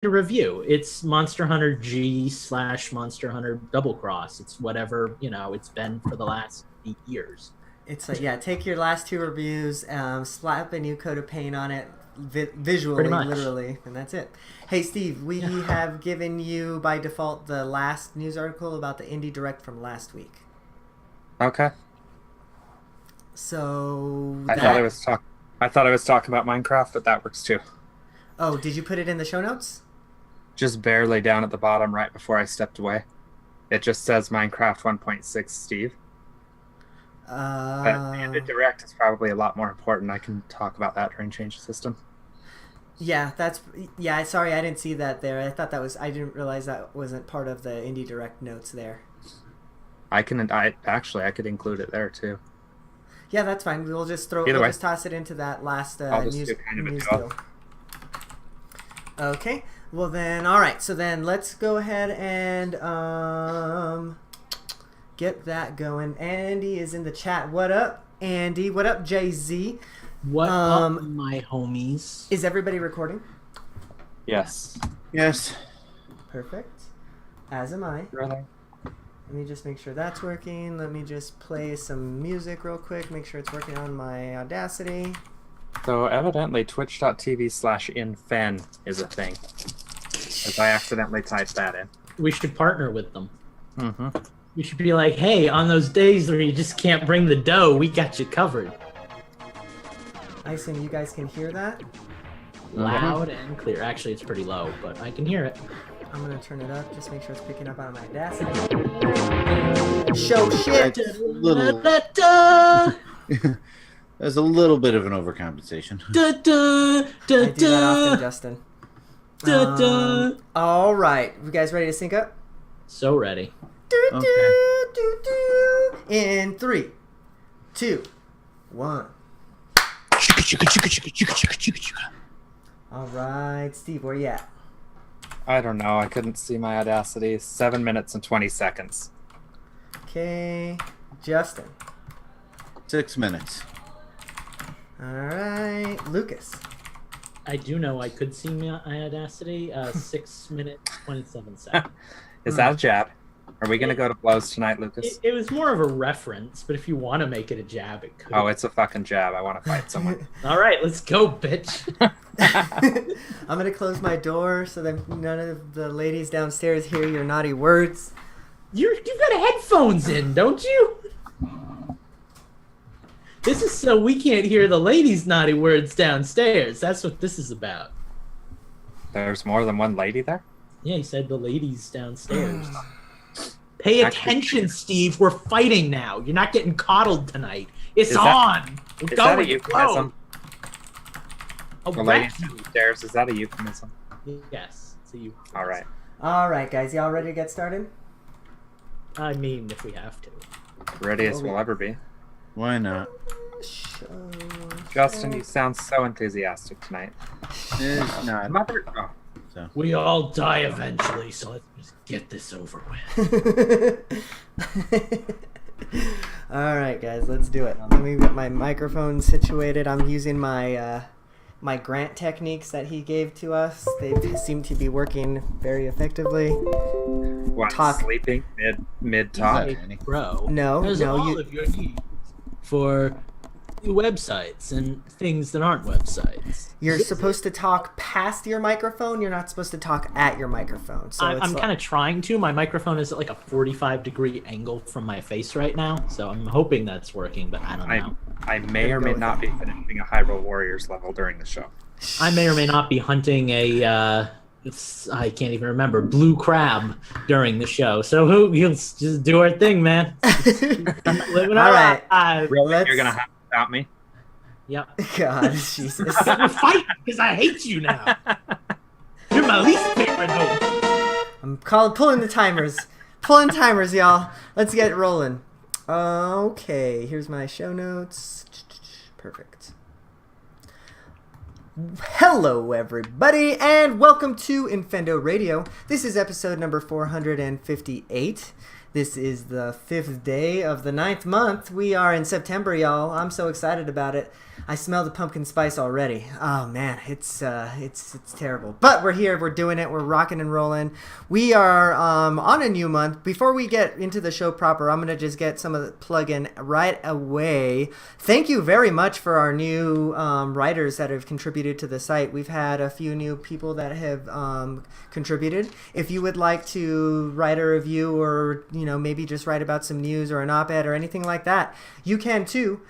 a review. It's Monster Hunter G / Monster Hunter Double Cross. It's whatever, it's been for the last 8 years. It's like, yeah, take your last two reviews, slap a new coat of paint on it, Pretty visually, much. literally, and that's it. Hey, Steve, we have given you, by default, the last news article about the Indie Direct from last week. Okay. So I thought I was talking about Minecraft, but that works too. Oh, did you put it in the show notes? Just barely down at the bottom right before I stepped away. It just says Minecraft 1.6 Steve. But Indie Direct is probably a lot more important. I can talk about that during Change the System. Yeah, sorry, I didn't see that there. I didn't realize that wasn't part of the Indie Direct notes there. I could include it there too. Yeah, that's fine. We'll just just toss it into that last news deal. Okay. Well then, all right. So then let's go ahead and get that going. Andy is in the chat. What up, Andy? What up, Jay-Z? What up, my homies? Is everybody recording? Yes. Yes. Perfect. As am I. Really? Let me just make sure that's working. Let me just play some music real quick. Make sure it's working on my Audacity. So evidently twitch.tv/infen is a thing. If I accidentally typed that in. We should partner with them. Mm-hmm. We should be like, hey, on those days where you just can't bring the dough, we got you covered. I assume you guys can hear that? Loud and clear. Actually, it's pretty low, but I can hear it. I'm going to turn it up. Just make sure it's picking up on my Audacity. Show shit! There's a little bit of an overcompensation. I do that often, Justin. All right. You guys ready to sync up? So ready. In 3, 2, 1. All right, Steve, where you at? I don't know. I couldn't see my Audacity. 7 minutes and 20 seconds. Okay, Justin. 6 minutes. All right, Lucas. I do know I could see my Audacity. 6 minutes, 27 seconds. Is that a jab? Are we going to go to blows tonight, Lucas? It was more of a reference, but if you want to make it a jab, it could. Oh, it's a fucking jab. I want to fight someone. All right, let's go, bitch. I'm going to close my door so that none of the ladies downstairs hear your naughty words. You've got headphones in, don't you? This is so we can't hear the ladies' naughty words downstairs. That's what this is about. There's more than one lady there? Yeah, he said the ladies downstairs. Pay attention, Steve. We're fighting now. You're not getting coddled tonight. It's on. Is that a euphemism? The ladies Go. downstairs, is that a euphemism? Yes, it's a euphemism. All right. All right, guys. Y'all ready to get started? I mean, if we have to. Ready as we'll ever be. Why not? Justin, you sound so enthusiastic tonight. It's not. Mother... Oh. So. We all die eventually, so let's just get this over with. All right, guys, let's do it. Let me get my microphone situated. I'm using my my grant techniques that he gave to us. They seem to be working very effectively. What, sleeping mid-talk? Bro, No, there's no, all you- of your needs for websites and things that aren't websites. You're supposed to talk past your microphone. You're not supposed to talk at your microphone. So I'm kind of trying to. My microphone is at like a 45-degree angle from my face right now, so I'm hoping that's working, but I don't know. I may or may not be finishing a Hyrule Warriors level during the show. I may or may not be hunting a I can't even remember, blue crab during the show. So we'll just do our thing, man. Living All right. Really? You're gonna have without me? Yep. God, Jesus. We're fighting because I hate you now. You're my least favorite host. I'm pulling the timers. Pulling timers, y'all. Let's get rolling. Okay, here's my show notes. Perfect. Hello, everybody, and welcome to Infendo Radio. This is episode number 458. This is the 5th day of the 9th month. We are in September, y'all. I'm so excited about it. I smell the pumpkin spice already. Oh man, it's terrible. But we're here. We're doing it. We're rocking and rolling. We are on a new month. Before we get into the show proper, I'm gonna just get some of the plug-in right away. Thank you very much for our new writers that have contributed to the site. We've had a few new people that have contributed. If you would like to write a review, or maybe just write about some news or an op-ed or anything like that, you can too,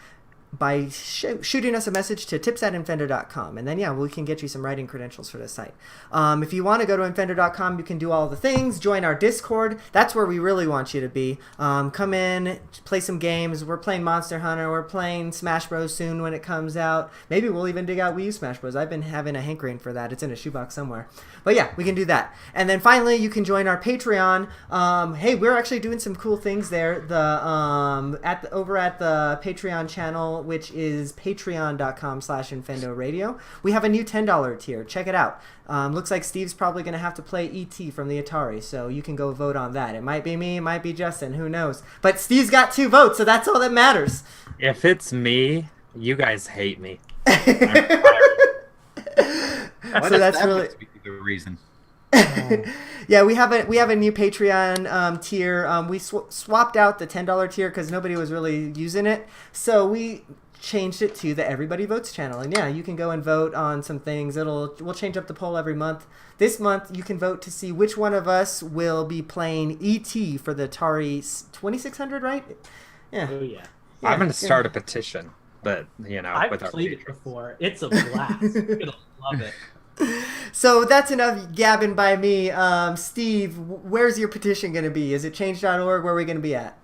by shooting us a message to tips@infendo.com, and then we can get you some writing credentials for this site. If you want to go to infendo.com, you can do all the things. Join our Discord. That's where we really want you to be. Come in, play some games. We're playing Monster Hunter. We're playing Smash Bros. Soon when it comes out. Maybe we'll even dig out Wii U Smash Bros. I've been having a hankering for that. It's in a shoebox somewhere. But yeah, we can do that. And then finally, you can join our Patreon. Hey, we're actually doing some cool things there. Over at the Patreon channel, which is patreon.com/InfendoRadio. We have a new $10 tier. Check it out. Looks like Steve's probably going to have to play E.T. from the Atari, so you can go vote on that. It might be me, it might be Justin, who knows. But Steve's got 2 votes, so that's all that matters. If it's me, you guys hate me. So that's really the reason. Yeah, we have a new Patreon tier. We swapped out the $10 tier because nobody was really using it, so we changed it to the Everybody Votes channel. And you can go and vote on some things. We'll change up the poll every month. This month you can vote to see which one of us will be playing E.T. for the Atari 2600, right? Yeah. Oh yeah. I'm going to start a petition, but I've with our played it before. It's a blast. You're gonna love it. So that's enough gabbing by me. Steve, where's your petition going to be? Is it change.org? Where are we going to be at?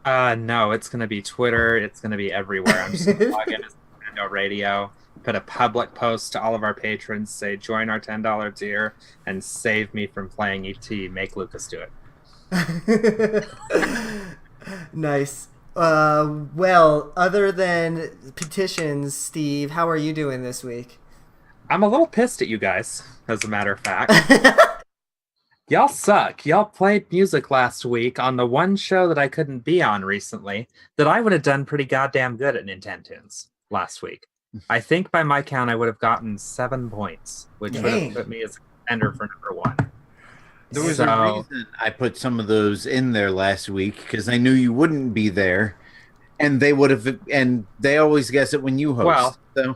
No, it's going to be Twitter. It's going to be everywhere. I'm just going to log in as Infendo Radio, put a public post to all of our patrons, say join our $10 tier, and save me from playing ET. Make Lucas do it. Nice. Well, other than petitions, Steve, how are you doing this week? I'm a little pissed at you guys, as a matter of fact. Y'all suck. Y'all played music last week on the one show that I couldn't be on recently that I would have done pretty goddamn good at Nintendo's last week. I think by my count I would have gotten 7 points, which would have put me as a contender for number 1. There was a reason I put some of those in there last week, because I knew you wouldn't be there, and they always guess it when you host. Well, so.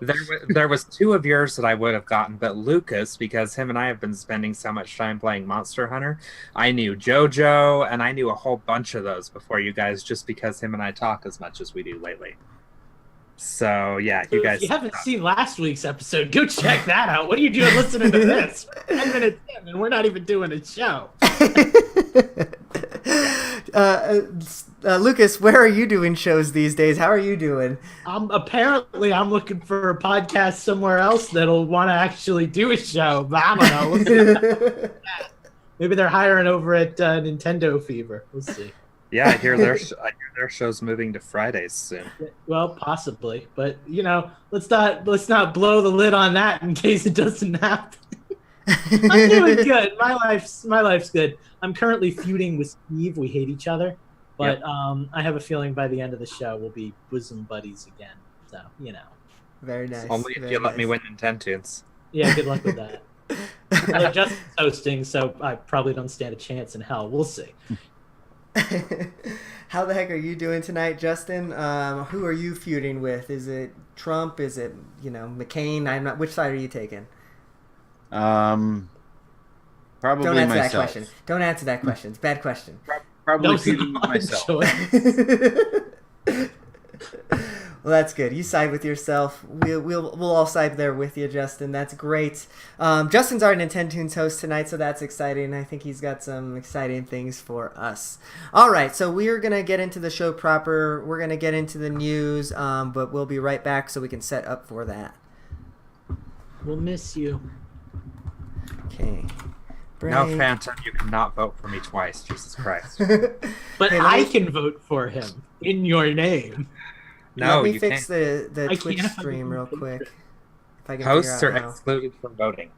there was 2 of yours that I would have gotten, but Lucas, because him and I have been spending so much time playing Monster Hunter, I knew JoJo, and I knew a whole bunch of those before you guys, just because him and I talk as much as we do lately. So yeah, you guys. If you haven't seen last week's episode, go check that out. What are you doing listening to this? 10 minutes in, and we're not even doing a show. Lucas, where are you doing shows these days? How are you doing? Apparently, I'm looking for a podcast somewhere else that'll want to actually do a show. But I don't know. Maybe they're hiring over at Nintendo Fever. We'll see. Yeah, I hear their show's moving to Fridays soon. Well, possibly, but let's not blow the lid on that in case it doesn't happen. I'm doing good. My life's good. I'm currently feuding with Steve. We hate each other, but I have a feeling by the end of the show we'll be bosom buddies again. So Very nice. Only if you let me win Nintendo's. Yeah, good luck with that. Justin's hosting, so I probably don't stand a chance in hell. We'll see. How the heck are you doing tonight, Justin? Who are you feuding with? Is it Trump? Is it McCain? Which side are you taking? Probably Don't answer myself. that question. Don't answer that question. It's a bad question. Probably feuding with myself. Well, that's good. You side with yourself. We'll all side there with you, Justin. That's great. Justin's our Nintendo's host tonight, so that's exciting. I think he's got some exciting things for us. All right, so we're gonna get into the show proper. We're gonna get into the news, but we'll be right back so we can set up for that. We'll miss you. Okay. No, Phantom, you cannot vote for me twice. Jesus Christ. But hey, I can vote for him in your name. No, Let me you fix can't. the Twitch stream real quick. If I can Hosts figure are out how. excluded from voting.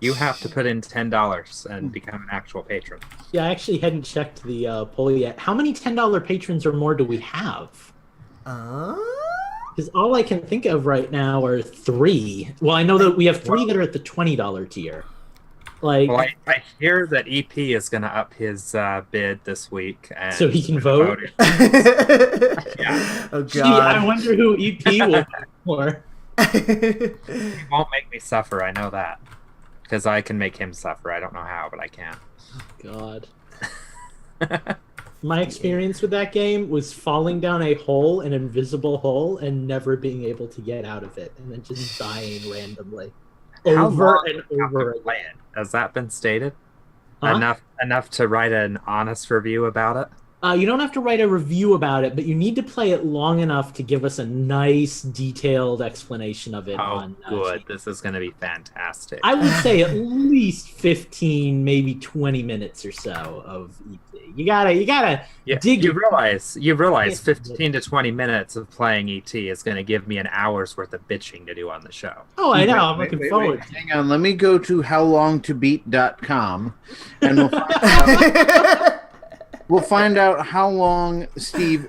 You have to put in $10 and become an actual patron. Yeah, I actually hadn't checked the poll yet. How many $10 patrons or more do we have? Because all I can think of right now are 3. Well, I know that we have 3 that are at the $20 tier. Like, well, I hear that EP is going to up his bid this week, and so he can vote. Yeah. Oh God! Gee, I wonder who EP will vote for. He won't make me suffer. I know that because I can make him suffer. I don't know how, but I can. God. My experience with that game was falling down a hole, an invisible hole, and never being able to get out of it, and then just dying randomly. How Over long and do you have to over play again. it? Has that been stated? Huh? Enough to write an honest review about it? You don't have to write a review about it, but you need to play it long enough to give us a nice, detailed explanation of it. Oh, on good. This is going to be fantastic. I would say at least 15, maybe 20 minutes or so of EP. You gotta dig. You realize 15 to 20 minutes of playing ET is going to give me an hour's worth of bitching to do on the show. Oh, I know. I'm looking forward. Hang on. Let me go to howlongtobeat.com and we'll find out how long Steve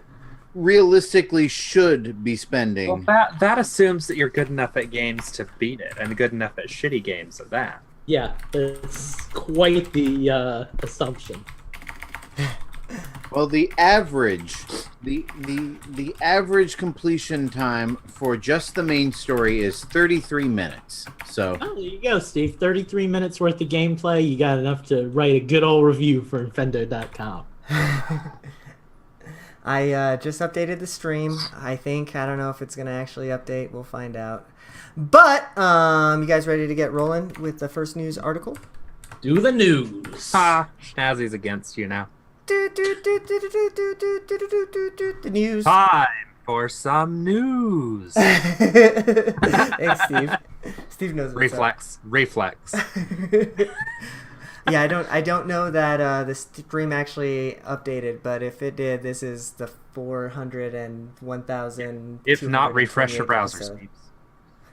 realistically should be spending. Well, that assumes that you're good enough at games to beat it, and good enough at shitty games at that. Yeah, it's quite the assumption. Well, the average completion time for just the main story is 33 minutes. So Oh, there you go, Steve. 33 minutes worth of gameplay. You got enough to write a good old review for Infendo.com. I just updated the stream. I don't know if it's gonna actually update. We'll find out. But you guys ready to get rolling with the first news article? Do the news. Ha! Schnazzy's against you now. The news. Time for some news. Thanks, Steve. Steve knows what's Reflex. up. Yeah, I don't know that the stream actually updated, but if it did, this is the 401,000. If not, refresh your browser. Steve.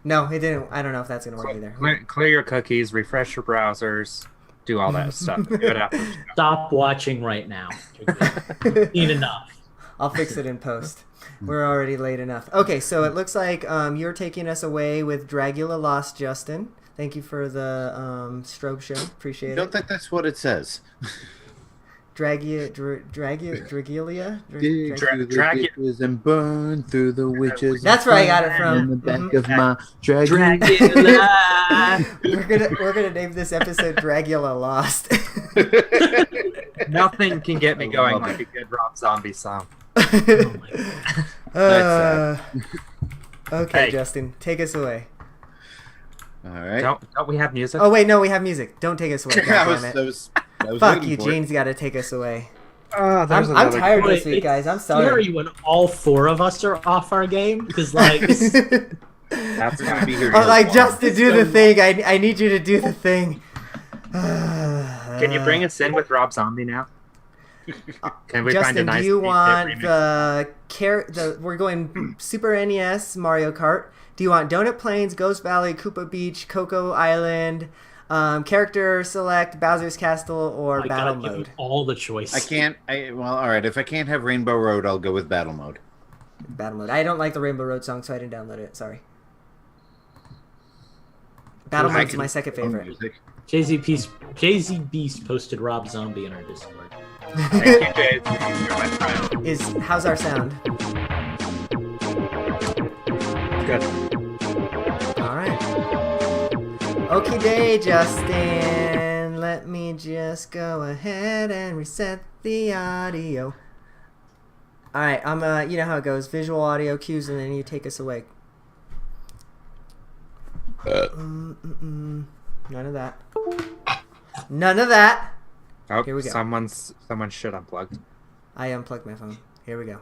No, it didn't. I don't know if that's gonna work either. Clear your cookies, refresh your browsers, do all that stuff. Do it after. Stop watching right now. Seen enough. I'll fix it in post. We're already late enough. Okay, so it looks like you're taking us away with Dragula Lost, Justin. Thank you for the strobe show. Appreciate it. I don't think that's what it says. Dragilia? Witches and burn through the witches. That's where I got it from. In the back of my Dragula. We're gonna name this episode Dragula Lost. Nothing can get me going like a good Rob Zombie song. Oh my God. Okay, Hey. Justin, take us away. All right. Don't we have music? Oh wait, no, we have music. Don't take us away. I God damn was it. Fuck waiting you, for it. Gene's got to take us away. Oh, I'm tired this week, It's guys. I'm sorry. scary when all 4 of us are off our game because, like, That's gonna be here. I'm like, till Justin, do the thing. I need you to do the thing. Can you bring us in with Rob Zombie now? Can we find a Justin, nice do you beat want remix? we're going Super NES Mario Kart. Do you want Donut Plains, Ghost Valley, Koopa Beach, Coco Island, character select, Bowser's Castle, or I battle gotta give mode? you all the choice. well, all right. If I can't have Rainbow Road, I'll go with Battle Mode. Battle mode. I don't like the Rainbow Road song, so I didn't download it. Sorry. Battle I mode's can- my second favorite. Music. Jay-Z Beast posted Rob Zombie in our Discord. Thank you, Jay. You're my friend. How's our sound? Good. All right. Okay, day, Justin. Let me just go ahead and reset the audio. All right, you know how it goes. Visual audio cues, and then you take us away. None of that. None of that. Oh, Here we go. someone should unplug. I unplugged my phone. Here we go.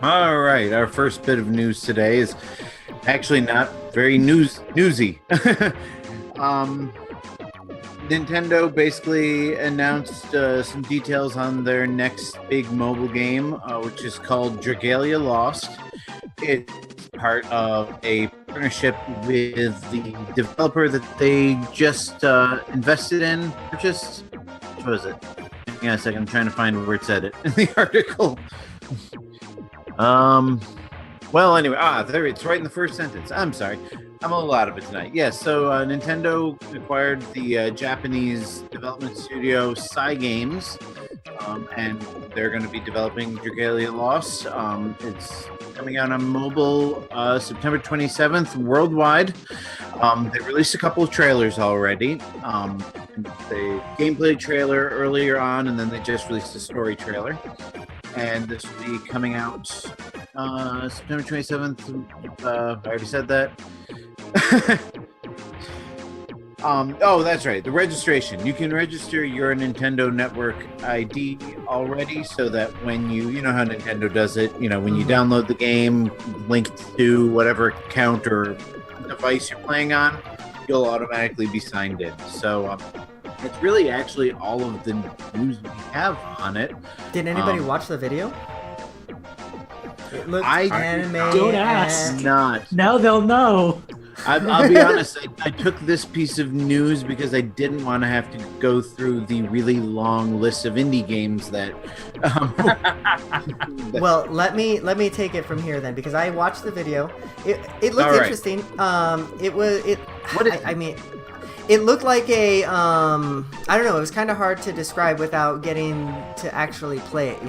All right, our first bit of news today is actually not very newsy. Nintendo basically announced some details on their next big mobile game, which is called Dragalia Lost. It's part of a partnership with the developer that they just invested in, purchased. What was it? Hang on a second, I'm trying to find where it said it in the article. Well, anyway, there it's right in the first sentence. I'm sorry. I'm a little out of it tonight. Yes, so Nintendo acquired the Japanese development studio Psy Games, and they're going to be developing Dragalia Lost. It's coming out on mobile September 27th worldwide. They released a couple of trailers already. The gameplay trailer earlier on, and then they just released a story trailer. And this will be coming out September 27th. I already said that. Oh, that's right. The registration. You can register your Nintendo Network ID already, so that when you know how Nintendo does it, when you download the game, linked to whatever account or device you're playing on, you'll automatically be signed in. So it's really actually all of the news we have on it. Did anybody watch the video? It looked anime. Don't ask. Not. Now they'll know. I'll be honest, I took this piece of news because I didn't want to have to go through the really long list of indie games that. Well, let me take it from here then, because I watched the video. It looked interesting. It looked like a I don't know. It was kind of hard to describe without getting to actually play it,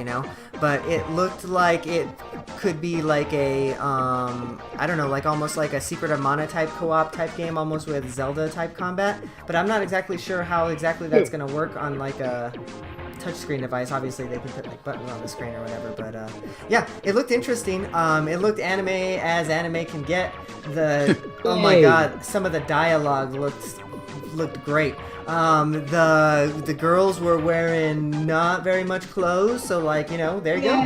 But it looked like it could be like a I don't know, like almost like a Secret of Mana type co-op type game, almost with Zelda type combat. But I'm not exactly sure how exactly that's gonna work on like a touchscreen device. Obviously, they can put like buttons on the screen or whatever. But yeah, it looked interesting. It looked anime as anime can get. Oh my god, some of the dialogue looked great. The girls were wearing not very much clothes, so there you go.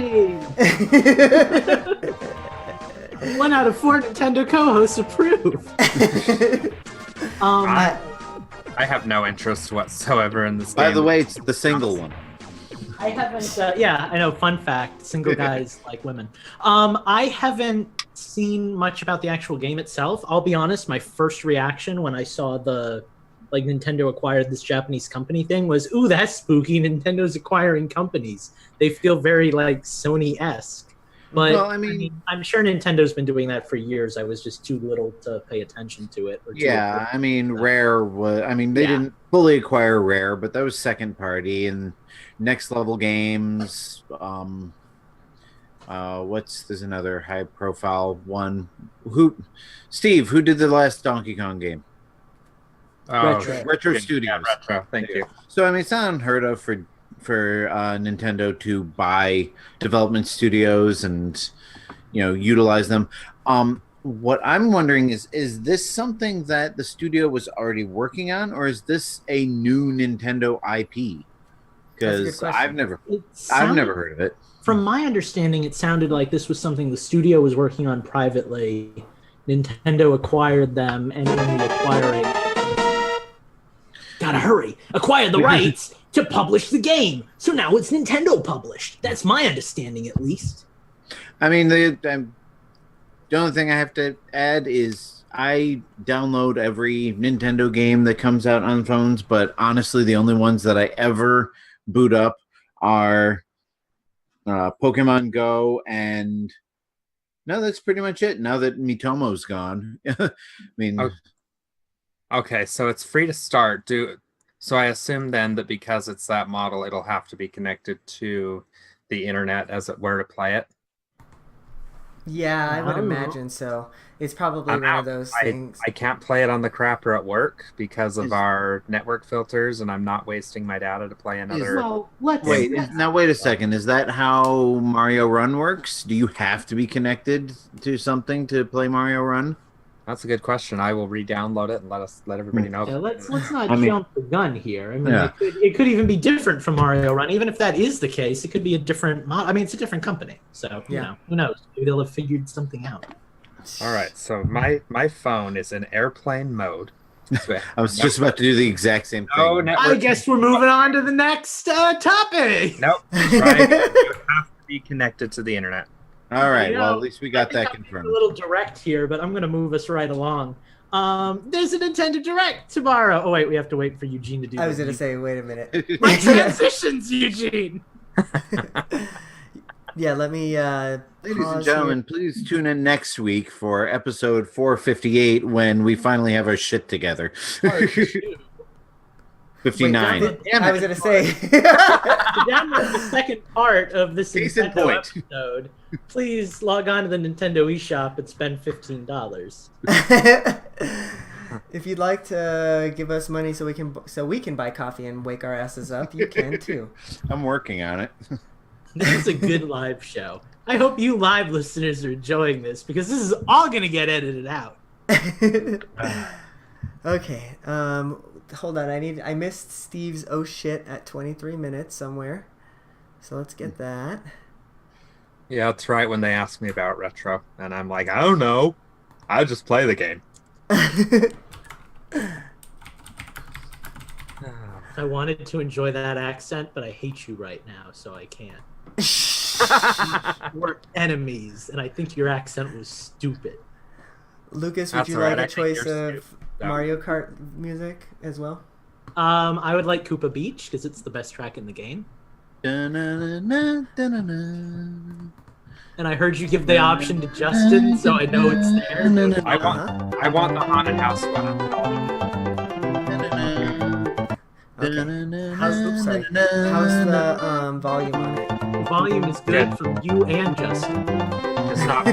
1 out of 4 Nintendo co-hosts approve. I have no interest whatsoever in this game. By the way, it's the single one. I haven't. Yeah, I know. Fun fact: single guys like women. I haven't seen much about the actual game itself. I'll be honest. My first reaction when I saw Nintendo acquired this Japanese company thing was, "Ooh, that's spooky." Nintendo's acquiring companies. They feel very like Sony-esque. But well, I'm sure Nintendo's been doing that for years. I was just too little to pay attention to it. Yeah, Rare was. They didn't fully acquire Rare, but that was second party and Next Level Games. There's another high profile one. Who did the last Donkey Kong game? Retro Studios. Yeah, Retro. Thank you. So it's not unheard of for Nintendo to buy development studios and utilize them. What I'm wondering is this something that the studio was already working on, or is this a new Nintendo IP? Because I've never heard of it. From my understanding, it sounded like this was something the studio was working on privately. Nintendo acquired them, and in the acquiring, gotta hurry, acquired the rights to publish the game. So now it's Nintendo published. That's my understanding, at least. The only thing I have to add is I download every Nintendo game that comes out on phones, but honestly, the only ones that I ever boot up are Pokemon Go, and no, that's pretty much it. Now that Mitomo's gone, Okay, so it's free to start. So I assume then that because it's that model, it'll have to be connected to the internet, as it were, to play it. Yeah, I would imagine so. It's probably one of those things. I can't play it on the crapper at work because of our network filters, and I'm not wasting my data to play another. Wait a second. Is that how Mario Run works? Do you have to be connected to something to play Mario Run? That's a good question. I will re-download it and let everybody know. Yeah, let's not jump the gun here. It could even be different from Mario Run. Even if that is the case, it could be a different model. It's a different company, so who knows? Maybe they'll have figured something out. All right, so my phone is in airplane mode, I was just about to do the exact same thing. Oh, network. I guess we're moving on to the next topic. Nope. Right. You have to be connected to the internet. All right. You Well, know, at least we got that I'm confirmed. a little direct here, but I'm going to move us right along. There's a Nintendo Direct tomorrow. Oh wait, we have to wait for Eugene to do. I was gonna say, wait a minute. my transitions, Eugene. Yeah, let me. Ladies and pause gentlemen, please tune in next week for episode 458 when we finally have our shit together. 59. Wait, Damn I it. was gonna say. To download the second part of this Case in Nintendo point. episode, please log on to the Nintendo eShop and spend $15. If you'd like to give us money so we can buy coffee and wake our asses up, you can too. I'm working on it. This is a good live show. I hope you live listeners are enjoying this because this is all going to get edited out. Okay. Hold on. I missed Steve's oh shit at 23 minutes somewhere. So let's get that. Yeah, that's right. When they ask me about retro, and I'm like, I don't know. I just play the game. I wanted to enjoy that accent, but I hate you right now, so I can't. We're enemies, and I think your accent was stupid. Lucas, would That's you all right. like I a think choice you're of stupid. Mario Kart music as well? I would like Koopa Beach because it's the best track in the game. Dun-na-na-na, dun-na-na. And I heard you give the option to Justin, so I know it's there. I want the haunted house one. Okay. How's the volume on it? The volume is good from you and Justin. Just not.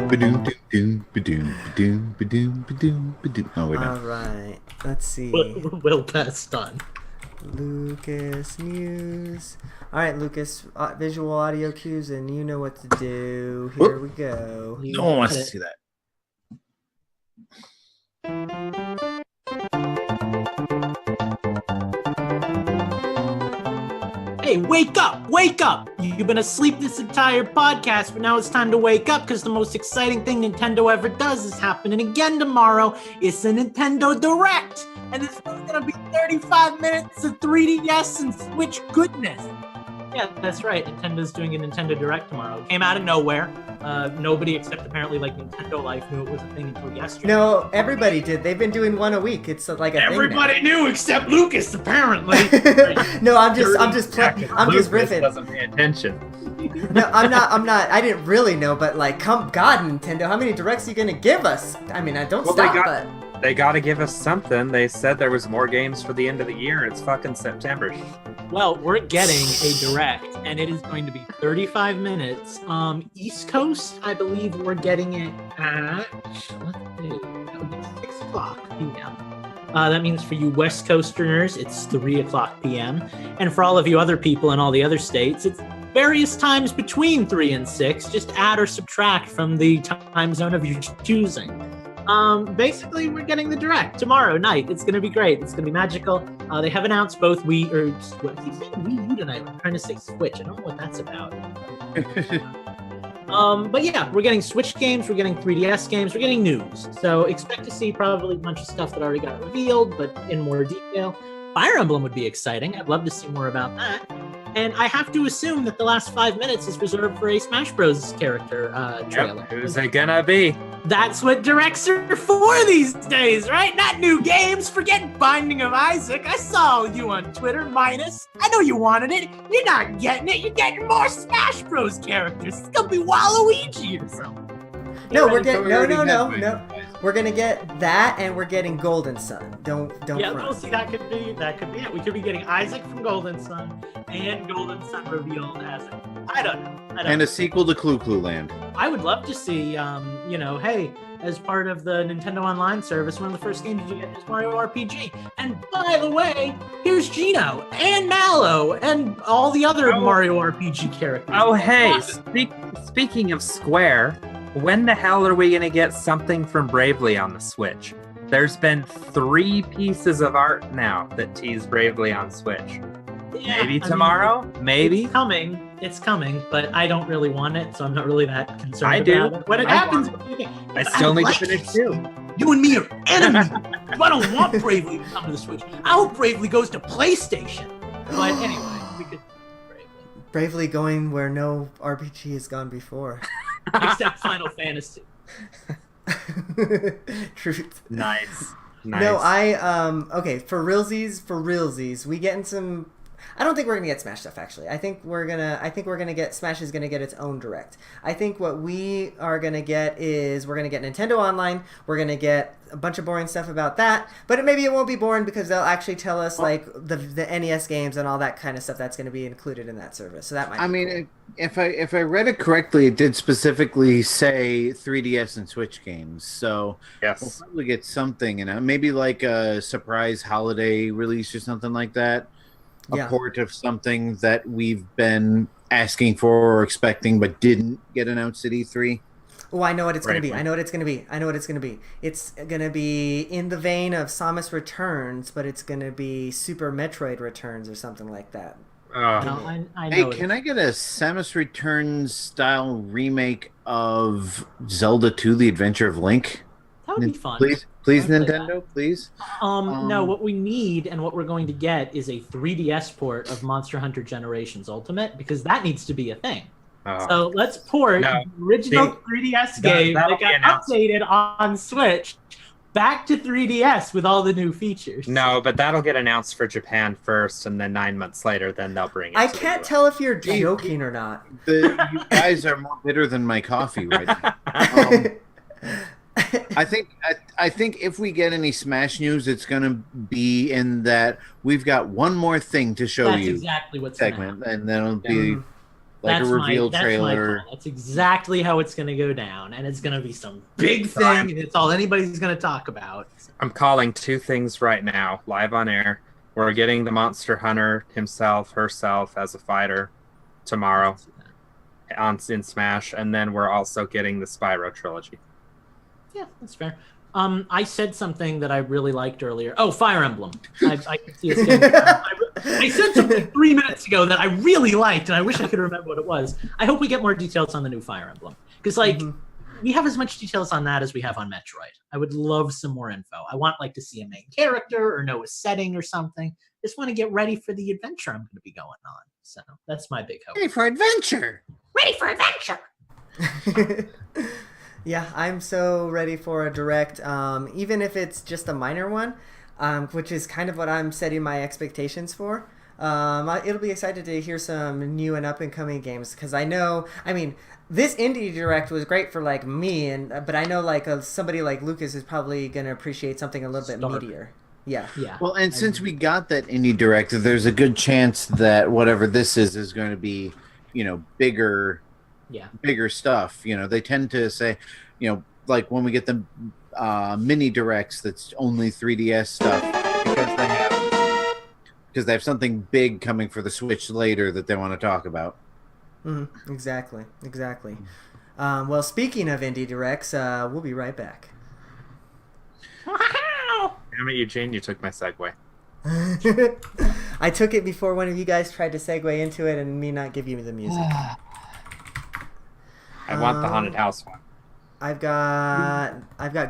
Ba-doom, doom, ba-doom, ba-doom, ba-doom, ba-doom, ba-doom. Oh, we're All done. right. Let's see. Will pass on. Lucas News. All right, Lucas. Visual audio cues, and you know what to do. Here we go. No one wants to see that. Hey, wake up! Wake up! You've been asleep this entire podcast, but now it's time to wake up because the most exciting thing Nintendo ever does is happening again tomorrow. It's a Nintendo Direct, and it's gonna be 35 minutes of 3DS and Switch goodness. Yeah, that's right. Nintendo's doing a Nintendo Direct tomorrow. It came out of nowhere. Nobody except apparently like Nintendo Life knew it was a thing until yesterday. No, everybody did. They've been doing one a week. It's like a Everybody knew except Lucas, apparently. thing now. No, I'm just riffing. Doesn't pay attention. No, I'm not. I didn't really know, but like, God, Nintendo, how many directs are you gonna give us? I mean, I don't Well, stop. They gotta give us something. They said there was more games for the end of the year, and it's fucking September. Well, we're getting a Direct, and it is going to be 35 minutes. East Coast, I believe we're getting it at, let's see, that would be 6 o'clock p.m. That means for you West Coasterners, it's 3 o'clock p.m. And for all of you other people in all the other states, it's various times between 3 and 6. Just add or subtract from the time zone of your choosing. Basically, we're getting the Direct tomorrow night. It's going to be great. It's going to be magical. They have announced both Wii, or what keep saying Wii U tonight. I'm trying to say Switch. I don't know what that's about. But yeah, we're getting Switch games, we're getting 3DS games, we're getting news. So expect to see probably a bunch of stuff that already got revealed, but in more detail. Fire Emblem would be exciting. I'd love to see more about that. And I have to assume that the last 5 minutes is reserved for a Smash Bros. Character trailer. Yep. Who's it gonna be? That's what directs are for these days, right? Not new games. Forget Binding of Isaac. I saw you on Twitter, Minus. I know you wanted it. You're not getting it. You're getting more Smash Bros. Characters. It's gonna be Waluigi or something. No, we're getting We already no. have We're gonna get that, and we're getting Golden Sun. Don't Yeah, front. we'll see. That could be it. We could be getting Isaac from Golden Sun and Golden Sun revealed as it. I don't know. And a sequel to Clue Clue Land. I would love to see, hey, as part of the Nintendo Online service, one of the first games you get is Mario RPG. And by the way, here's Gino and Mallow and all the other Mario RPG characters. Oh, hey, Awesome. speaking of Square, when the hell are we going to get something from Bravely on the Switch? There's been 3 pieces of art now that tease Bravely on Switch. Yeah, Maybe I mean, tomorrow? Maybe? It's coming, but I don't really want it, so I'm not really that concerned I do. about it. When it I happens, I still need like to finish it. too. You and me are enemies. So I don't want Bravely to come to the Switch. I hope Bravely goes to PlayStation. But anyway, we could Bravely going where no RPG has gone before. except Final Fantasy. Truth. Nice. No, okay, for realsies, we getting some. I don't think we're gonna get Smash stuff. Actually, I think we're gonna get Smash is gonna get its own direct. I think what we are gonna get is we're gonna get Nintendo Online. We're gonna get a bunch of boring stuff about that, but maybe it won't be boring because they'll actually tell us like the NES games and all that kind of stuff that's gonna be included in that service. So that might. Cool. If I read it correctly, it did specifically say 3DS and Switch games. So yes, we'll probably get something, maybe like a surprise holiday release or something like that. A port of something that we've been asking for or expecting but didn't get announced at E3. Oh, I know what it's going to be. I know what it's going to be. It's going to be in the vein of Samus Returns, but it's going to be Super Metroid Returns or something like that. I know. Hey, can I get a Samus Returns style remake of Zelda 2: The Adventure of Link? That would be fun. Please, Nintendo, please. No, what we need and what we're going to get is a 3DS port of Monster Hunter Generations Ultimate, because that needs to be a thing. So let's port the original 3DS game that got updated on Switch back to 3DS with all the new features. No, but that'll get announced for Japan first, and then 9 months later, then they'll bring it. I can't tell if you're joking or not. You guys are more bitter than my coffee right now. I think if we get any Smash news, it's going to be in that we've got one more thing to show you. That's exactly what's segment, and then it'll be like a reveal trailer. That's exactly how it's going to go down, and it's going to be some big thing, and it's all anybody's going to talk about. I'm calling two things right now, live on air. We're getting the Monster Hunter himself, herself as a fighter tomorrow in Smash, and then we're also getting the Spyro trilogy. Yeah, that's fair. I said something that I really liked earlier. Oh, Fire Emblem. I can see it. I said something 3 minutes ago that I really liked, and I wish I could remember what it was. I hope we get more details on the new Fire Emblem. Because, we have as much details on that as we have on Metroid. I would love some more info. I want, to see a main character or know a setting or something. Just want to get ready for the adventure I'm going to be going on. So, that's my big hope. Ready for adventure! Ready for adventure! Yeah, I'm so ready for a direct, even if it's just a minor one, which is kind of what I'm setting my expectations for. It'll be excited to hear some new and up-and-coming games, because this indie direct was great for me, but I know somebody like Lucas is probably going to appreciate something a little bit meatier. Yeah. Well, and since we got that indie direct, there's a good chance that whatever this is going to be, bigger. Yeah, bigger stuff. They tend to say, when we get the mini directs, that's only 3DS stuff because they have something big coming for the Switch later that they want to talk about. Exactly. Well, speaking of indie directs, we'll be right back. Damn it, Eugene, you took my segue. I took it before one of you guys tried to segue into it and me not give you the music. I want the haunted house one. I've got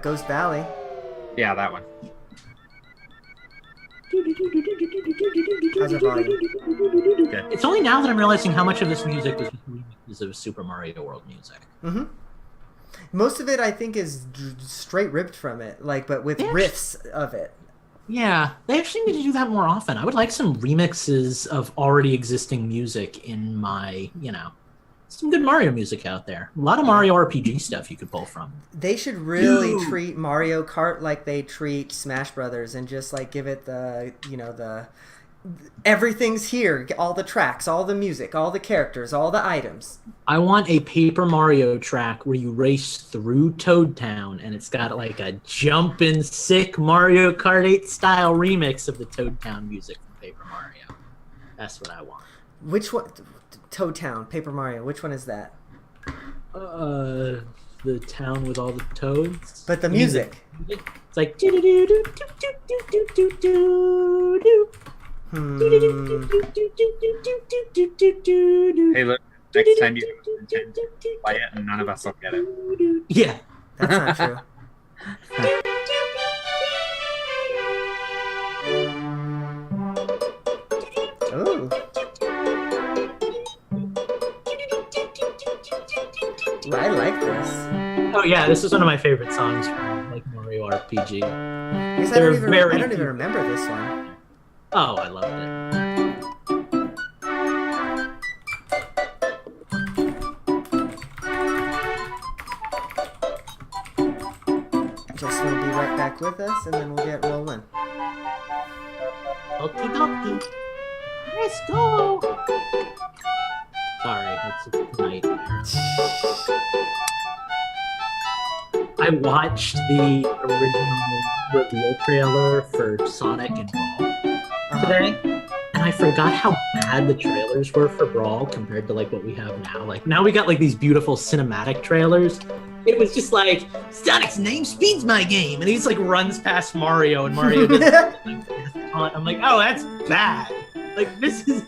Ghost Valley. Yeah, that one. How's the volume? Good. It's only now that I'm realizing how much of this music was remixes of Super Mario World music. Most of it, I think, is straight ripped from it, but with riffs of it. Yeah, they actually need to do that more often. I would like some remixes of already existing music in my, some good Mario music out there. A lot of Mario RPG stuff you could pull from. They should really treat Mario Kart like they treat Smash Brothers and just give it the everything's here, all the tracks, all the music, all the characters, all the items. I want a Paper Mario track where you race through Toad Town and it's got a jumpin' sick Mario Kart 8 style remix of the Toad Town music from Paper Mario. That's what I want. Which one? Toad Town, Paper Mario. Which one is that? The town with all the toads. But the music. It's like do do do do do do do do do. Hey, look, next time you play it and none of us will get it. Yeah. That's not true. this. Oh yeah, this is one of my favorite songs from like Mario RPG. I guess I They're don't even very remember this one. Oh, I loved it. Justin will be right back with us, and then we'll get rolling. Okie dokie. Let's go. Sorry, it's a nightmare. I watched the original reveal trailer for Sonic and Brawl today, and I forgot how bad the trailers were for Brawl compared to like what we have now. Like now we got like these beautiful cinematic trailers. It was just like Sonic's name speeds my game, and he just like runs past Mario, and Mario just I'm like, oh, that's bad. Like this is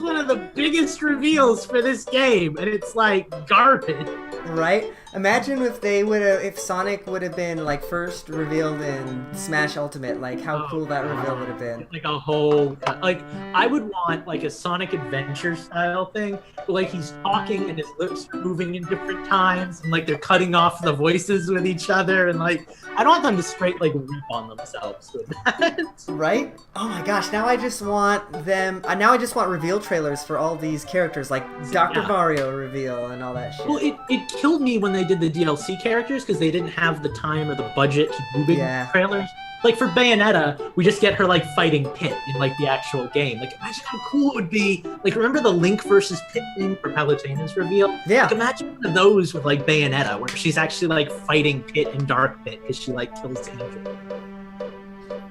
one of the biggest reveals for this game, and it's like garbage. Right? Imagine if Sonic would have been like first revealed in Smash Ultimate, like how cool that reveal would have been. Like a whole, like I would want like a Sonic Adventure style thing, but like he's talking and his lips are moving in different times, and like they're cutting off the voices with each other, and like I don't want them to straight like weep on themselves with that. Right? Oh my gosh! Now I just want reveal trailers for all these characters, like Dr. Mario reveal and all that shit. Well, it killed me when they did the DLC characters because they didn't have the time or the budget to do big trailers. Like for Bayonetta, we just get her like fighting Pit in like the actual game. Like imagine how cool it would be. Like remember the Link versus Pit thing for Palutena's reveal? Yeah. Like imagine one of those with like Bayonetta, where she's actually like fighting Pit in Dark Pit because she like kills Angel.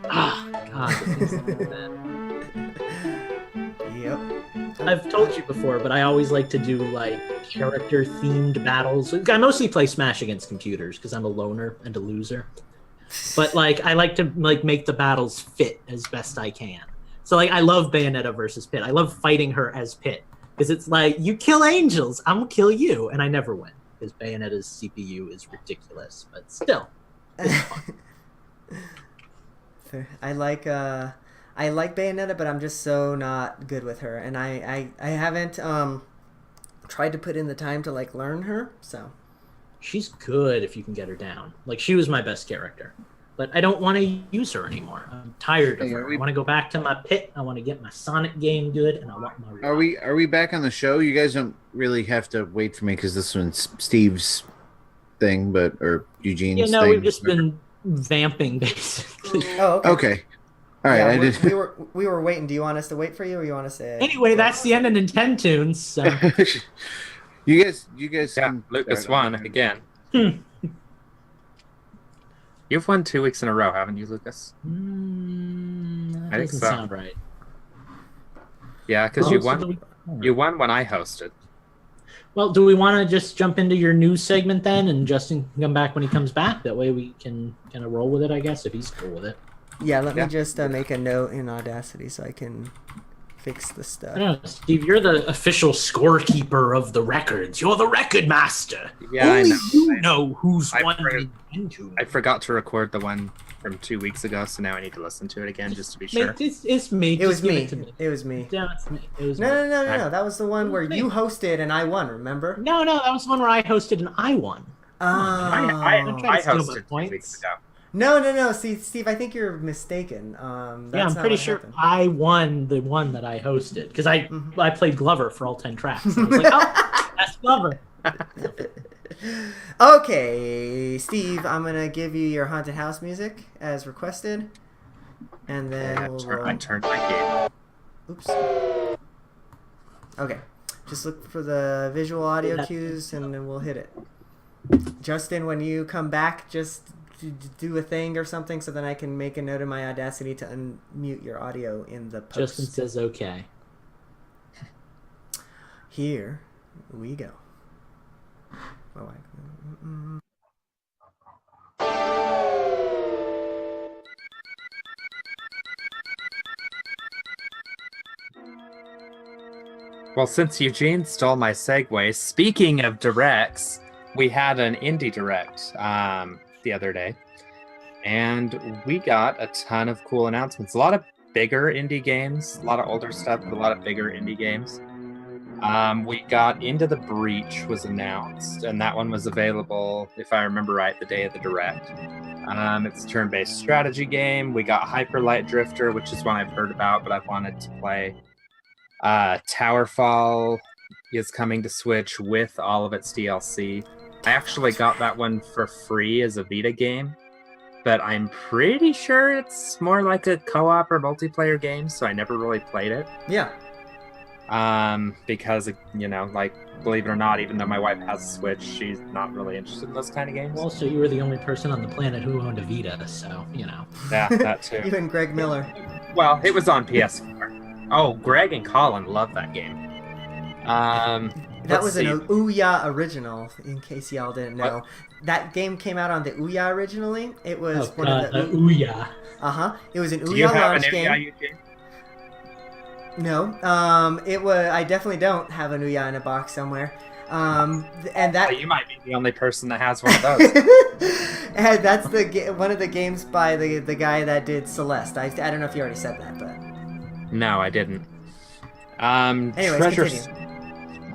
Ah, God. Yep. I've told you before, but I always like to do like character-themed battles. I mostly play Smash against computers because I'm a loner and a loser. But like I like to like make the battles fit as best I can. So like I love Bayonetta versus Pit. I love fighting her as Pit because it's like you kill angels, I'm gonna kill you, and I never win because Bayonetta's CPU is ridiculous. But still, it's fun. I like Bayonetta, but I'm just so not good with her, and I haven't tried to put in the time to like learn her. So she's good if you can get her down. Like she was my best character, but I don't want to use her anymore. I'm tired of her. I want to go back to my Pit. I want to get my Sonic game good, and I want my. Are we back on the show? You guys don't really have to wait for me because this one's Steve's thing, or Eugene's thing. We've just been vamping basically. Oh, okay. All right, yeah, we were waiting. Do you want us to wait for you, or you want us to? Anyway, that's the end of Nintendo tunes. So. you guys. Yeah, Lucas won again. You've won 2 weeks in a row, haven't you, Lucas? That doesn't sound right. Yeah, because you won. You won when I hosted. Well, do we want to just jump into your news segment then, and Justin can come back when he comes back? That way we can kind of roll with it, I guess, if he's cool with it. Yeah, let me just make a note in Audacity so I can fix the stuff. I don't know, Steve, you're the official scorekeeper of the records. You're the record master. Yeah, Only I know. You know who's won into. I forgot to record the one from 2 weeks ago, so now I need to listen to it again just to be sure. It's me. It was me. It was me. Yeah, it's me. It was No. That was the one where you hosted and I won, remember? No, that was the one where I hosted and I won. I hosted 2 weeks ago. No. See, Steve, I think you're mistaken. I'm pretty sure I won the one that I hosted because I played Glover for all 10 tracks. And I was like, oh, that's Glover. Okay, Steve, I'm gonna give you your haunted house music as requested, and then I turned my game. Oops. Okay, just look for the visual audio cues, and then we'll hit it. Justin, when you come back, just do a thing or something so then I can make a note in my Audacity to unmute your audio in the post. Justin says okay. Here we go. Well, since Eugene stole my segue, speaking of directs, we had an indie direct the other day, and we got a ton of cool announcements. A lot of bigger indie games, a lot of older stuff, but a lot of bigger indie games. We got Into the Breach was announced, and that one was available, if I remember right, the day of the direct. It's a turn-based strategy game. We got Hyper Light Drifter, which is one I've heard about, but I've wanted to play. Towerfall is coming to Switch with all of its DLC. I actually got that one for free as a Vita game, but I'm pretty sure it's more like a co-op or multiplayer game, so I never really played it. Yeah. Because, like, believe it or not, even though my wife has a Switch, she's not really interested in those kind of games. Also, you were the only person on the planet who owned a Vita, so, Yeah, that too. You and Greg Miller. Well, it was on PS4. Oh, Greg and Colin love that game. That was an Ouya original, in case y'all didn't know. What? That game came out on the Ouya originally. It was one of the Ouya. It was an Do you Ouya have launch an game. Ouya game? No, it was. I definitely don't have an Ouya in a box somewhere. And that You might be the only person that has one of those. and that's one of the games by the guy that did Celeste. I don't know if you already said that, but No, I didn't. Anyways,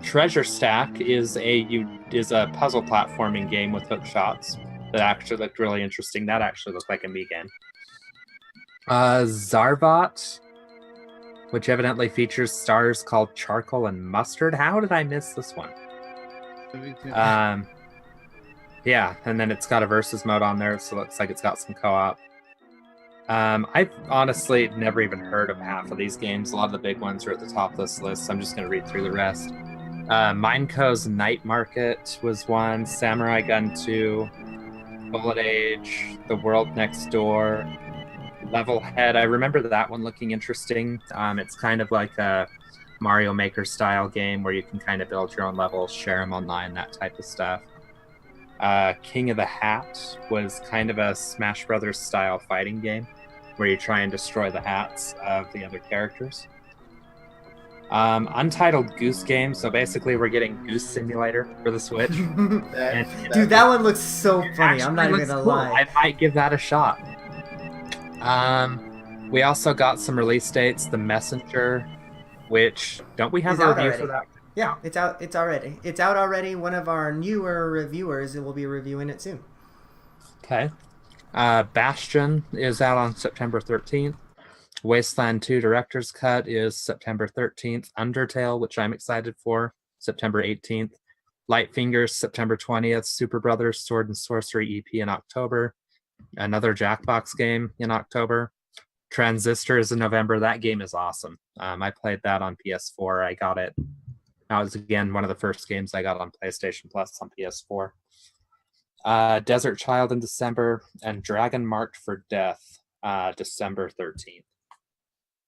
Treasure Stack is a puzzle platforming game with hook shots that actually looked really interesting. That actually looked like a me game. Zarvat, which evidently features stars called Charcoal and Mustard. How did I miss this one? Yeah, and then it's got a versus mode on there, so it looks like it's got some co-op. I've honestly never even heard of half of these games. A lot of the big ones are at the top of this list, so I'm just going to read through the rest. Mineco's Night Market was one, Samurai Gun 2, Bullet Age, The World Next Door, Level Head. I remember that one looking interesting. It's kind of like a Mario Maker style game where you can kind of build your own levels, share them online, that type of stuff. King of the Hat was kind of a Smash Brothers style fighting game where you try and destroy the hats of the other characters. Untitled Goose Game, so basically we're getting Goose Simulator for the Switch. Dude, that one looks so funny. I'm not even gonna lie. I might give that a shot. We also got some release dates. The Messenger, which don't we have It's a out review already. for that? Yeah, it's out. It's out already. One of our newer reviewers will be reviewing it soon. Okay. Bastion is out on September 13th. Wasteland 2 Director's Cut is September 13th. Undertale, which I'm excited for, September 18th. Light Fingers, September 20th. Super Brothers Sword and Sorcery EP in October. Another Jackbox game in October. Transistor is in November. That game is awesome. I played that on PS4. I got it. That was, again, one of the first games I got on PlayStation Plus on PS4. Desert Child in December, and Dragon Marked for Death, December 13th.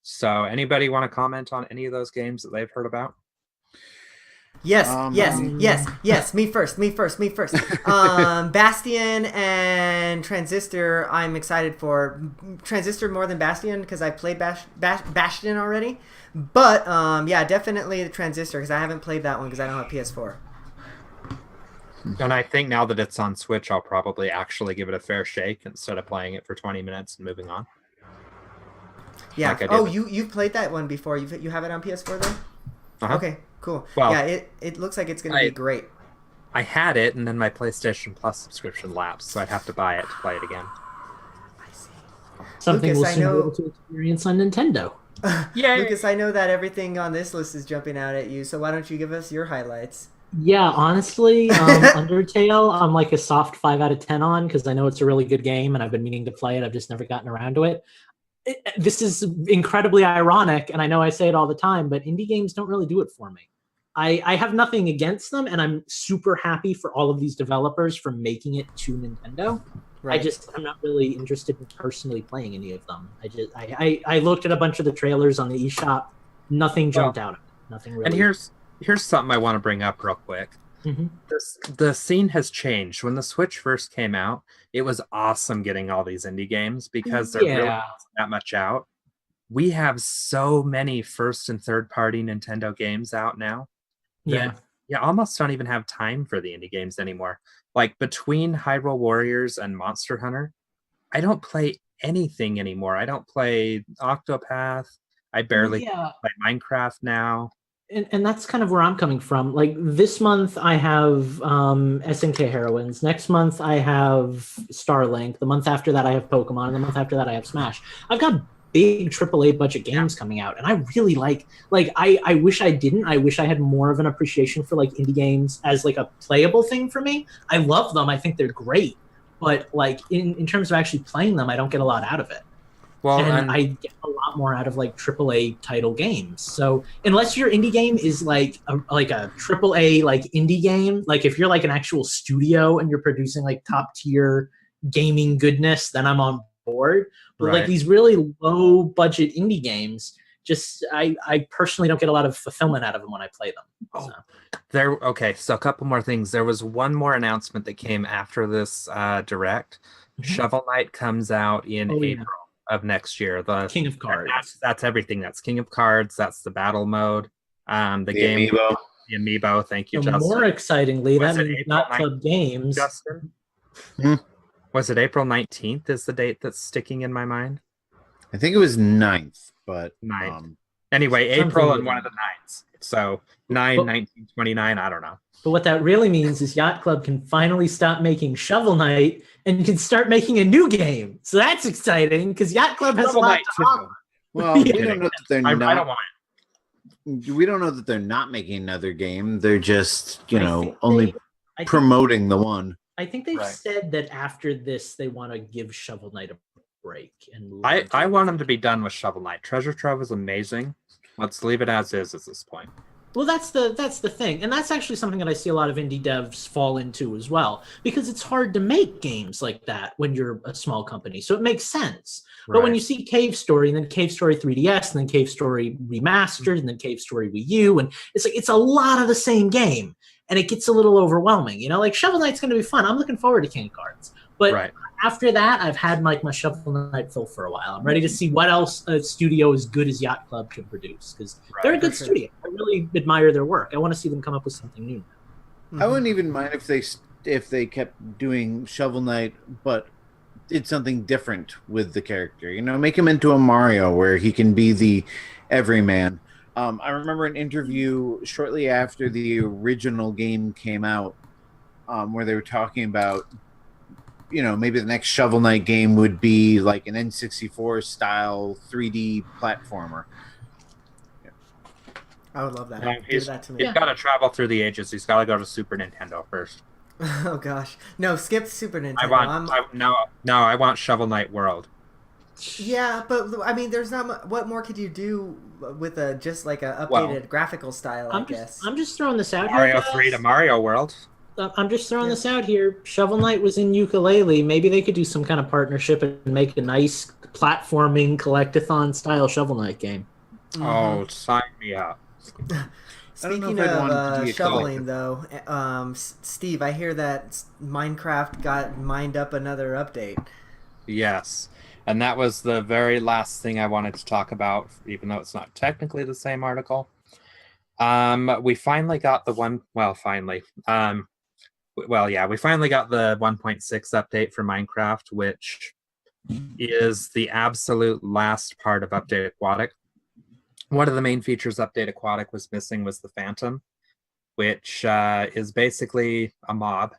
So, anybody want to comment on any of those games that they've heard about? Yes. Me first. Bastion and Transistor, I'm excited for. Transistor more than Bastion because I played Bastion already. But yeah, definitely the Transistor because I haven't played that one because I don't have PS4. And I think now that it's on Switch, I'll probably actually give it a fair shake instead of playing it for 20 minutes and moving on. Yeah. Like Oh, you've played that one before. You have it on PS4 then? Uh-huh. Okay, cool. Well, yeah, it looks like it's going to be great. I had it, and then my PlayStation Plus subscription lapsed, so I'd have to buy it to play it again. I see. Something Lucas, we'll I soon be know- able to experience on Nintendo. Yay! Lucas, I know that everything on this list is jumping out at you, so why don't you give us your highlights? Yeah, honestly, Undertale, I'm like a soft 5 out of 10 on because I know it's a really good game and I've been meaning to play it. I've just never gotten around to it. This is incredibly ironic, and I know I say it all the time, but indie games don't really do it for me. I have nothing against them, and I'm super happy for all of these developers for making it to Nintendo. Right. I'm not really interested in personally playing any of them. I looked at a bunch of the trailers on the eShop. Nothing jumped out at me. Nothing really. And here's something I want to bring up real quick. Mm-hmm. The scene has changed. When the Switch first came out, it was awesome getting all these indie games because there really wasn't that much out. We have so many first and third party Nintendo games out now. Yeah. You almost don't even have time for the indie games anymore. Like between Hyrule Warriors and Monster Hunter, I don't play anything anymore. I don't play Octopath. I barely play Minecraft now. and that's kind of where I'm coming from. Like this month, I have SNK Heroines. Next month, I have Starlink. The month after that, I have Pokemon. And the month after that, I have Smash. I've got big AAA budget games coming out, and I really like. I wish I didn't. I wish I had more of an appreciation for like indie games as like a playable thing for me. I love them. I think they're great, but like in terms of actually playing them, I don't get a lot out of it. Well, And I get a lot more out of like AAA title games. So unless your indie game is like a AAA like indie game, like if you're like an actual studio and you're producing like top tier gaming goodness, then I'm on board. But like these really low budget indie games, just I personally don't get a lot of fulfillment out of them when I play them. So a couple more things. There was one more announcement that came after this direct. Shovel Knight comes out in April of next year. The King of Cards. That's everything. That's King of Cards. That's the battle mode. The game amiibo. The amiibo. Thank you, So Justin. more excitingly, Was that it means April Not 9th, Club Games. Justin? Was it April 19th is the date that's sticking in my mind? I think it was 9th, but 9th. Anyway, something April like and one of the 9s. So 1929, I don't know. But what that really means is Yacht Club can finally stop making Shovel Knight and can start making a new game. So that's exciting because Yacht Club has a lot to offer. Well, we don't know that they're I not. don't want it. We don't know that they're not making another game. They're just, I think only promoting the one. I think they've said that after this, they want to give Shovel Knight a break. And I want them to be done with Shovel Knight. Treasure Trove is amazing. Let's leave it as is at this point. Well, that's the thing, and that's actually something that I see a lot of indie devs fall into as well, because it's hard to make games like that when you're a small company. So it makes sense. But when you see Cave Story, and then Cave Story 3DS, and then Cave Story Remastered, and then Cave Story Wii U, and it's like it's a lot of the same game, and it gets a little overwhelming. Like Shovel Knight's going to be fun. I'm looking forward to King of Cards, but after that, I've had my Shovel Knight fill for a while. I'm ready to see what else a studio as good as Yacht Club can produce, because they're a good studio. I really admire their work. I want to see them come up with something new. I wouldn't even mind if they kept doing Shovel Knight, but did something different with the character. Make him into a Mario where he can be the everyman. I remember an interview shortly after the original game came out, where they were talking about, maybe the next Shovel Knight game would be like an N64 style 3D platformer. I would love that. He's that to me. got to travel through the ages. He's got to go to Super Nintendo first. Oh gosh, no! Skip Super Nintendo. I want Shovel Knight World. Yeah, but I mean, there's not. What more could you do with just like a updated graphical style? I guess. I'm just throwing this out Mario here. 3 to Mario World. I'm just throwing this out here. Shovel Knight was in Yooka-Laylee. Maybe they could do some kind of partnership and make a nice platforming collectathon style Shovel Knight game. Oh, sign me up. Speaking of shoveling, though, Steve, I hear that Minecraft got mined up another update. Yes, and that was the very last thing I wanted to talk about, even though it's not technically the same article. We finally got the one. Well, finally. We finally got the 1.6 update for Minecraft, which is the absolute last part of Update Aquatic. One of the main features Update Aquatic was missing was the Phantom, which is basically a mob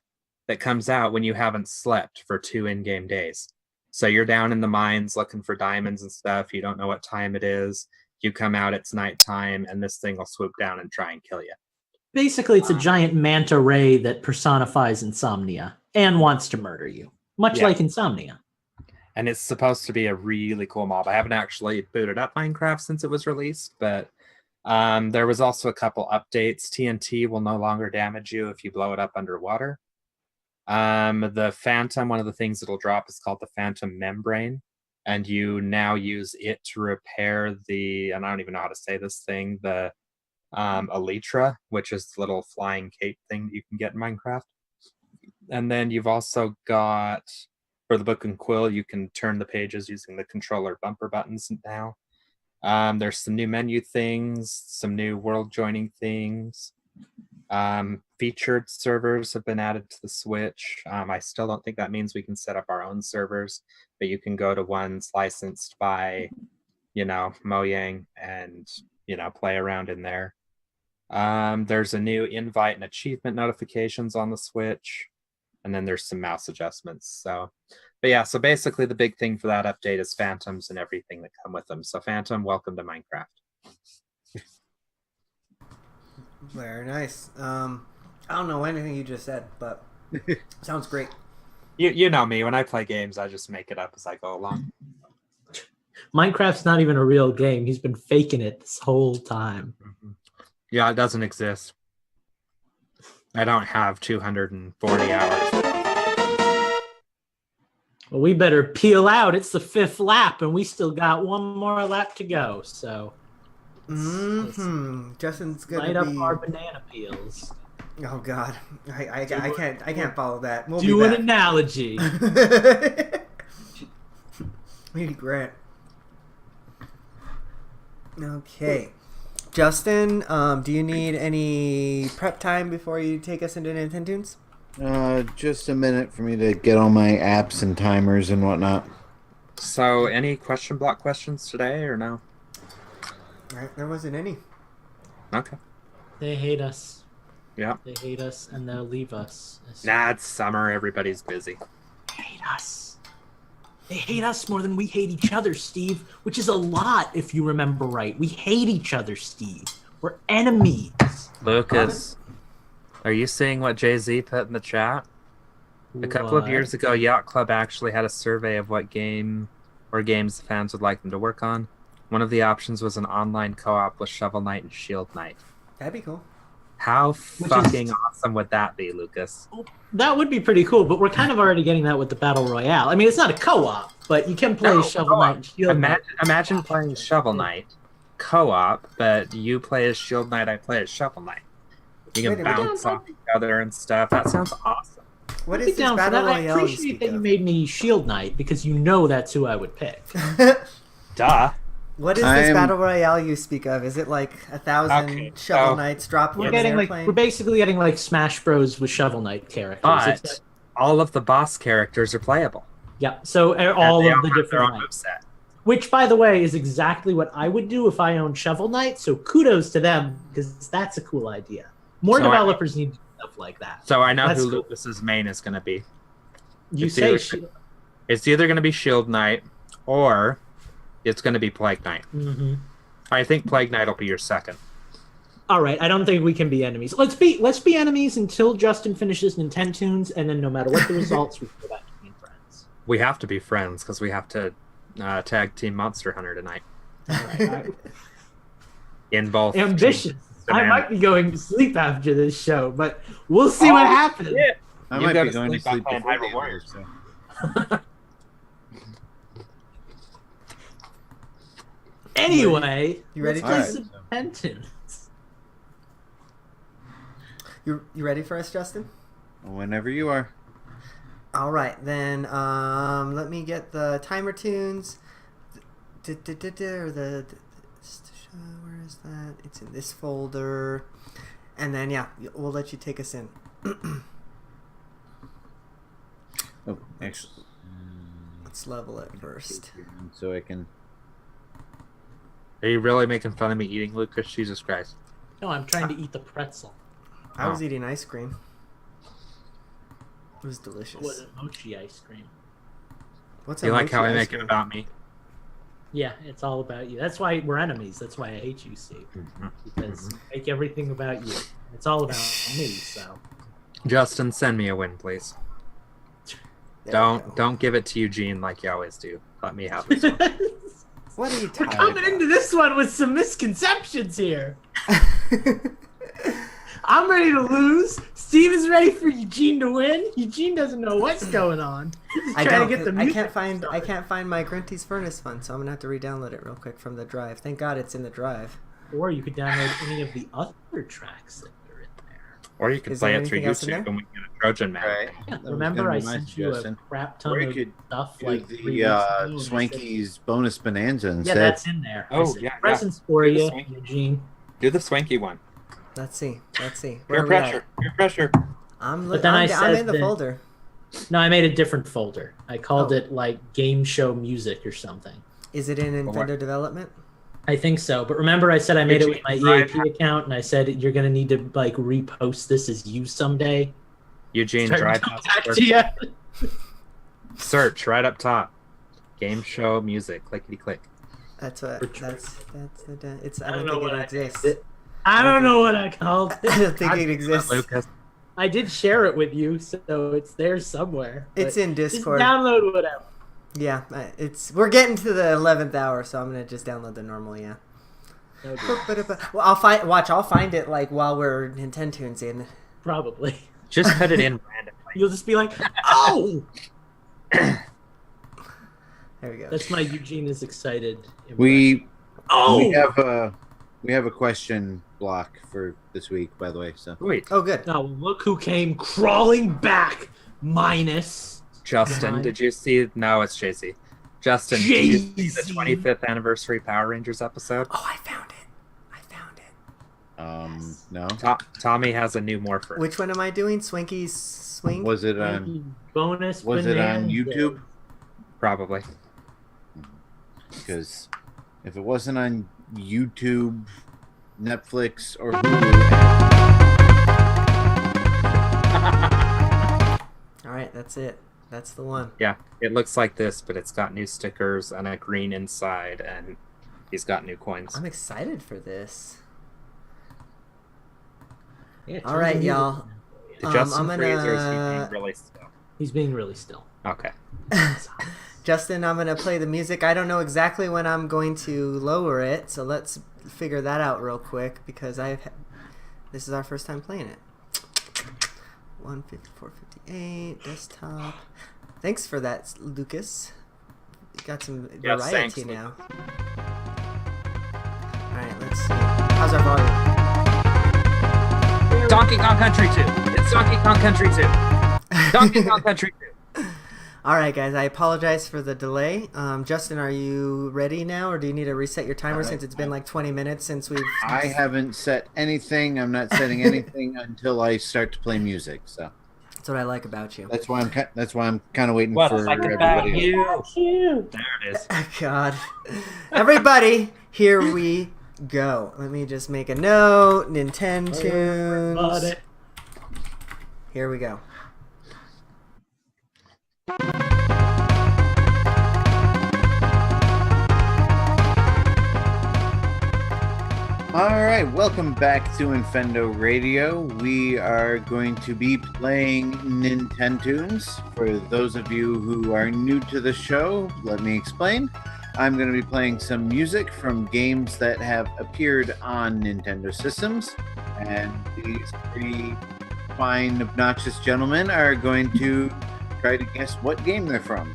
that comes out when you haven't slept for 2 in-game days. So you're down in the mines looking for diamonds and stuff. You don't know what time it is. You come out, it's nighttime, and this thing will swoop down and try and kill you. Basically, it's a giant manta ray that personifies insomnia and wants to murder you, much like Insomnia. And it's supposed to be a really cool mob. I haven't actually booted up Minecraft since it was released, but there was also a couple updates. TNT will no longer damage you if you blow it up underwater. The Phantom, one of the things it'll drop is called the Phantom Membrane, and you now use it to repair and I don't even know how to say this thing, the Elytra, which is the little flying cape thing that you can get in Minecraft. And then you've also got, for the Book and Quill, you can turn the pages using the controller bumper buttons now. There's some new menu things, some new world joining things. Featured servers have been added to the Switch. I still don't think that means we can set up our own servers, but you can go to ones licensed by, Mojang and, play around in there. There's a new invite and achievement notifications on the Switch, and then there's some mouse adjustments. So, but yeah, so basically the big thing for that update is phantoms and everything that come with them. So Phantom, welcome to Minecraft. Very nice. I don't know anything you just said, but sounds great. You know me, when I play games, I just make it up as I go along. Minecraft's not even a real game. He's been faking it this whole time. Yeah, it doesn't exist. I don't have 240 hours. Well, we better peel out. It's the 5th lap, and we still got one more lap to go. So, Justin's gonna light up be... our banana peels. Oh God, I can't follow that. We'll Do be an back. analogy. Maybe Grant. Okay. Justin, do you need any prep time before you take us into Nintendo's? Just a minute for me to get all my apps and timers and whatnot. So, any question block questions today or no? Right, there wasn't any. Okay. They hate us. Yeah. They hate us, and they'll leave us. Nah, it's summer. Everybody's busy. They hate us. They hate us more than we hate each other, Steve, which is a lot if you remember right. We hate each other, Steve. We're enemies. Lucas, are you seeing what Jay-Z put in the chat? A couple of years ago, Yacht Club actually had a survey of what game or games the fans would like them to work on. One of the options was an online co-op with Shovel Knight and Shield Knight. That'd be cool. How fucking awesome would that be, Lucas? That would be pretty cool, but we're kind of already getting that with the Battle Royale. I mean, it's not a co-op, but you can play Shovel Knight and Shield Knight. Imagine playing Shovel Knight co-op, but you play as Shield Knight, I play as Shovel Knight. You can bounce off each other and stuff. That sounds awesome. What is this Battle Royale? I appreciate that you made me Shield Knight because you know that's who I would pick. Duh. What is this Battle Royale you speak of? Is it like 1,000 Shovel Knights dropped from an airplane? We're basically getting like Smash Bros with Shovel Knight characters. But all of the boss characters are playable. Yeah, so all of the different moves set. Which, by the way, is exactly what I would do if I owned Shovel Knight. So kudos to them because that's a cool idea. More developers need to do stuff like that. So I know who Lucas's main is going to be. It's either going to be Shield Knight or it's going to be Plague Knight. Mm-hmm. I think Plague Knight will be your second. All right, I don't think we can be enemies. Let's be enemies until Justin finishes Nintendo's, and then no matter what the results, we go back to being friends. We have to be friends because we have to tag Team Monster Hunter tonight. All right. In both. Ambitious. I might be going to sleep after this show, but we'll see what happens. Yeah. I might be going to sleep before the Warriors. so. Anyway, you ready? Repentance. You ready for us, Justin? Whenever you are. All right, then. Let me get the timer tunes. Where is that? It's in this folder. And then we'll let you take us in. Oh, actually, let's level it first, so I can. Are you really making fun of me eating, Lucas? Jesus Christ. No, I'm trying to eat the pretzel. I was eating ice cream. It was delicious. It wasn't mochi ice cream. What's you like how I make it about me? Yeah, it's all about you. That's why we're enemies. That's why I hate you, Steve. Because I make everything about you. It's all about me, so. Justin, send me a win, please. Don't give it to Eugene like you always do. Let me have this one. What are you talking about? We're coming into this one with some misconceptions here. I'm ready to lose. Steve is ready for Eugene to win. Eugene doesn't know what's going on. He's trying to get the music I can't find my Grunty's Furnace Fun, so I'm gonna have to re-download it real quick from the drive. Thank God it's in the drive. Or you could download any of the other tracks that are in there. Or you could play it through YouTube and we can get a Trojan map. Right. Yeah, remember, I sent you a crap ton of stuff like the Swanky's bonus bonanza instead. Yeah, that's in there. Oh, yeah. Presents for you, Eugene. Do the Swanky one. Let's see. Peer pressure. I'm in the folder. No, I made a different folder. I called it like Game Show Music or something. Is it in Infendo development? I think so. But remember, I said I made it with my Right. EAP account, and I said you're gonna need to like repost this as you someday. Eugene, Try to drive come past back the to you. search right up top. Game show music, clickety click. That's what. That's the. It's. I don't know think what it I exists. named it. I don't know what I called I it. don't think it exists. Lucas. I did share it with you, so it's there somewhere. It's but in just Discord. download whatever. Yeah, we're getting to the 11th hour, so I'm gonna just download the normal. Yeah. No deal. Well, I'll find it like while we're Nintendo's in. Probably. Just put it in randomly. You'll just be like, oh! There we go. That's my Eugene is excited. impression. We Oh! we have a question block for this week, by the way. So Wait, Oh, good. Now look who came crawling back. Minus. Justin, Nine. did you see? No, it's JC. Justin, did you see the JC. 25th anniversary Power Rangers episode? Oh, I found it. no. Tommy has a new morpher. Which one am I doing? Swinky's swing. Was it on Bonus. Was it on bonanza. YouTube? Probably. Because if it wasn't on YouTube, Netflix, or Hulu, All right, that's it. That's the one. Yeah, it looks like this, but it's got new stickers and a green inside, and he's got new coins. I'm excited for this. Yeah, All right, turn the music y'all. down. Did Justin I'm freeze, or is he gonna- being really still? He's being really still. Okay. Justin, I'm gonna play the music. I don't know exactly when I'm going to lower it, so let's figure that out real quick because this is our first time playing it. 154.58 desktop. Thanks for that, Lucas. You got some Yes, variety thanks, now. All right, let's see. How's our volume? Donkey Kong Country 2. It's Donkey Kong Country 2. Donkey Kong Country 2. All right, guys. I apologize for the delay. Justin, are you ready now, or do you need to reset your timer since it's been like 20 minutes since we've? I haven't set anything. I'm not setting anything until I start to play music. So That's what I like about you. that's why I'm kind of waiting What for I like about everybody. you? There it is. God. Everybody, here we go. Let me just make a note. Nintendo Got tunes. it. Here we go. All right, welcome back to Infendo Radio. We are going to be playing Nintendo's. For those of you who are new to the show, let me explain. I'm going to be playing some music from games that have appeared on Nintendo systems, and these three fine, obnoxious gentlemen are going to try to guess what game they're from.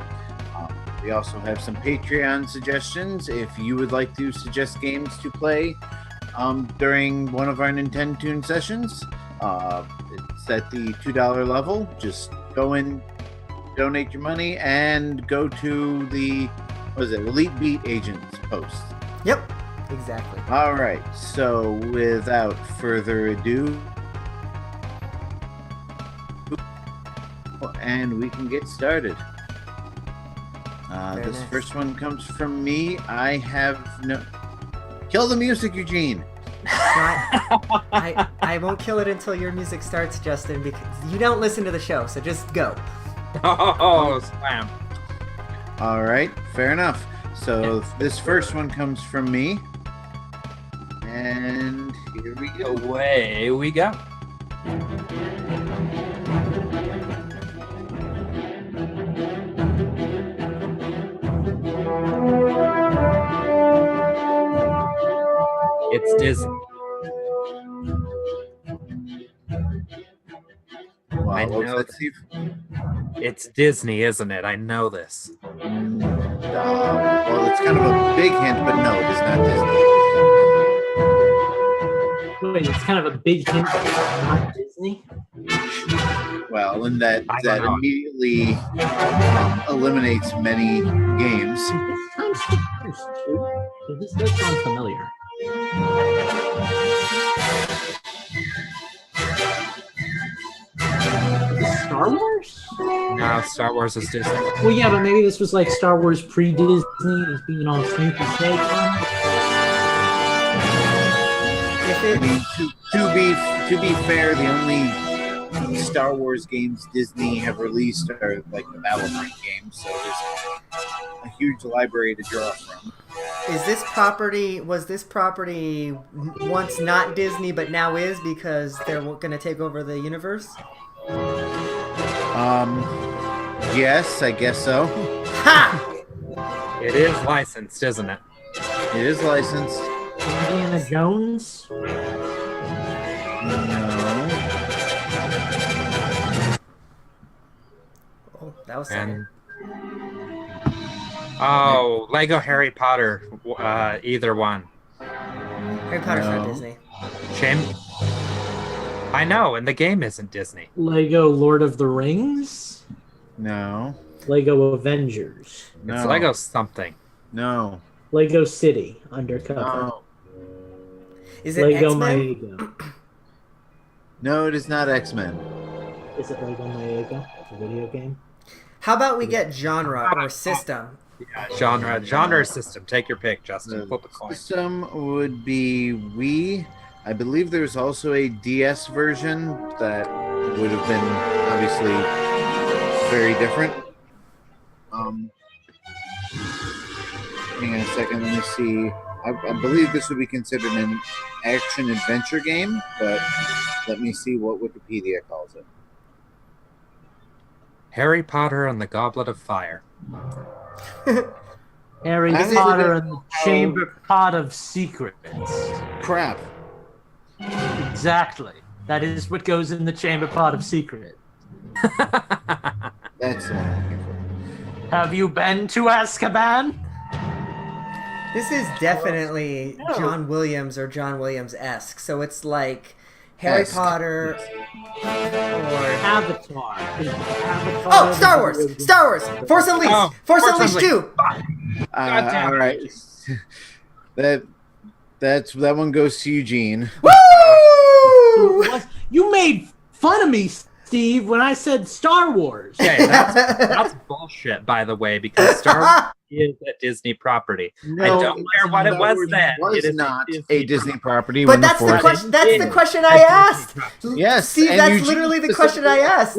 We also have some Patreon suggestions. If you would like to suggest games to play during one of our Nintendo Tune sessions, it's at the $2 level. Just go in, donate your money, and go to the Elite Beat Agents post. Yep, exactly. All right, so without further ado, and we can get started. Very This nice. first one comes from me. I have no. Kill the music, Eugene. I won't kill it until your music starts, Justin, because you don't listen to the show, so just go. Oh, slam. All right, fair enough. So this first one comes from me, and here we go. Away we go. It's Disney. Wow, I what was know that, that. Steve? It's Disney, isn't it? I know this. Well, it's kind of a big hint, but no, it is not Disney. Wait, it's kind of a big hint that it's not Disney. Well, and that I don't know. immediately eliminates many games. This sounds familiar. This does sound familiar. Is this Star Wars? No, Star Wars is Disney. Well, yeah, but maybe this was like Star Wars pre-Disney. It's being all sneaky snake on it. it. I mean, to be fair, the only Star Wars games Disney have released are like the Battlefront games, so there's a huge library to draw from. Was this property once not Disney but now is because they're going to take over the universe? Yes, I guess so. Ha! It is licensed, isn't it? It is licensed. Indiana Jones? No. Oh, that was And oh, Lego Harry Potter, either one. Harry Potter's not No. Disney. Shame. I know, and the game isn't Disney. Lego Lord of the Rings? No. Lego Avengers? No. It's Lego something. No. Lego City Undercover? No. Is it Lego X-Men? Maego? No, it is not X-Men. Is it Lego Maego? The video game? How about we get genre or system? Yeah, genre system. Take your pick, Justin. Flip a coin. System would be Wii. I believe there's also a DS version that would have been obviously very different. Hang on a second, let me see. I believe this would be considered an action adventure game, but let me see what Wikipedia calls it. Harry Potter and the Goblet of Fire. Harry I think Potter that- and the Chamber Pot of Secrets. Crap. Exactly. That is what goes in the Chamber Pot of Secret. That's the one I'm looking for. Have you been to Azkaban? This is definitely No. John Williams or John Williams-esque. So it's like Harry Esque. Potter or... Avatar. Is Avatar Oh, the Star Wars! video game? Star Wars! Force Unleashed! Oh, Force Force Unleashed Unleashed. 2! damn All it. right. that one goes to Eugene. Woo! You made fun of me, Steve, when I said Star Wars. Okay, that's bullshit, by the way, because Star Wars is a Disney property. I don't care what it was then. Was It is not a Disney property. But when that's the Force- question. That's the question I Disney asked. property. Yes, Steve, and that's Eugene literally the question I asked.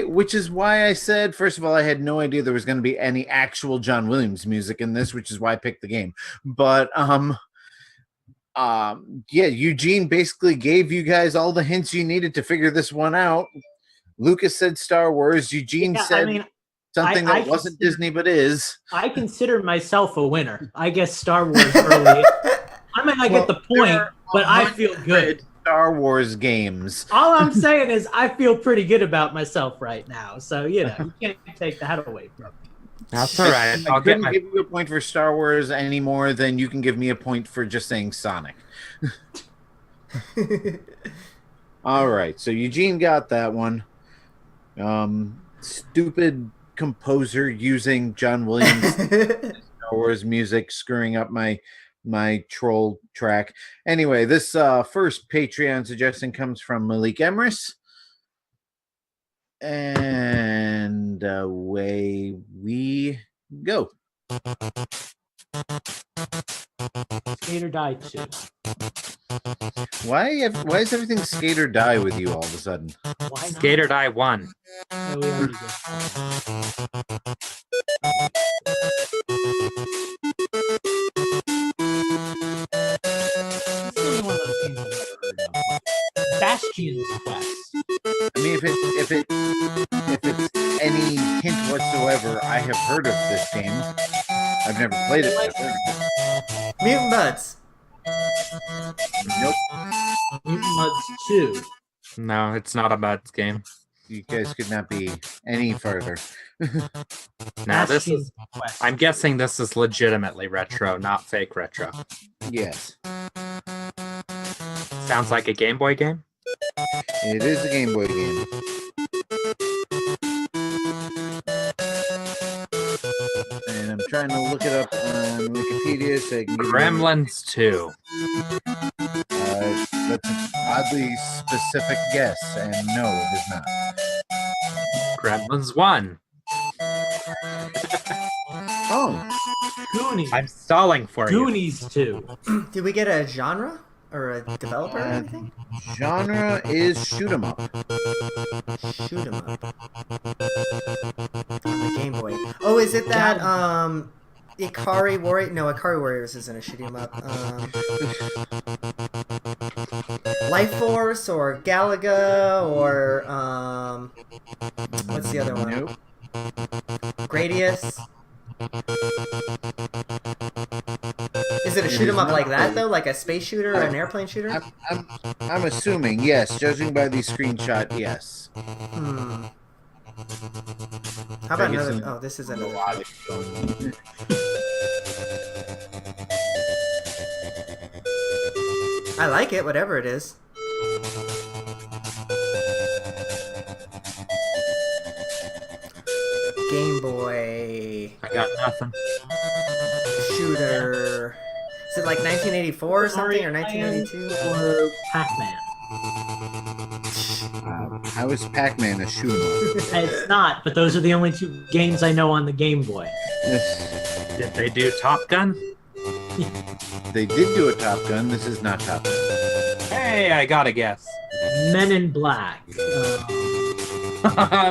Which is why I said, first of all, I had no idea there was going to be any actual John Williams music in this, which is why I picked the game. But yeah, Eugene basically gave you guys all the hints you needed to figure this one out. Lucas said Star Wars. Eugene Yeah, said I mean, something I that wasn't consider- Disney but is. I consider myself a winner. I guess Star Wars early. I mean, I get the There point, are but I feel good. Star Wars games. All I'm saying is I feel pretty good about myself right now. So, you can't take that away from me. That's all right. I I'll get couldn't my. give you a point for Star Wars any more than you can give me a point for just saying Sonic. All right, so Eugene got that one. Stupid composer using John Williams Star Wars music, screwing up my troll track. Anyway, this first Patreon suggestion comes from Malik Emrys. And away we go. Skate or Die 2. Why is everything skate or die with you all of a sudden? Why not? Skate or Die 1. Oh, we already did. This is only one of those games I've never heard of. Bastion's Quest. I mean, if it's any hint whatsoever, I have heard of this game. I've never played it. But I've heard of it. Mutant Buds. Nope. Mutant Muds 2. No, it's not a Buds game. You guys could not be any further. Now this is. Bastion's Quest. I'm guessing this is legitimately retro, not fake retro. Yes, Sounds like a Game Boy game. it is a Game Boy game. And I'm trying to look it up on Wikipedia so I can give you- Gremlins 2. That's an oddly specific guess, and no, it is not. Gremlins 1. Oh, Goonies. I'm stalling for you. Goonies 2. Did we get a genre or a developer or anything? Genre is shoot 'em up. Shoot 'em up. On the Game Boy. Oh, is it that Ikari Warrior? No, Ikari Warriors isn't a shoot 'em up. Life Force or Galaga or what's the other one? Nope. Gradius. Is it a shoot 'em up like that though, like a space shooter or an airplane shooter? I'm assuming yes, judging by the screenshot, yes. How about another? Oh, this is another. I like it, whatever it is. Game Boy I got nothing. shooter. Is it like 1984 or something, or 1982? Or Pac-Man. How is Pac-Man a shoot 'em up? It's not, but those are the only two games I know on the Game Boy. Did they do Top Gun? They did do a Top Gun. This is not Top Gun. Hey, I got a guess. Men in Black.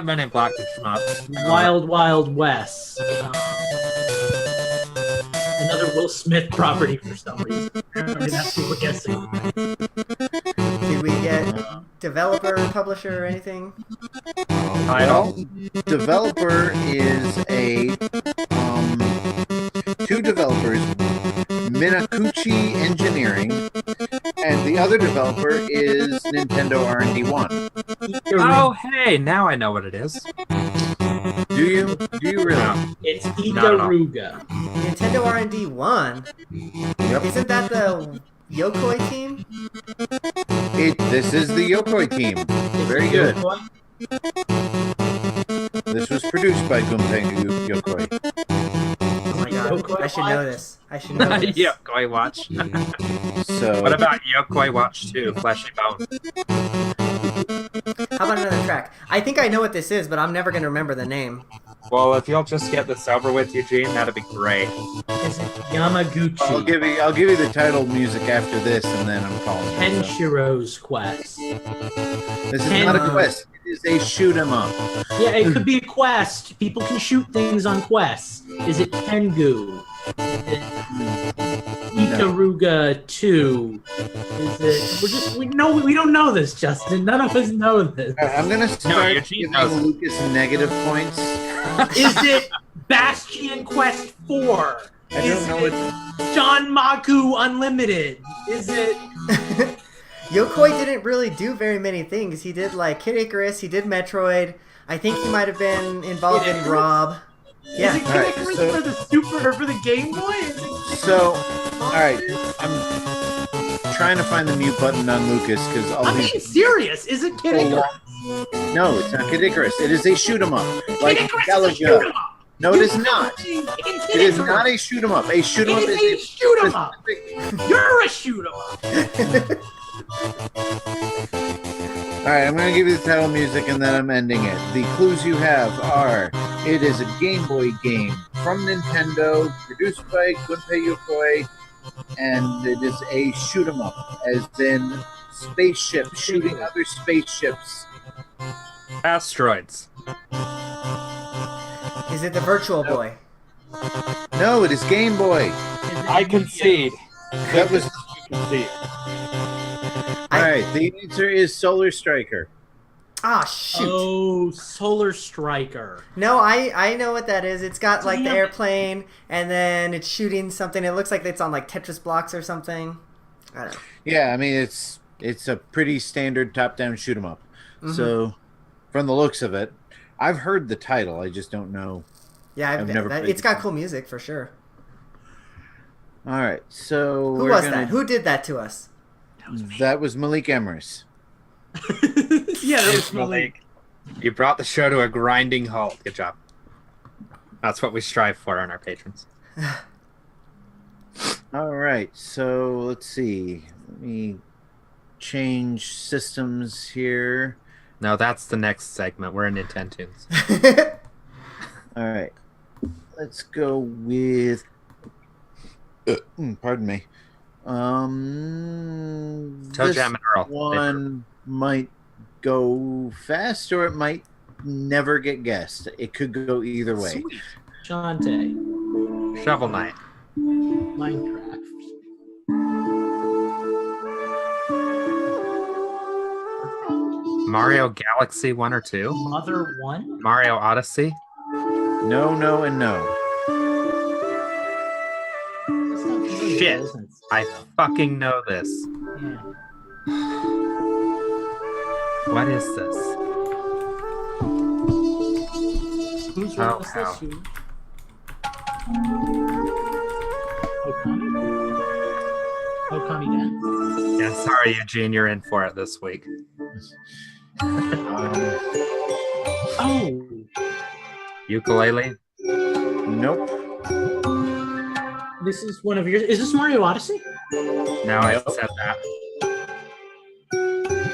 Men in Black is not. Wild Wild West. Another Will Smith property for some reason. Apparently that's what we're guessing. Did we get developer, publisher, or anything? Title? Developer is a two developers, Minakuchi Engineering, and the other developer is Nintendo R&D1. Oh, hey, now I know what it is. Do you? Do you really? It's Not at all. Ikaruga. Nintendo R&D1. Yep. Isn't that the Yokoi team? This is the Yokoi team. Very good. This was produced by Gunpei Yokoi. Oh my god, I should know this. I should know this. Yokoi Watch. So What about Yokoi Watch 2, Flesh and Bone? How about another track? I think I know what this is, but I'm never gonna remember the name. Well, if you'll just get this over with, Eugene, that'd be great. Is it Yamaguchi? I'll give you the title music after this, and then I'm calling it. Kenshiro's Quest. This is not a quest. It is a shoot 'em up. Yeah, it could be a quest. People can shoot things on quests. Is it Tengu? Is it Ikaruga 2? Is it? We don't know this, Justin. None of us know this. I'm gonna start Eugene giving knows. Lucas negative points. Is it Bastion Quest 4? I don't know what. John Maku Unlimited? Is it? Yokoi didn't really do very many things. He did like Kid Icarus, he did Metroid. I think he might have been involved in Rob. Yeah. Is it Alright, Kid Icarus so- for the Super or for the Game Boy? Is it- So, all right, I'm trying to find the mute button on Lucas because all I'm these. being serious. Is it Kid Icarus? No, it's not Kid Icarus. It is a shoot 'em up, like Kid Icarus is a shoot 'em Galaga. up. No, it is not. It is not a shoot 'em up. A shoot 'em up It is is a shoot 'em up. specific- You're a shoot 'em up. All right, I'm going to give you the title music and then I'm ending it. The clues you have are: it is a Game Boy game from Nintendo, produced by Gunpei Yokoi, and it is a shoot 'em up, as in spaceship shooting other spaceships. Asteroids. Is it the Virtual Boy? No, it is Game Boy. I concede. That was Concede. all right. The answer is Solar Striker. Ah, shoot. Oh, Solar Striker. No, I know what that is. It's got like the Damn it. airplane, and then it's shooting something. It looks like it's on like Tetris blocks or something. I don't know. Yeah, I mean it's a pretty standard top-down shoot 'em up. So, from the looks of it, I've heard the title. I just don't know. Yeah, I've never played it's got it. cool music for sure. All right, so Who we're was gonna- that? Who did that to us? That was Malik Emrys. Yeah, that was Yes, Malik. You brought the show to a grinding halt. Good job. That's what we strive for on our patrons. All right, so let's see. Let me change systems here. No, that's the next segment. We're in Nintendo's. All right, let's go with. Pardon me. Toe This Jam and Earl. one might go fast, or it might never get guessed. It could go either way. Sweet. Shantae. Shovel Knight. Minecraft. Mario Galaxy 1 or 2. Mother 1? Mario Odyssey. No, no, and no. That's not familiar, Shit. isn't it? I fucking know this. Yeah. What is this? Whose Oh, one was how? this? You? Okami? Okami Dance? Yeah, sorry, Eugene, you're in for it this week. Oh! Ukulele. Nope. This is one of yours. Is this Mario Odyssey? No, I said that.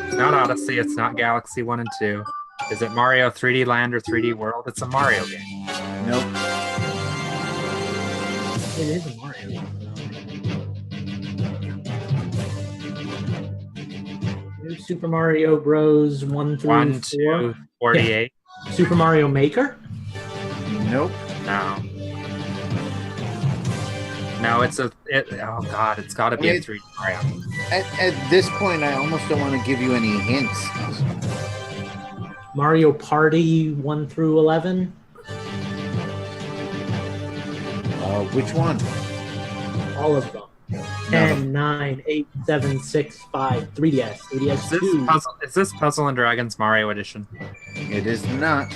It's not Odyssey, it's not Galaxy 1 and 2. Is it Mario 3D Land or 3D World? It's a Mario game. Nope. It is a Mario game. New Super Mario Bros. 1 through 1, 4. 2, 48. Super Mario Maker? Nope. No. No, it's oh god, it's gotta be a 3D Mario. At this point, I almost don't want to give you any hints. Mario Party 1 through 11? Which one? All of them. 10, 9, 8, 7, 6, 5, 3DS, 3DS 2. Is this Puzzle and Dragons Mario Edition? It is not.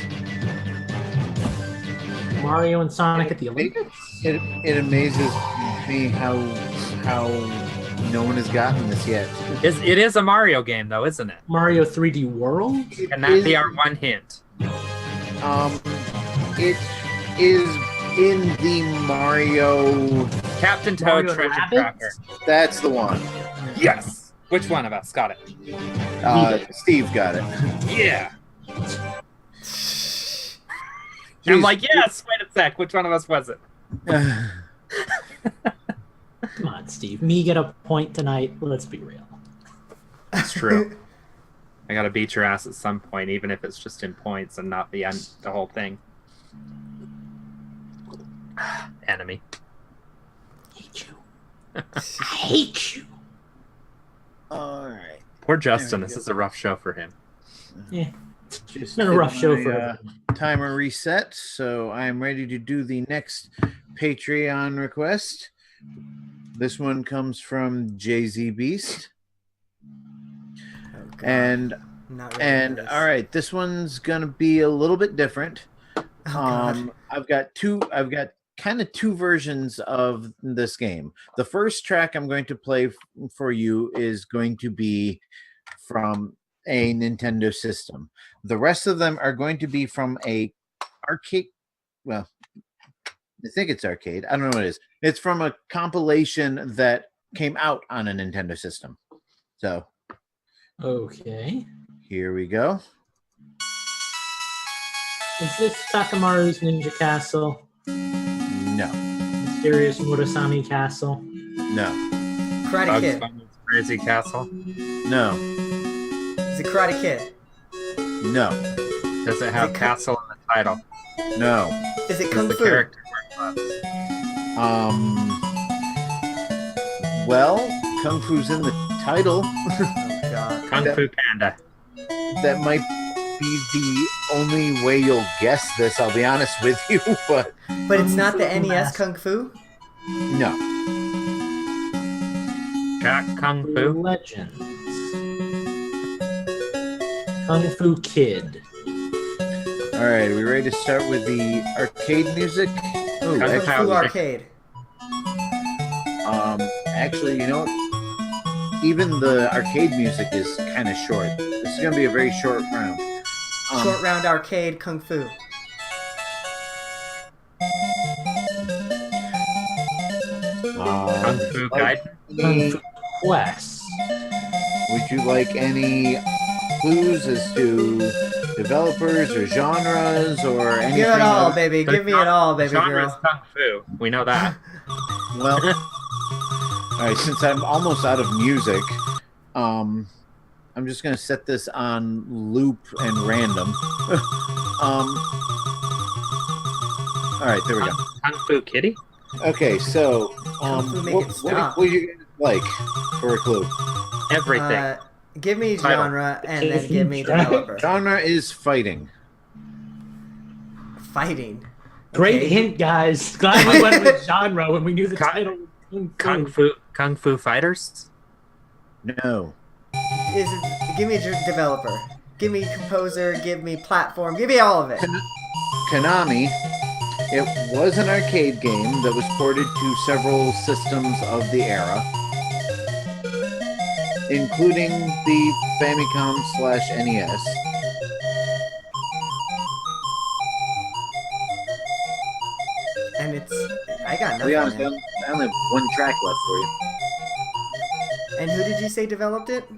Mario and Sonic at the Olympics? It amazes me how no one has gotten this yet. It is a Mario game, though, isn't it? Mario 3D World? Can that be our one hint? It is in the Mario. Captain Toad Mario Treasure Rabbids? Tracker. That's the one. Yes. Which one of us got it? Steve got it. Yeah. I'm like, yes. Wait a sec. Which one of us was it? Come on, Steve. Me get a point tonight. Let's be real. That's true. I gotta beat your ass at some point, even if it's just in points and not the end, the whole thing. Enemy. Hate you. I hate you. All right. Poor Justin. This is a rough show for him. Yeah. Just It's been a rough show for my, everyone. timer reset, so I'm ready to do the next Patreon request. This one comes from Jay-Z Beast. Oh, God. And Not ready and for this. all right, this one's gonna be a little bit different. Oh, God. I've got kind of two versions of this game. The first track I'm going to play for you is going to be from a Nintendo system. The rest of them are going to be from a arcade. Well, I think it's arcade. I don't know what it is. It's from a compilation that came out on a Nintendo system. So Okay. here we go. Is this Sakamaru's Ninja Castle? No, Mysterious Murasami Castle? no, Karate Bugs Kid. Bunny's Crazy Castle. no, Is it Karate Kid? no, Does it have Is it castle in the title? no. Is it Does Kung the Fu? character wear gloves? Well, Kung Fu's in the title. Oh, God. Kung Fu Panda. That might be the only way you'll guess this, I'll be honest with you, but But it's not the Kung Fu NES Master. Kung Fu? no. Jack Kung Fu. Legends. Kung Fu Kid. All right, are we ready to start with the arcade music? Oh, Kung Kung Fu Fu Magic. Arcade. actually, you know what? Even the arcade music is kind of short. This is going to be a very short round. Short round arcade Kung Fu. Kung Fu Guide. Kung Fu Quest. Would you like any clues as to developers or genres or anything? Give it all, else? baby. Give me it all, baby Genre is girl. Kung Fu. We know that. Well, All right, since I'm almost out of music, I'm just gonna set this on loop and random. All right, there we go. Kung Fu Kitty? Okay, so Kung Fu make it stop. what do you guys like for a clue? Everything. Give me Title. genre and then give me developer. Genre is fighting. Fighting. Great Okay. hint, guys. Glad we went with genre when we knew the title. Kung Fu Fighters? No. Give me a developer. Give me composer. Give me platform. Give me all of it. Konami. It was an arcade game that was ported to several systems of the era, including the Famicom/NES. And I got To be honest, nothing. Man. I only have one track left for you. And who did you say developed it?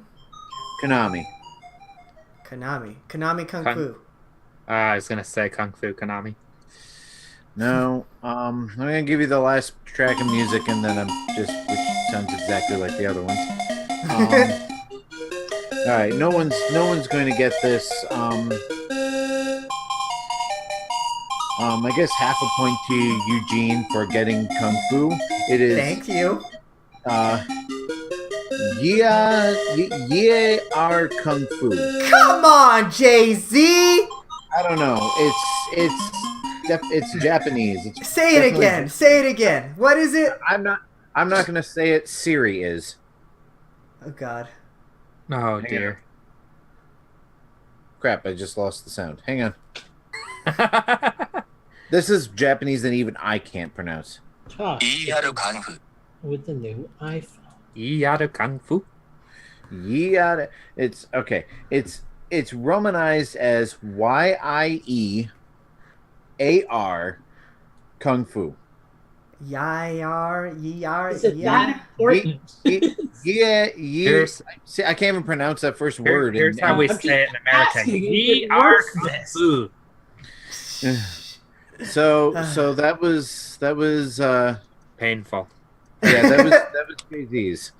Konami. Konami. Konami Kung Fu. I was gonna say Kung Fu Konami. No, I'm gonna give you the last track of music, and then which sounds exactly like the other ones. All right, no one's going to get this. I guess half a point to Eugene for getting Kung Fu. It is. Thank you. Yeah, are Kung Fu. Come on, Jay-Z! I don't know. It's Japanese. It's Say it again. Say it again. What is it? I'm not gonna say it. Siri is. Oh God. Oh Hang dear. Crap! I just lost the sound. Hang on. This is Japanese that even I can't pronounce. Ah, with the new iPhone. Iyaru Kung Fu? Yeah, it's okay. It's romanized as YIEAR Kung Fu. Yar. Is it that important? Yeah. See, I can't even pronounce that first word. Here's how we say it in American. asking if it Iyaru works Kung this. Fu. So that was Painful. yeah, that was Jay-Z's.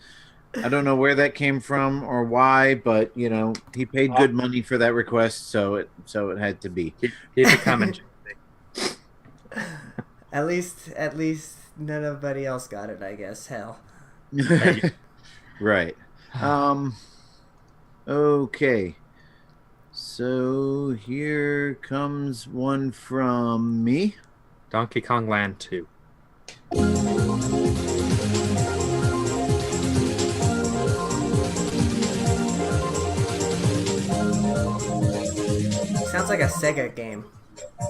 I don't know where that came from or why, but he paid good money for that request, so it had to be. Keep it coming. At least nobody else got it. I guess. Hell. Right. Okay. So here comes one from me. Donkey Kong Land 2. Sounds like a Sega game.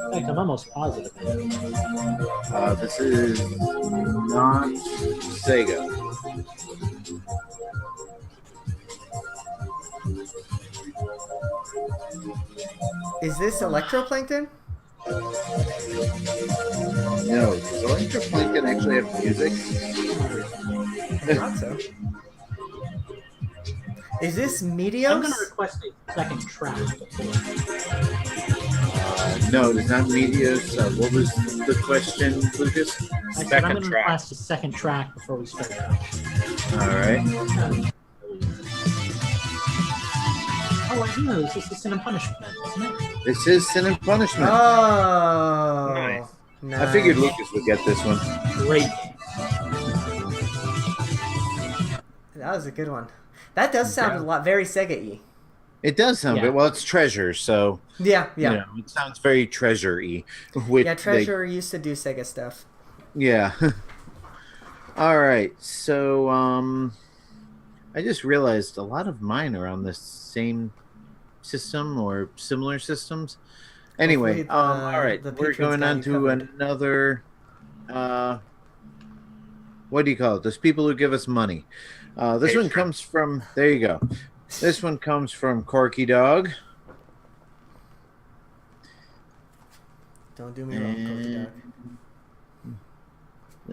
In fact, I'm almost positive. This is not Sega. Is this Electroplankton? No, does Electroplankton actually have music? I thought so. Is this Meteos? I'm going to request a second track. No, it's not Medios. What was the question, Lucas? I said I'm going to request a second track before we start. All right. Oh, I do know this is Sin and Punishment, isn't it? This is Sin and Punishment. Oh. Nice. I figured Lucas would get this one. Great. That was a good one. That does sound a lot very Sega-y. It does sound good. Well, it's Treasure, so Yeah. it sounds very Treasure-y. Treasure used to do Sega stuff. Yeah. All right. So I just realized a lot of mine are on the same system or similar systems. Anyway, all right. We're going on to another what do you call it? Those people who give us money. This one comes from there you go. This one comes from Corky Dog. Don't do me wrong, Corky Dog.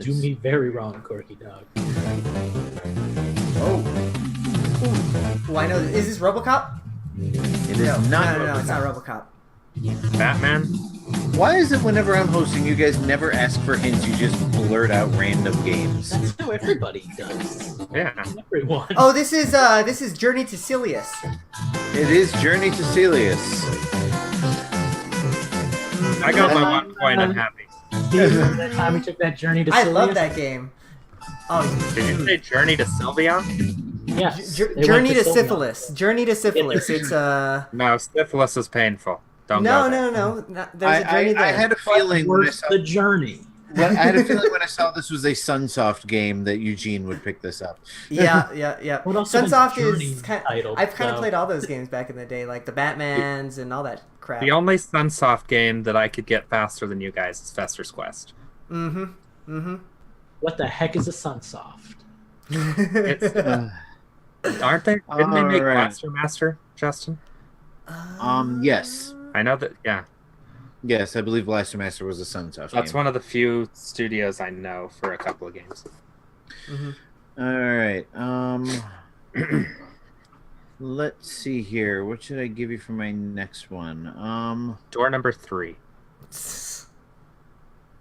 Do me very wrong, Corky Dog. Oh, I know. Is this RoboCop? It is not. No, it's not RoboCop. Batman? Why is it whenever I'm hosting, you guys never ask for hints? You just blurt out random games. That's how everybody does. Yeah. Everyone. Oh, this is Journey to Silius. It is Journey to Silius. I got my 1 point. I'm happy. Do you remember that time we took that journey to I Silius? love that game. Oh, Did you say Journey to Sylvia? Yes. Journey to Syphilis. Journey to Syphilis. It's No, syphilis is painful. Don't no, go no, there. no, no. There's a journey there. I had a feeling when I Worth saw the journey. I had a feeling when I saw this was a Sunsoft game that Eugene would pick this up. Yeah. What else have Sunsoft Journey is kind. titled, I've kind of so- played all those games back in the day, like the Batmans and all that crap. The only Sunsoft game that I could get faster than you guys is Fester's Quest. What the heck is a Sunsoft? It's, aren't they? Didn't they make Alright. Blaster Master, Justin? Yes. I know that. Yeah, Yes, I believe Blaster Master was a Sunsoft that's game. one of the few studios I know for a couple of games. All right. Let's see here. What should I give you for my next one? Door number 3.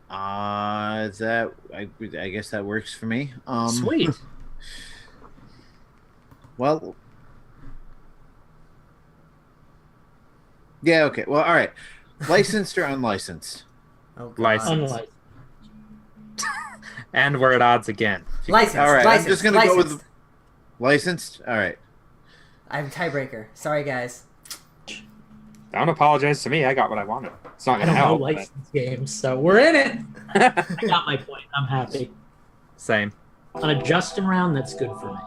That I guess that works for me. Sweet. Well, yeah. Okay. Well, all right. Licensed or unlicensed? Oh, God. Licensed. Unlike And we're at odds again. Licensed. All right. Licensed, I'm just gonna go licensed. with licensed. All right. I have a tiebreaker. Sorry, guys. Don't apologize to me. I got what I wanted. It's not I gonna don't know help. but- licensed games, so we're in it. I got my point. I'm happy. Same. On a Justin round, that's good for me.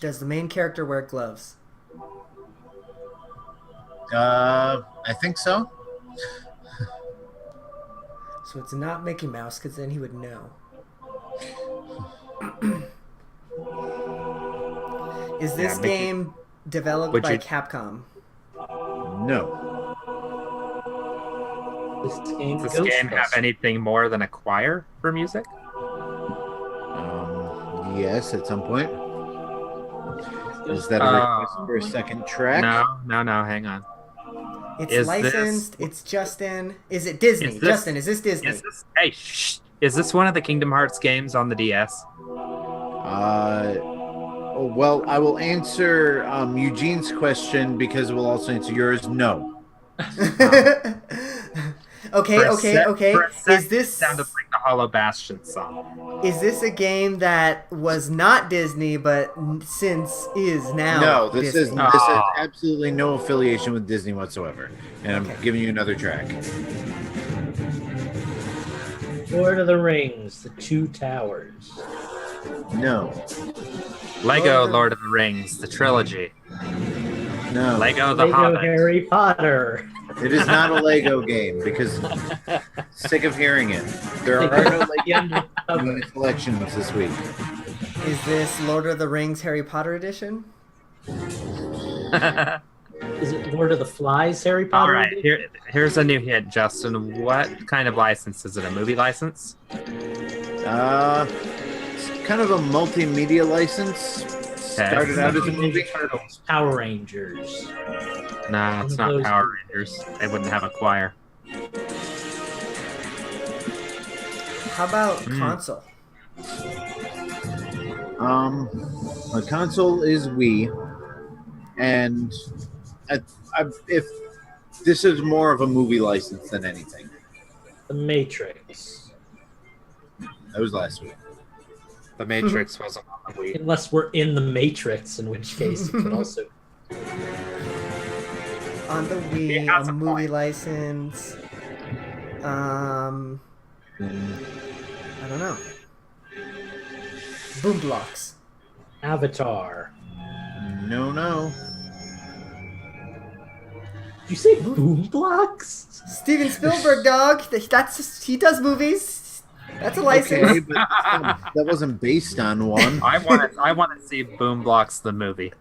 Does the main character wear gloves? I think so. So it's not Mickey Mouse, because then he would know. Is this Yeah, Mickey- game developed Would by you- Capcom? No. This game, Does this game have anything more than a choir for music? Yes, at some point. Is that a request for a second track? No. Hang on. It's Is licensed. It's Justin. Is it Disney? Is this- Justin, is this Disney? Hey, shh. Is this one of the Kingdom Hearts games on the DS? Well, I will answer Eugene's question because we'll also answer yours. No. Okay. For a sec- Is it this sounded like the Hollow Bastion song? is this a game that was not Disney but since is now? No, this is Disney? absolutely no affiliation with Disney whatsoever. And I'm giving you another track. Lord of the Rings, The Two Towers. No. Lego Lord of the Rings, the trilogy. No. Lego the Lego Hobbit. Harry Potter. It is not a Lego game because sick of hearing it. There are no Lego collections this week. Is this Lord of the Rings Harry Potter edition? Is it Lord of the Flies, Harry All Potter? right, here's a new hit, Justin. What kind of license is it? A movie license? It's kind of a multimedia license. Started out as a movie. Turtles, Power Rangers. Nah, it's not Power Rangers. They wouldn't have a choir. How about console? A console is Wii, and if this is more of a movie license than anything. The Matrix. That was last week. The Matrix wasn't on the Wii. Unless we're in the Matrix, in which case it could also. On the It Wii, has a a movie point. license. I don't know. Boom Blocks. Avatar. No. Did you say Boom Blocks? Steven Spielberg, dog. He does movies. That's a license. Okay, but that wasn't based on one. I want to see Boom Blocks the movie.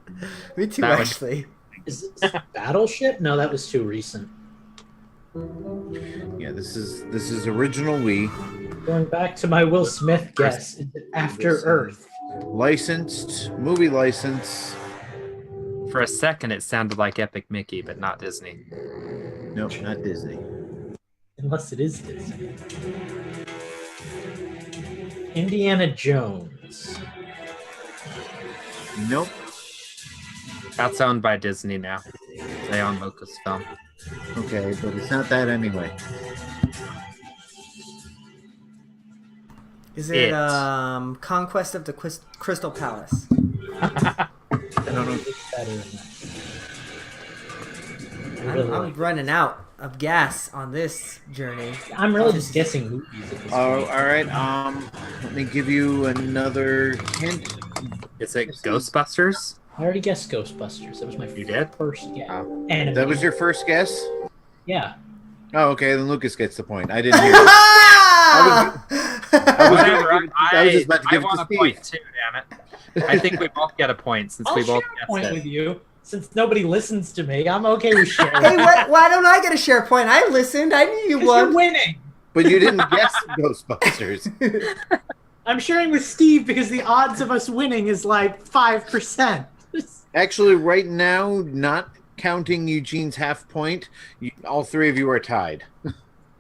Me too, That would- actually. Is this Battleship? No, that was too recent. Yeah, this is original Wii. Going back to my Will Smith guess, is it After Earth? Licensed, movie license, For a second, it sounded like Epic Mickey, but not Disney. Nope, not Disney. Unless it is Disney. Indiana Jones. Nope. That's owned by Disney now. They own Lucasfilm. Okay, but it's not that anyway. Is it Conquest of the Crystal Palace? I don't know if better than that. I'm running out of gas on this journey. I'm really just guessing movies at this Oh, point. all right. Let me give you another hint. Is it Ghostbusters? I already guessed Ghostbusters. That was my You did? first guess. Oh. And That was your first guess? yeah. Oh, okay. Then Lucas gets the point. I didn't hear it. Whatever. I was just about to give it want to a Steve. point too, damn it. I think we both get a point since I'll we share both a guessed point it. with you. Since nobody listens to me, I'm okay with sharing. Hey, why don't I get a share point? I listened. I knew you 'Cause won. you're winning. But you didn't guess Ghostbusters. I'm sharing with Steve because the odds of us winning is like 5%. Actually, right now, not counting Eugene's half point, all three of you are tied.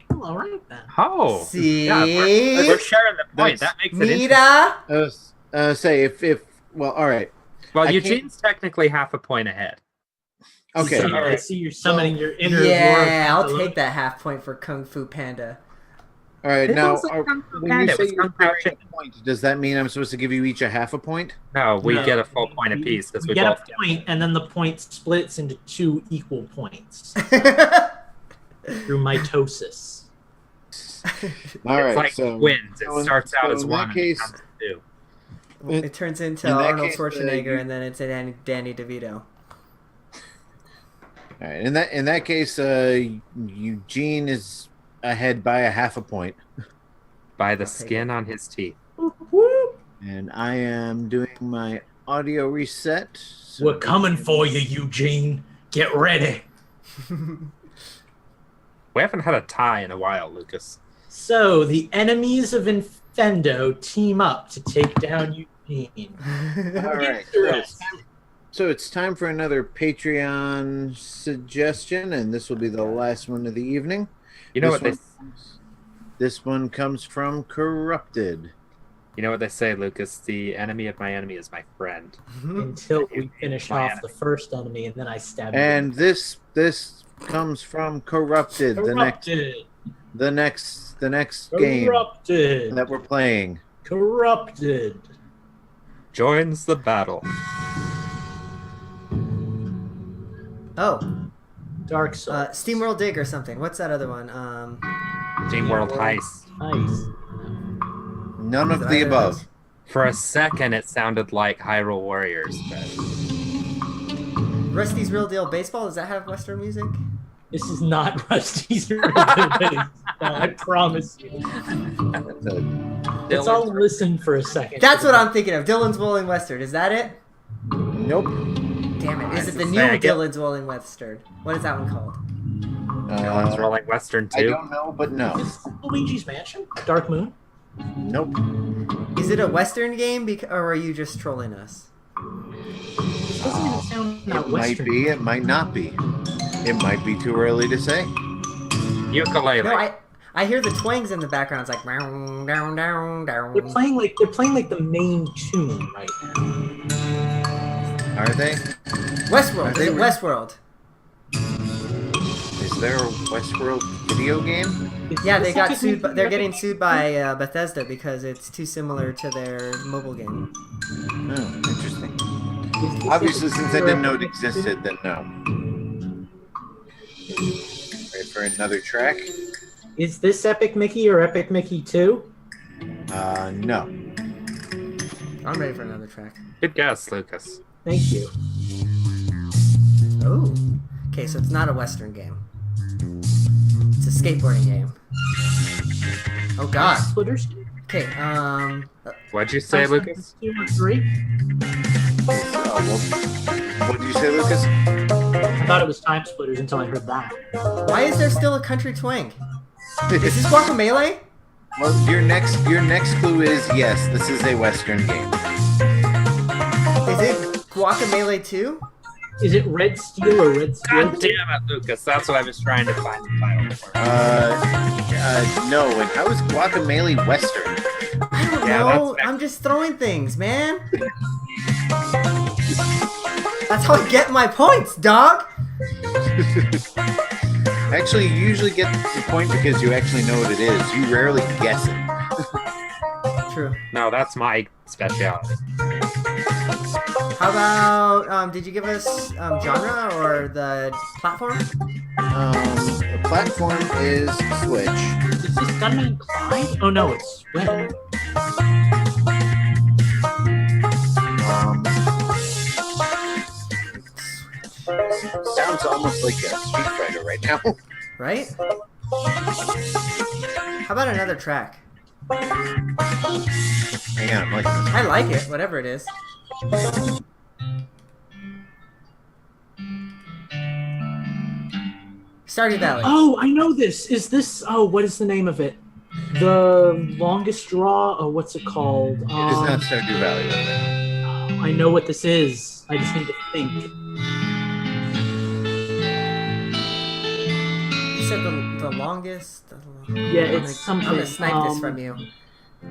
Well, all right then. Oh. See? Yeah, we're sharing the point. That's- That makes it interesting. Mira? Say if well, all right. Well, I Eugene's technically half a point ahead. Okay. So, I see you're summoning your inner Yeah, Lord. I'll take that half point for Kung Fu Panda. All right. It Now, wasn't Kung Fu when Panda, you it say was you're Kung Fu sharing Chicken. a point, does that mean I'm supposed to give you each a half a point? No, we No. get a full point apiece because We we get both a point, and then the point splits into 2 equal points through mitosis. All right. It's like so wins. It so in- starts out so as in one that case- and becomes 2. It turns into In that Arnold case, Schwarzenegger, you- and then it's Danny DeVito. All right. In that case, Eugene is ahead by a half a point, By the I'll take skin on his teeth. and I am doing my audio reset. So We're coming for you, Eugene. Get ready. We haven't had a tie in a while, Lucas. So, the enemies of Infendo team up to take down Eugene. All right. So it's time for another Patreon suggestion, and this will be the last one of the evening. You know This what they This one comes from Corrupted. You know what they say, Lucas? The enemy of my enemy is my friend. Until we finish My off the first enemy, and then I stab you. And this comes from Corrupted. Corrupted. The next game Corrupted. that we're playing. Corrupted. Joins the battle. Oh, Dark Souls. SteamWorld Dig or something. What's that other one? Team World Heist. Nice. None Is of it the either of above. those? For a second, it sounded like Hyrule Warriors. But Rusty's Real Deal Baseball. Does that have Western music? This is not Rusty's Real Baseball, I promise you. Let's all listen for a second. That's what I'm thinking of. Dylan's Rolling Western. Is that it? Nope. Damn it. Is it the Say new I get- Dylan's Rolling Western? What is that one called? Dylan's Rolling Western I 2. don't know, but no. Is this Luigi's Mansion? Dark Moon? Nope. Is it a Western game, or are you just trolling us? This doesn't even sound that It might Western. be, it might not be. It might be too early to say. Ukulele. No, I hear the twangs in the background. It's like down, down, down, down. They're playing like the main tune right now. Are they? Westworld. Is They it were- Westworld? Is there a Westworld video game? Yeah, they got sued. They're getting sued by Bethesda because it's too similar to their mobile game. Oh, interesting. Obviously, since I didn't know it existed, then no. Ready for another track? Is this Epic Mickey or Epic Mickey 2? No. I'm ready for another track. Good guess, Lucas. Thank you. Oh. Okay, so it's not a Western game. It's a skateboarding game. Oh God. Splitters? Okay. What'd you say, Lucas? 2 or 3? What did you say, Lucas? I thought it was Time Splitters until I heard that. Why is there still a country twang? Is this Guacamelee? Well, your next clue is yes. This is a Western game. Is it Guacamelee 2? Is it Red Steel or Red Steel? God damn it, Lucas. That's what I was trying to find the title for. No. And how is Guacamole Western? I don't Yeah, know. that's- I'm just throwing things, man. That's how I get my points, dog. Actually, you usually get the point because you actually know what it is. You rarely guess it. True. No, that's my specialty. How about, did you give us genre or the platform? The platform is Switch. Is this Gunman Clyde? Oh no, it's Switch. Sounds almost like a Street Fighter right now. Right? How about another track? Hang on, I'm liking this. I like it, whatever it is. Stardew Valley. Oh, I know this. Is this? Oh, what is the name of it? The Longest Draw. Oh, what's it called? It is not Stardew Valley. I know what this is. I just need to think. You said the longest. Yeah, it's something. I'm gonna snipe this from you.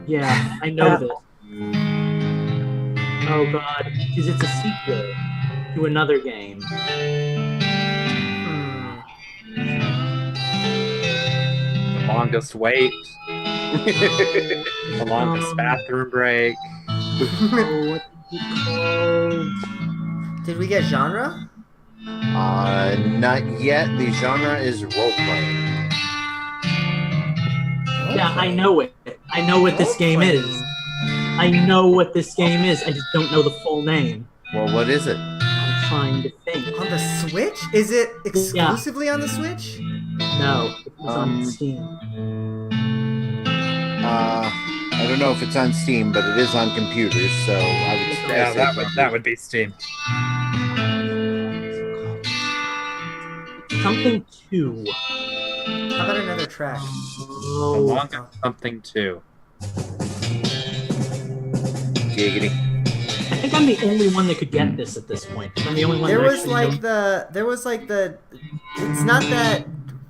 Yeah, I know this. Oh god, because it's a sequel to another game. The longest wait. The longest bathroom break. Oh, what is it called? Did we get genre? Not yet. The genre is role-playing. Yeah, I know it. I know what this game is. I know what this game is. I just don't know the full name. Well, what is it? I'm trying to think. On the Switch? Is it exclusively on the Switch? No, it was on Steam. I don't know if it's on Steam, but it is on computers, so I would say that would be Steam. Something 2. How about another track? The longest something too. Giggity. I think I'm the only one that could get this at this point. I'm the only one. There that was actually like knows. it's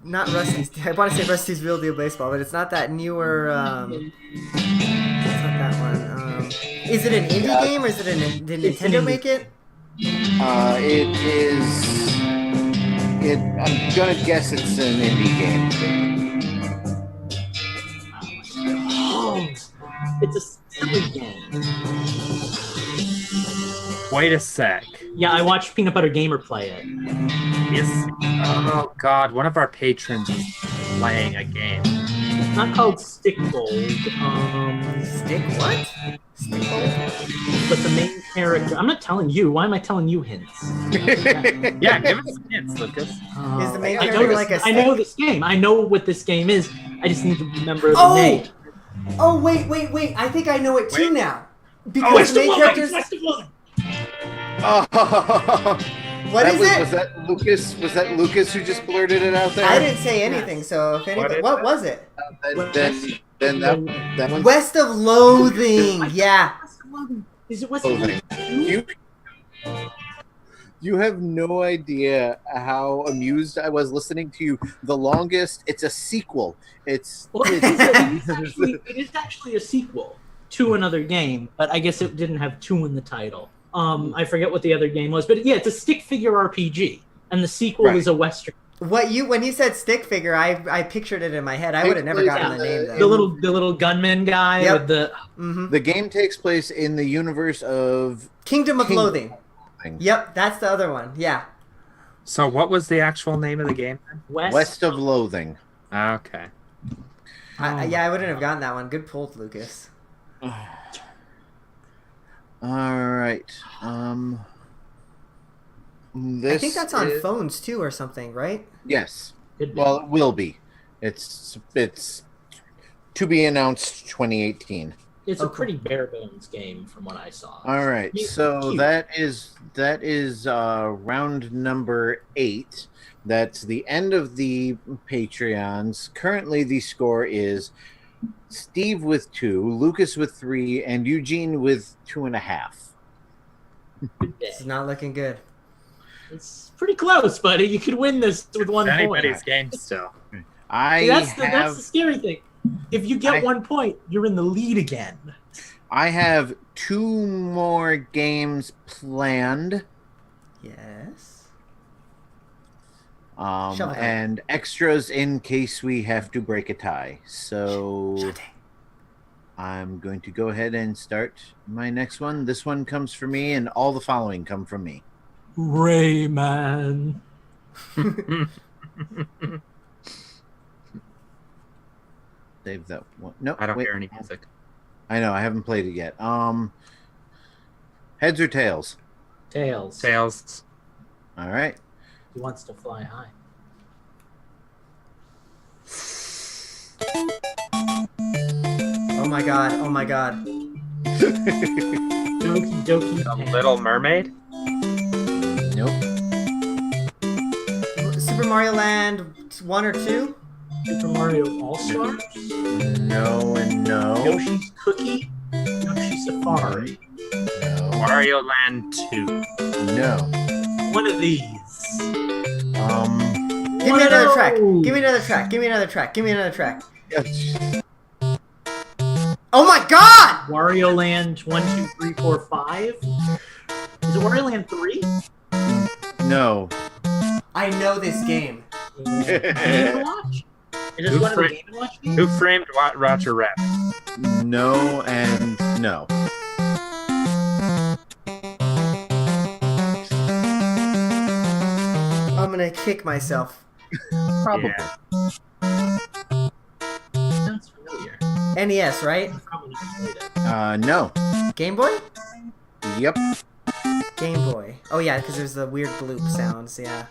not Rusty's. I want to say Rusty's Real Deal Baseball, but it's not that newer. It's not that one. Is it an indie game or is it did Nintendo make it? It is. I'm gonna guess it's an indie game. Oh, it's a silly game. Wait a sec. Yeah, I watched Peanut Butter Gamer play it. Oh god, one of our patrons is playing a game. It's not called Stick Gold. Stick what? Stick Bolt? But the main character. I'm not telling you. Why am I telling you hints? Yeah, give us some hints, Lucas. Is the main I character know like a I know stick? this game. I know what this game is. I just need to remember the Oh! name. Oh wait! I think I know it too Wait. now. Oh, Because it's the main character's. Oh, What is it? Was that Lucas? Was that Lucas who just blurted it out there? I didn't say anything, so if anybody, what was it? Then that one's West of Loathing. Yeah. Is it West clothing. You have no idea how amused I was listening to you. The longest. It's a sequel. It is actually a sequel to another game, but I guess it didn't have 2 in the title. I forget what the other game was, but yeah, it's a stick figure RPG, and the sequel is a Western. When you said stick figure, I pictured it in my head. I would have never gotten the name though. The little gunman guy with the. The game takes place in the universe of Kingdom of Loathing. Yep, that's the other one. Yeah. So what was the actual name of the game? West of Loathing. Okay. I wouldn't have gotten that one. Good pull, Lucas. All right. I think that's on phones too, or something, right? Yes. Well, it will be. It's to be announced 2018. It's a pretty bare bones game from what I saw. All right. So that is round number 8. That's the end of the Patreons. Currently, the score is Steve with 2, Lucas with 3, and Eugene with 2.5. It's not looking good. It's pretty close, buddy. You could win this with 1 point. Anybody's game still. See, that's the scary thing. If you get 1 point, you're in the lead again. I have 2 more games planned. Yes. And extras in case we have to break a tie. So I'm going to go ahead and start my next one. This one comes from me, and all the following come from me. Rayman. Save that one. No, I don't hear any music. I know, I haven't played it yet. Heads or tails? Tails. Tails. All right. He wants to fly high. Oh my god. Oh my god. Doki Doki. The Little Mermaid. Nope. Super Mario Land 1 or 2? Super Mario All-Stars? No and no. Yoshi's Cookie? Yoshi Safari? No. Mario Land 2. No. One of these. Give me another track. Give me another track. Give me another track. Give me another track. Oh my god! Wario Land 1, 2, 3, 4, 5? Is it Wario Land 3? No. I know this game. Game & Watch? Is this one of the Game & Watch games? Who Framed Roger Rabbit? No and no. I'm gonna kick myself. Probably. Yeah. Sounds familiar. NES, right? I probably never played it. No. Game Boy? Yep. Game Boy. Oh yeah, because there's the weird bloop sounds, yeah.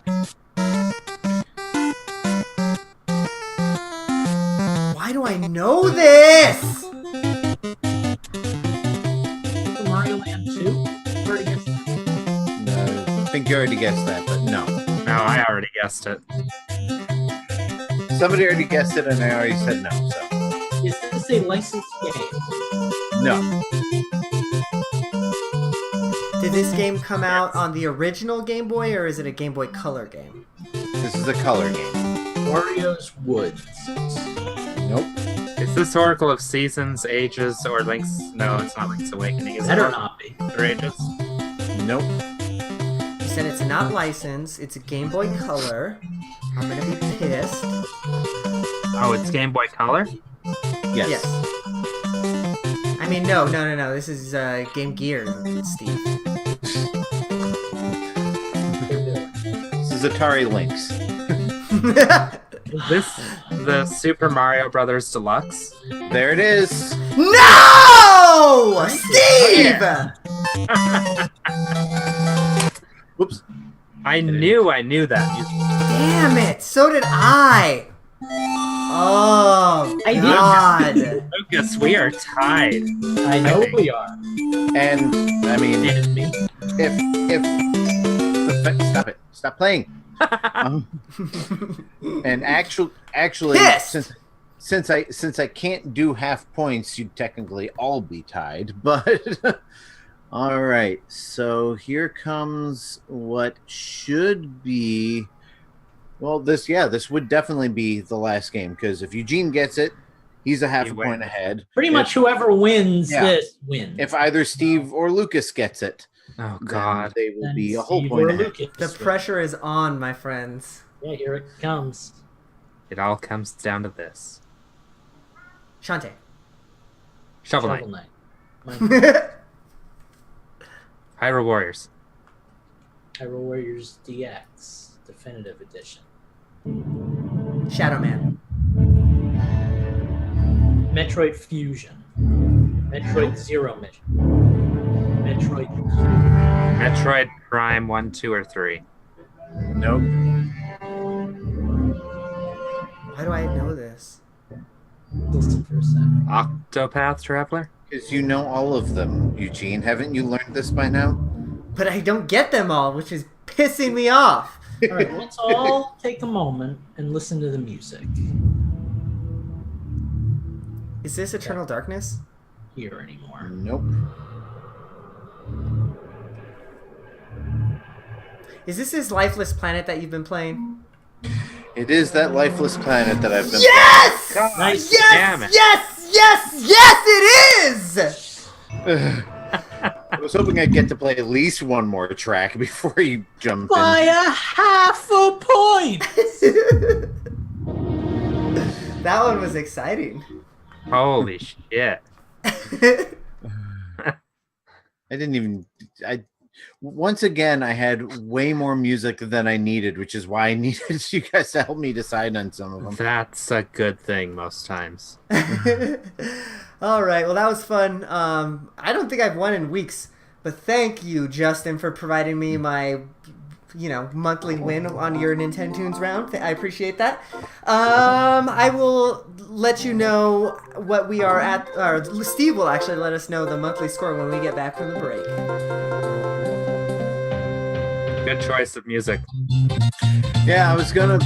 Why do I know this? Super Mario Land 2? Already guessed that. No, I think you already guessed that, but no. No, I already guessed it. Somebody already guessed it, and I already said no. So Is this a licensed game? no. Did this game come out on the original Game Boy, or is it a Game Boy Color game? This is a color game. Wario's Woods. Nope. Is this Oracle of Seasons, Ages, or Link's... No, it's not Link's Awakening. Is it Better Oracle not be. or Ages? Nope. You said it's not licensed, it's a Game Boy Color. I'm gonna be pissed. Oh, it's Game Boy Color? Yes. Yes. I mean, no. This is Game Gear, Steve. This is Atari Lynx. Is this the Super Mario Brothers Deluxe? There it is. No! Steve! Whoops. I knew that. Damn it! So did I! Oh, I did. God. Lucas, we are tied. I know think. we are. And I mean, And me. stop it. Stop playing. And actually, Pissed! since I can't do half points, you'd technically all be tied. But all right, so here comes what should be. Well, this would definitely be the last game, because if Eugene gets it, he's a half a point ahead. Pretty much whoever wins Yeah. this wins. If either Steve or Lucas gets it, Oh, then God. they will Then be a whole Steve point or ahead. Lucas. The pressure is on, my friends. Yeah, here it comes. It all comes down to this. Shantae. Shovel Shovel Knight. Knight. Hyrule Warriors. Hyrule Warriors DX Definitive Edition. Shadow Man. Metroid Fusion. Metroid Zero Mission. Metroid. Metroid Prime 1, 2, or 3. Nope. Why do I know this? Listen for a second. Octopath Traveler? Because you know all of them, Eugene. Haven't you learned this by now? But I don't get them all, which is pissing me off. All right, let's all take a moment and listen to the music Is this Eternal Darkness? here anymore. Nope. Is this his lifeless planet that you've been playing? It is that lifeless planet that I've been. Yes! God, Nice. damn it. Yes, it is! I was hoping I'd get to play at least one more track before you jump By in. a half a point. That one was exciting. Holy shit. I didn't even. Once again, I had way more music than I needed, which is why I needed you guys to help me decide on some of them. That's a good thing most times. All right, well, that was fun. I don't think I've won in weeks, but thank you, Justin, for providing me my, monthly win on your Nintendo Tunes round. I appreciate that. I will let you know what we are at, or Steve will actually let us know the monthly score when we get back from the break. Good choice of music. Yeah, I was gonna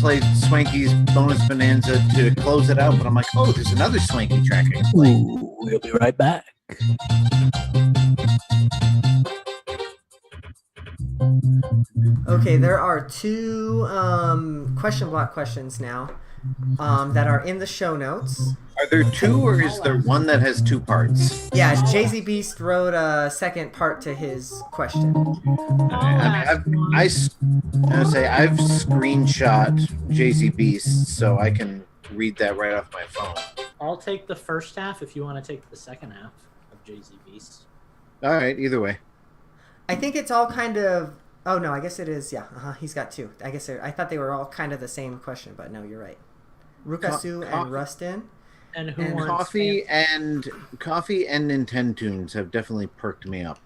play Swanky's Bonus Bonanza to close it out, but I'm like, oh, there's another Swanky track I can play. Ooh, we'll be right back. Okay, there are two question block questions now that are in the show notes. Are there two, or is there one that has two parts? Yeah, Jay-Z Beast wrote a second part to his question. I've screenshot Jay-Z Beast, so I can read that right off my phone. I'll take the first half if you want to take the second half of Jay-Z Beast. All right, either way. I think it's all kind of... Oh, no, I guess it is. Yeah, he's got two. I thought they were all kind of the same question, but no, you're right. Rukasu and Rustin. And who And wants Coffee and Nintendo Tunes have definitely perked me up.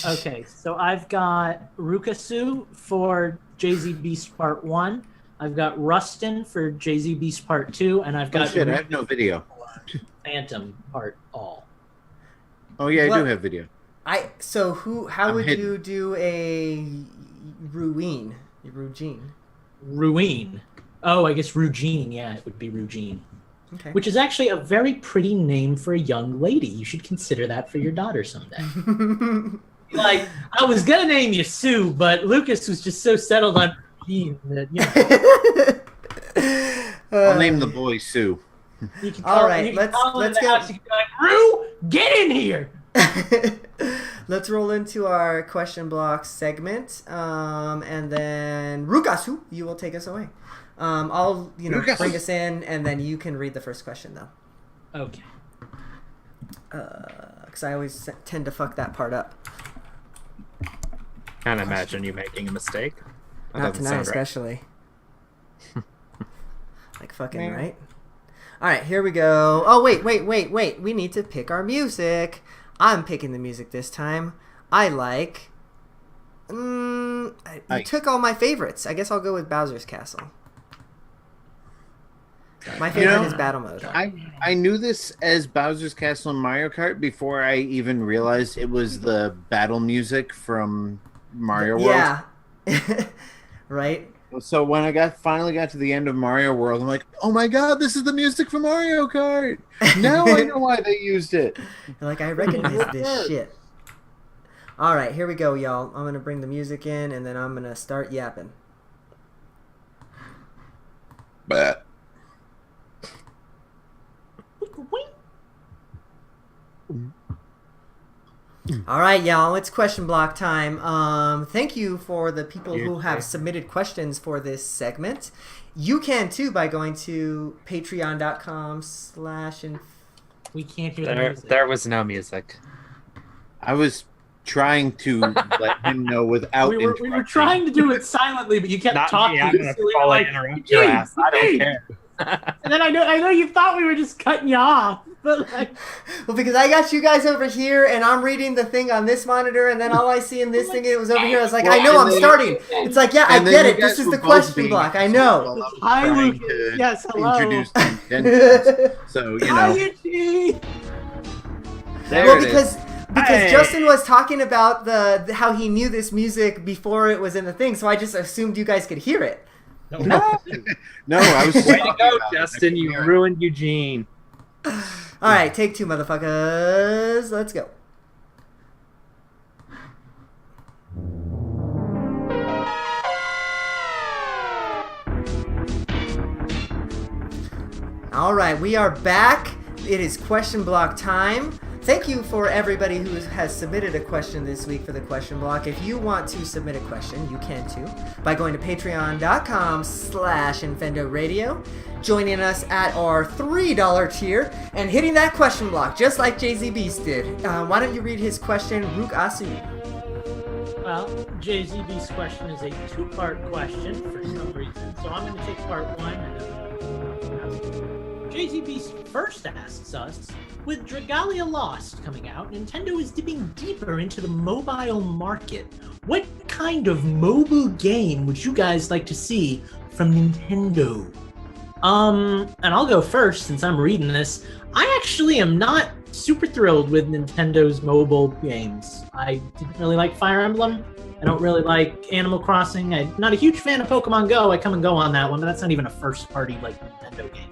Okay, so I've got Rukasu for Jay-Z Beast Part 1. I've got Rustin for Jay-Z Beast Part 2. And I've got I have no video. Phantom Part All. Oh, yeah, I What? do have video. How would hidden. you do a Ruin? Ruin. Oh, I guess Rugine. Yeah, it would be Rugine. Okay. Which is actually a very pretty name for a young lady. You should consider that for your daughter someday. Like, I was going to name you Sue, but Lucas was just so settled on Rugine that, I'll name the boy Sue. you can All call, right, you can let's call her in the go. house, you can be like, Rue, get in here! Let's roll into our question block segment, and then Rukasu, you will take us away. I'll Rukasu. bring us in, and then you can read the first question though, Okay. because I always tend to fuck that part up. Can't imagine you making a mistake. That Not doesn't tonight, sound right. especially. Like fucking right. All right, here we go. Oh wait. We need to pick our music. I'm picking the music this time. I like. You took all my favorites. I guess I'll go with Bowser's Castle. My favorite is Battle Mode. I knew this as Bowser's Castle in Mario Kart before I even realized it was the battle music from Mario World. Yeah. Right? So when I finally got to the end of Mario World, I'm like, oh my god, this is the music from Mario Kart. Now I know why they used it. You're like, I recognize this shit. All right, here we go, y'all. I'm going to bring the music in, and then I'm going to start yapping. But All right, y'all. It's question block time. Thank you for the people who have submitted questions for this segment. You can too by going to patreon.com/. We can't hear the music. There was no music. I was trying to let him know without We were trying to do it silently, but you kept Not talking. me. I'm gonna so we were fully like, interrupt your ass. I don't care. And then I know you thought we were just cutting you off, but like, Well, because I got you guys over here, and I'm reading the thing on this monitor, and then all I see in this thing, it was over here. I was like, I know I'm starting. It's like, yeah, I get it. This is the question block. I know. hi, Lucas. Yes, hello. Introduce Nintendo. So Hi, Eugene. there Well, it is. because Hey. Justin was talking about the how he knew this music before it was in the thing, so I just assumed you guys could hear it. No. No, I was Way to talking go, about it. Justin. You ruined Eugene. All right, take two, motherfuckers. Let's go. All right, we are back. It is question block time. Thank you for everybody who has submitted a question this week for the question block. If you want to submit a question, you can too by going to patreon.com/Infendo Radio, joining us at our $3 tier, and hitting that question block just like Jay-Z Beast did. Why don't you read his question, Rook Asu? Well, Jay-Z Beast's question is a two-part question for some reason, so I'm going to take part one. Jay-Z Beast first asks us, with Dragalia Lost coming out, Nintendo is dipping deeper into the mobile market. What kind of mobile game would you guys like to see from Nintendo? And I'll go first since I'm reading this. I actually am not super thrilled with Nintendo's mobile games. I didn't really like Fire Emblem. I don't really like Animal Crossing. I'm not a huge fan of Pokemon Go. I come and go on that one, but that's not even a first-party like Nintendo game.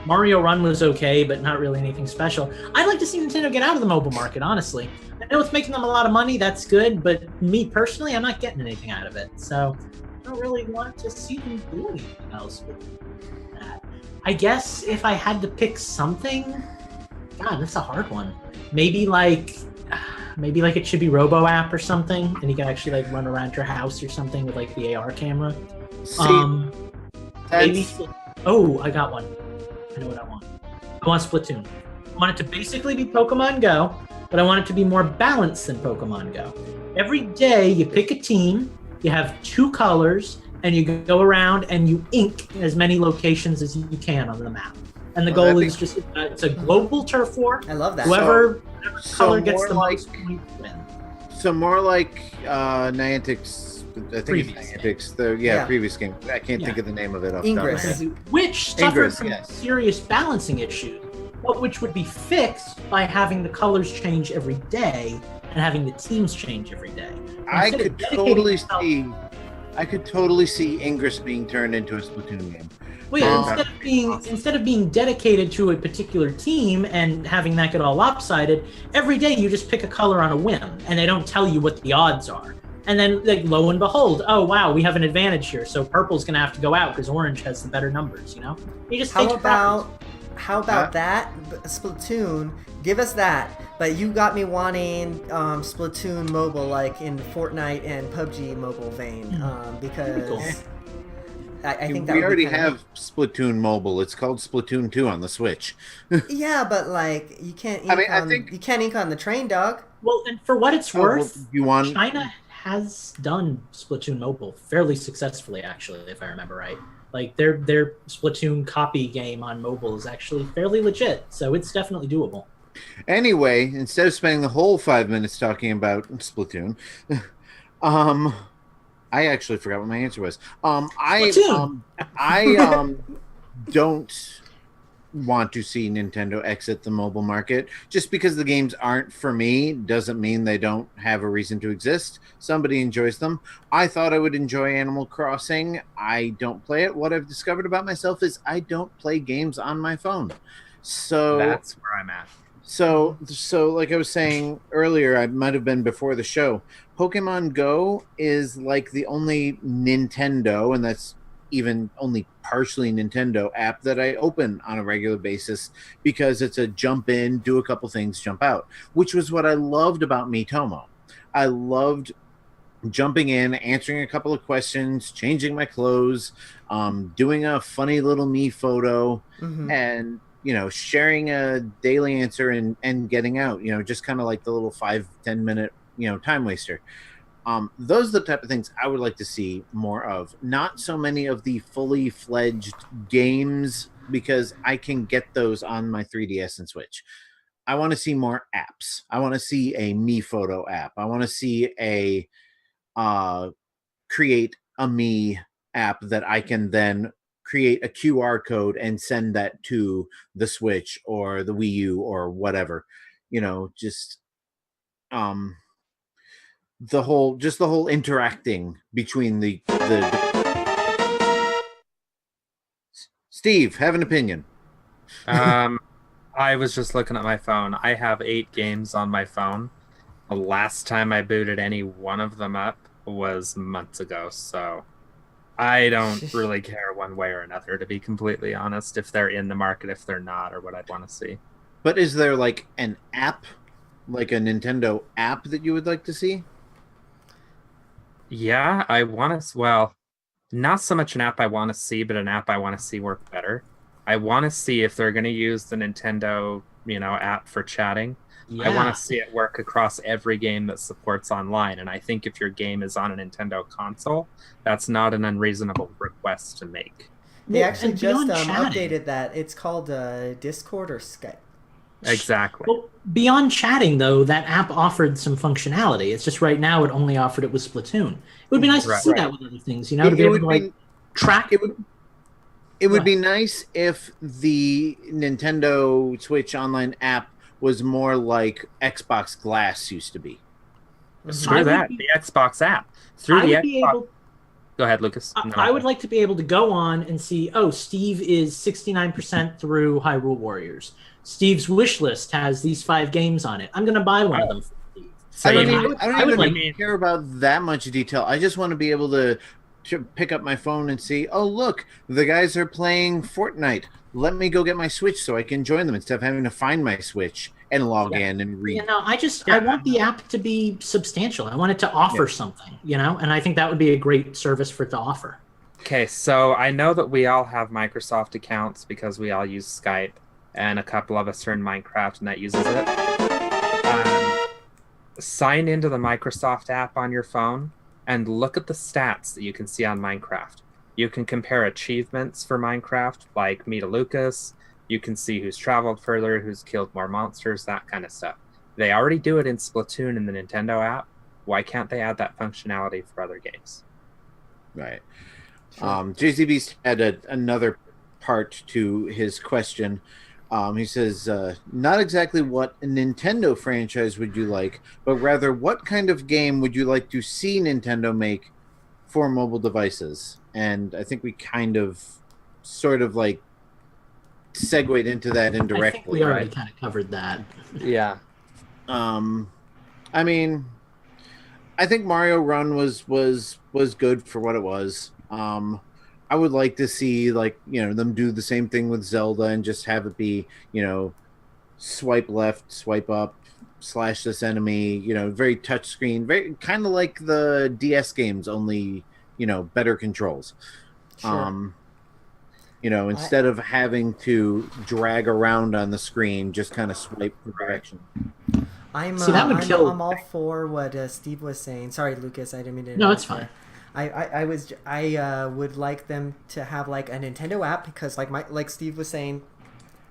Mario Run was okay, but not really anything special. I'd like to see Nintendo get out of the mobile market, honestly. I know it's making them a lot of money, that's good, but me personally, I'm not getting anything out of it. So I don't really want to see them do anything else with that. I guess if I had to pick something, God, that's a hard one. Maybe like it should be Robo app or something, and you can actually like run around your house or something with like the AR camera. Maybe. Oh, I got one. I know what I want. I want Splatoon. I want it to basically be Pokemon Go, but I want it to be more balanced than Pokemon Go. Every day you pick a team, you have 2 colors, and you go around and you ink as many locations as you can on the map. And the goal is just, it's a global turf war. I love that. Whoever color gets the most points win. So more like Niantic's, I think it's Niantic's, previous game. I can't think of the name of it. Ingress. Which suffered from serious balancing issues, but which would be fixed by having the colors change every day and having the teams change every day. I could totally see Ingress being turned into a Splatoon game. Well, yeah, instead of being dedicated to a particular team and having that get all lopsided, every day you just pick a color on a whim, and they don't tell you what the odds are. And then, like, lo and behold, oh wow, we have an advantage here. So purple's gonna have to go out because orange has the better numbers. You know, you just how about that Splatoon? Give us that. But you got me wanting Splatoon mobile, like in Fortnite and PUBG mobile vein, because. Cool. I think that we already have Splatoon mobile. It's called Splatoon 2 on the Switch. Yeah, but like you can't ink you can't ink on the train, dog. Well, and for what it's worth, China has done Splatoon mobile fairly successfully, actually, if I remember right. Like their Splatoon copy game on mobile is actually fairly legit, so it's definitely doable. Anyway, instead of spending the whole 5 minutes talking about Splatoon, I actually forgot what my answer was. I don't want to see Nintendo exit the mobile market. Just because the games aren't for me doesn't mean they don't have a reason to exist. Somebody enjoys them. I thought I would enjoy Animal Crossing. I don't play it. What I've discovered about myself is I don't play games on my phone. So that's where I'm at. So like I was saying earlier, I might have been before the show, Pokemon Go is like the only Nintendo, and that's even only partially Nintendo app that I open on a regular basis because it's a jump in, do a couple things, jump out, which was what I loved about Miitomo. I loved jumping in, answering a couple of questions, changing my clothes, doing a funny little me photo, and sharing a daily answer and getting out, just kind of like the little 5-10 minute, time waster. Those are the type of things I would like to see more of. Not so many of the fully fledged games, because I can get those on my 3DS and Switch. I want to see more apps. I want to see a me photo app. I want to see a create a me app that I can then create a QR code and send that to the Switch or the Wii U or whatever, just the whole interacting between the Steve, have an opinion. I was just looking at my phone. I have 8 games on my phone. The last time I booted any one of them up was months ago, so I don't really care one way or another, to be completely honest, if they're in the market, if they're not, or what I'd want to see. But is there like an app, like a Nintendo app that you would like to see? Yeah, I want to, well, not so much an app I want to see, but an app I want to see work better. I want to see if they're going to use the Nintendo, app for chatting. I want to see it work across every game that supports online. And I think if your game is on a Nintendo console, that's not an unreasonable request to make. They actually and just beyond chatting- updated that. It's called Discord or Skype. Exactly. Well, beyond chatting, though, that app offered some functionality. It's just right now it only offered it with Splatoon. It would be nice to see that with other things, to be able to track. It would be nice if the Nintendo Switch Online app was more like Xbox Glass used to be. Screw that. The Xbox app. Through the Xbox. Go ahead, Lucas. I would like to be able to go on and see, Steve is 69% through Hyrule Warriors. Steve's wish list has these 5 games on it. I'm going to buy one of them for Steve. I don't even care about that much detail. I just want to be able to pick up my phone and see, oh, look, the guys are playing Fortnite. Let me go get my Switch so I can join them instead of having to find my Switch and log in and read. I want the app to be substantial. I want it to offer something, and I think that would be a great service for it to offer. Okay, so I know that we all have Microsoft accounts because we all use Skype, and a couple of us are in Minecraft, and that uses it. Sign into the Microsoft app on your phone and look at the stats that you can see on Minecraft. You can compare achievements for Minecraft, like Meet a Lucas. You can see who's traveled further, who's killed more monsters, that kind of stuff. They already do it in Splatoon in the Nintendo app. Why can't they add that functionality for other games? Right. Sure. JZB's had another part to his question. He says, not exactly what Nintendo franchise would you like, but rather what kind of game would you like to see Nintendo make for mobile devices? And I think we kind of sort of like segued into that indirectly. I think we already kind of covered that. Yeah. I mean, I think Mario Run was good for what it was. I would like to see them do the same thing with Zelda and just have it be, swipe left, swipe up, slash this enemy, very touchscreen, very kind of like the DS games, only, better controls. Sure. Instead of having to drag around on the screen, just kind of swipe the direction. I'm all for what Steve was saying. Sorry, Lucas, I didn't mean to. No, it's fine. I would like them to have like a Nintendo app because like Steve was saying,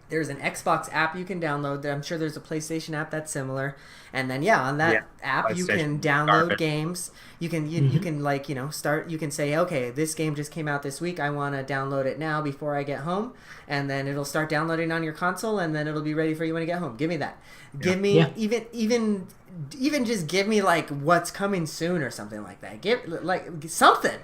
there's an Xbox app you can download. I'm sure there's a PlayStation app that's similar, and then on that app you can download games. You can start. You can say, okay, this game just came out this week. I want to download it now before I get home, and then it'll start downloading on your console, and then it'll be ready for you when you get home. Give me that. Give me even just give me like what's coming soon or something like that. Give like something.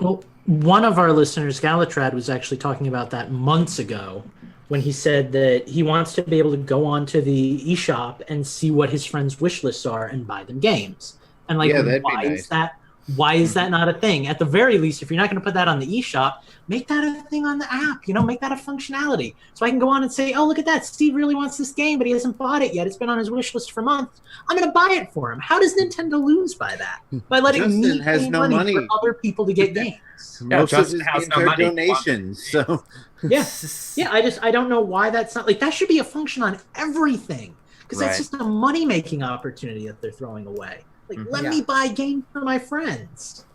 Well, one of our listeners, Galatrad, was actually talking about that months ago when he said that he wants to be able to go onto the eShop and see what his friends' wish lists are and buy them games. And why is that not a thing? At the very least, if you're not going to put that on the eShop, make that a thing on the app. Make that a functionality. So I can go on and say, oh, look at that. Steve really wants this game, but he hasn't bought it yet. It's been on his wish list for months. I'm going to buy it for him. How does Nintendo lose by that? By letting me pay money for other people to get games. Most of it has no money. Donations. So I don't know why that's not like that should be a function on everything because that's just a money-making opportunity that they're throwing away. Like, let me buy games for my friends.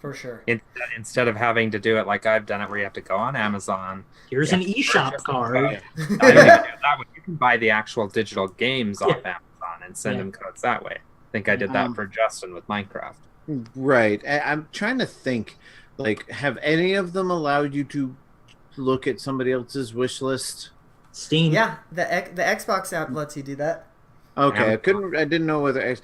For sure. Instead of having to do it like I've done it, where you have to go on Amazon. Here's an eShop card. I don't even do that way. You can buy the actual digital games off Amazon and send them codes that way. I think I did that for Justin with Minecraft. Right. I'm trying to think. Like, have any of them allowed you to look at somebody else's wish list? Steam. Yeah, the Xbox app lets you do that. Okay, I didn't know whether.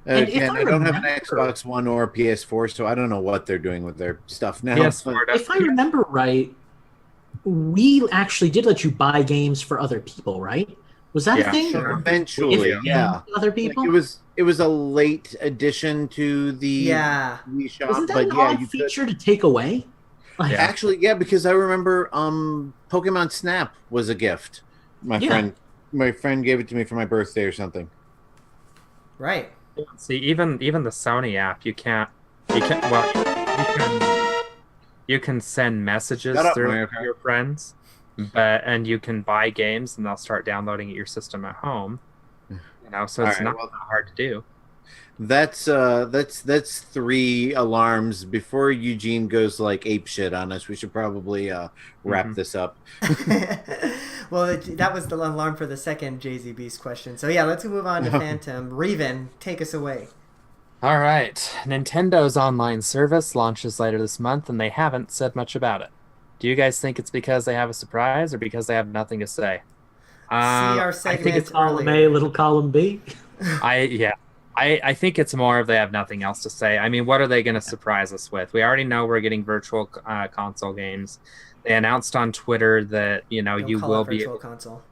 Again, I don't have an Xbox One or a PS4, so I don't know what they're doing with their stuff now. If I remember right, we actually did let you buy games for other people, right? Was that a thing? Sure. Eventually, other people. Like it was a late addition to the eShop. Wasn't that an odd feature to take away? Like, Yeah. Actually, yeah, because I remember Pokemon Snap was a gift. My friend gave it to me for my birthday or something. Right. See, even the Sony app, you can you can send messages Shut up, through Mario to Kart. your friends, and you can buy games and they'll start downloading at your system at home. So All it's right, not well, that hard to do. that's 3 alarms before Eugene goes like ape shit on us. We should probably wrap this up. Well, that was the alarm for the second JZ Beast question. So yeah, let's move on to Phantom. Reven, take us away. All right. Nintendo's online service launches later this month, and they haven't said much about it. Do you guys think it's because they have a surprise or because they have nothing to say? See our I segment think it's column A, earlier. little column B. I think it's more of they have nothing else to say. I mean, what are they going to surprise us with? We already know we're getting virtual console games. They announced on Twitter that Don't you call will it be virtual able. console.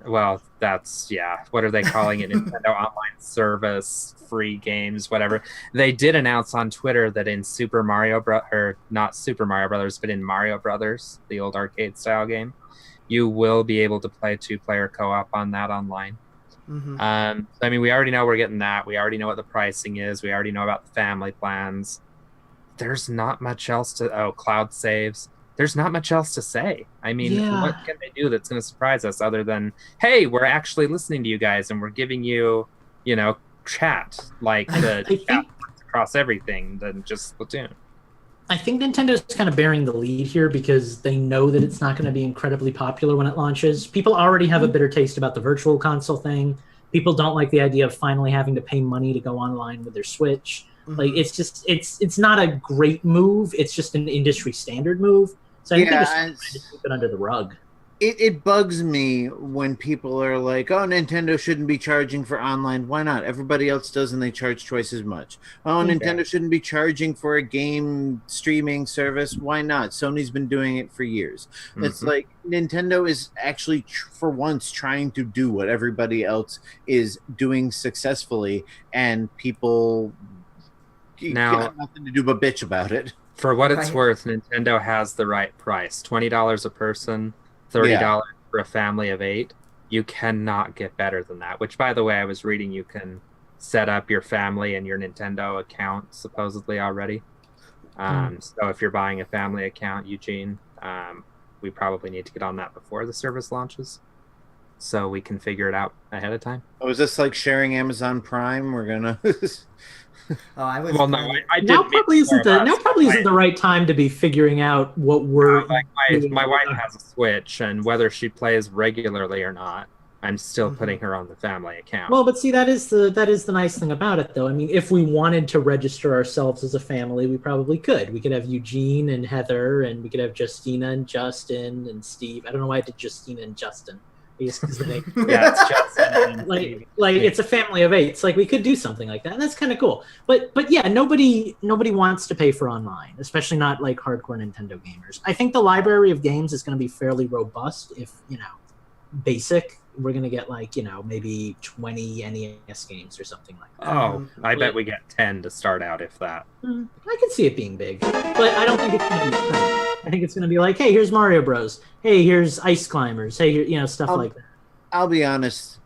Well, that's What are they calling it? Nintendo Online Service, free games, whatever. They did announce on Twitter that in Super Mario or not Super Mario Brothers, but in Mario Brothers, the old arcade style game, you will be able to play 2-player co-op on that online. Mm-hmm. I mean, we already know we're getting that. We already know what the pricing is. We already know about the family plans. There's not much else to cloud saves. There's not much else to say. I mean, what can they do that's going to surprise us other than, hey, we're actually listening to you guys and we're giving you, chat like the chat across everything than just Splatoon. I think Nintendo's kind of bearing the lead here because they know that it's not going to be incredibly popular when it launches. People already have a bitter taste about the virtual console thing. People don't like the idea of finally having to pay money to go online with their Switch. Mm-hmm. Like, it's just it's not a great move. It's just an industry standard move. So I think they're just trying to keep it under the rug. It bugs me when people are like, "Oh, Nintendo shouldn't be charging for online." Why not? Everybody else does, and they charge twice as much. Oh, Nintendo shouldn't be charging for a game streaming service. Why not? Sony's been doing it for years. Mm-hmm. It's like Nintendo is actually, for once, trying to do what everybody else is doing successfully, and people got nothing to do but bitch about it. For what it's worth, Nintendo has the right price. $20 a person, $30 for a family of 8. You cannot get better than that. Which, by the way, I was reading you can set up your family and your Nintendo account supposedly already. So if you're buying a family account, Eugene, we probably need to get on that before the service launches, so we can figure it out ahead of time. Oh, is this like sharing Amazon Prime? We're gonna. Oh, I was. Well, no, I now probably isn't the right time to be figuring out what we're. My wife has a Switch, and whether she plays regularly or not, I'm still putting her on the family account. Well, but see, that is the nice thing about it, though. I mean, if we wanted to register ourselves as a family, we probably could. We could have Eugene and Heather, and we could have Justina and Justin and Steve. I don't know why I did Justina and Justin. It's Justin. like it's a family of 8. It's like we could do something like that. And that's kind of cool. But yeah, nobody wants to pay for online, especially not like hardcore Nintendo gamers. I think the library of games is going to be fairly robust. If basic, we're going to get maybe 20 NES games or something like that. Oh, I bet we get 10 to start out, if that. I can see it being big, but I don't think it's going to be. I think it's going to be like, hey, here's Mario Bros. Hey, here's Ice Climbers. Hey, stuff like that. I'll be honest.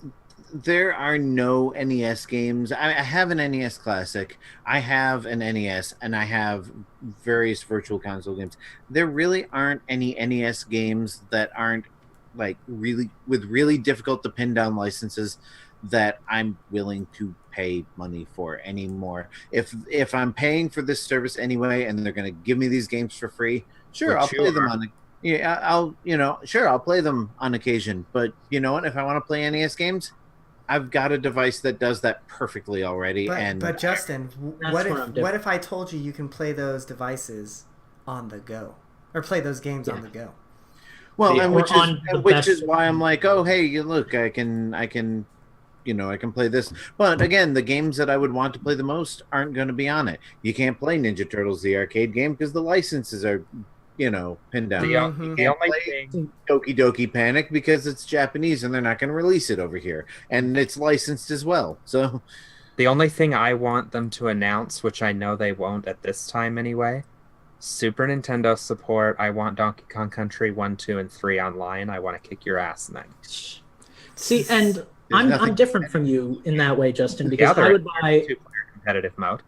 There are no NES games. I have an NES Classic. I have an NES, and I have various virtual console games. There really aren't any NES games that aren't like really difficult to pin down licenses that I'm willing to pay money for anymore. If I'm paying for this service anyway, and they're going to give me these games for free, sure, I'll play them on. I'll play them on occasion. But you know what? If I want to play NES games, I've got a device that does that perfectly already. But Justin, what if I told you can play those devices on the go, or play those games on the go? Well, which is why I'm like, oh, hey, look, I can play this. But again, the games that I would want to play the most aren't going to be on it. You can't play Ninja Turtles, the arcade game, because the licenses are, pinned down. The only thing, Doki Doki Panic, because it's Japanese and they're not going to release it over here, and it's licensed as well. So the only thing I want them to announce, which I know they won't at this time anyway, Super Nintendo support. I want Donkey Kong Country 1, 2, and 3 online. I want to kick your ass in that. See, and I'm different from you in that way, Justin, because I would buy two-player competitive mode.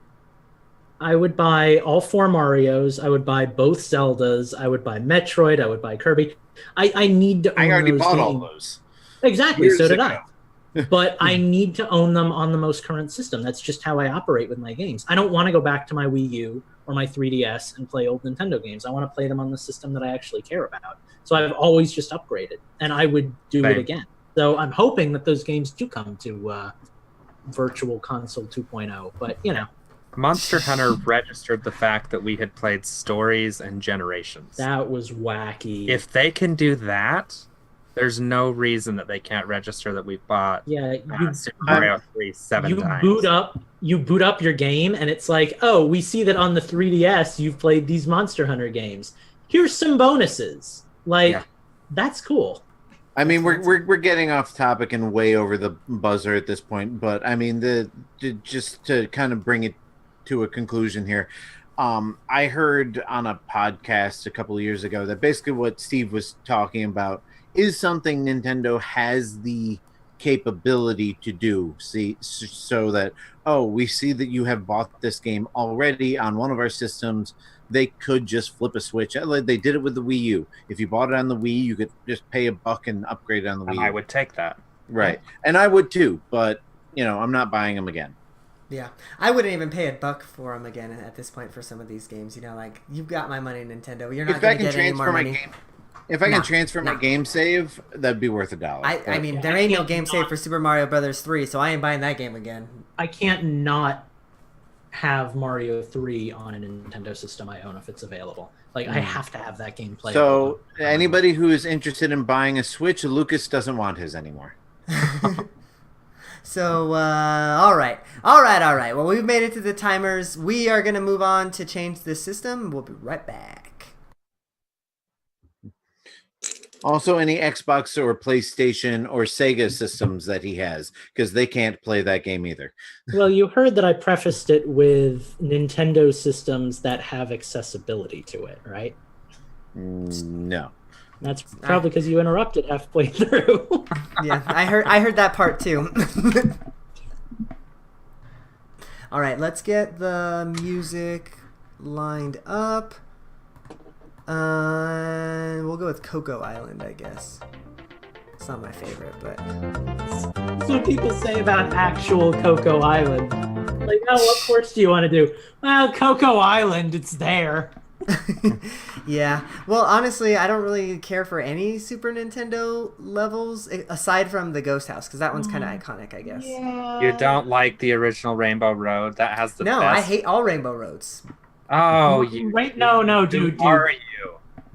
I would buy all 4 Marios. I would buy both Zeldas. I would buy Metroid. I would buy Kirby. I need to own I already those bought games. all those. Exactly, Years so did ago. I. But I need to own them on the most current system. That's just how I operate with my games. I don't want to go back to my Wii U or my 3DS and play old Nintendo games. I want to play them on the system that I actually care about. So I've always just upgraded, and I would do it again. So I'm hoping that those games do come to Virtual Console 2.0. But, you know. Monster Hunter registered the fact that we had played Stories and Generations. That was wacky. If they can do that, there's no reason that they can't register that we've bought Super Mario 3 7 times. You boot up your game, and it's like, oh, we see that on the 3DS you've played these Monster Hunter games. Here's some bonuses. That's cool. I mean, we're getting off topic and way over the buzzer at this point, but I mean, just to kind of bring it to a conclusion here, I heard on a podcast a couple of years ago that basically what Steve was talking about is something Nintendo has the capability to do. See, so that, oh, we see that you have bought this game already on one of our systems. They could just flip a switch. They did it with the Wii U. If you bought it on the Wii, you could just pay $1 and upgrade it on the Wii U. I would take that. Right. And I would too, but, you know, I'm not buying them again. Yeah, I wouldn't even pay $1 for them again at this point for some of these games. You know, like, you've got my money, Nintendo. You're not going to get any more money. If I can transfer my game save, that'd be worth $1. I mean, there ain't no game save for Super Mario Brothers 3, so I ain't buying that game again. I can't not have Mario 3 on a Nintendo system I own if it's available. Like, I have to have that game playable. So, anybody who is interested in buying a Switch, Lucas doesn't want his anymore. So, all right. Well, we've made it to the timers. We are going to move on to change the system. We'll be right back. Also, any Xbox or PlayStation or Sega systems that he has, because they can't play that game either. Well, you heard that I prefaced it with Nintendo systems that have accessibility to it, right? No. That's probably because you interrupted halfway through. Yeah, I heard that part too. All right, let's get the music lined up. We'll go with Coco Island, I guess. It's not my favorite, but That's what people say about actual Coco Island. Like, oh, what course do you want to do? Well, Coco Island, it's there. yeah. Well, honestly, I don't really care for any Super Nintendo levels aside from the Ghost House, because that one's kind of iconic, I guess. Yeah. You don't like the original Rainbow Road? That has the No, best... I hate all Rainbow Roads. Oh, you... Wait, no, dude. Who are you?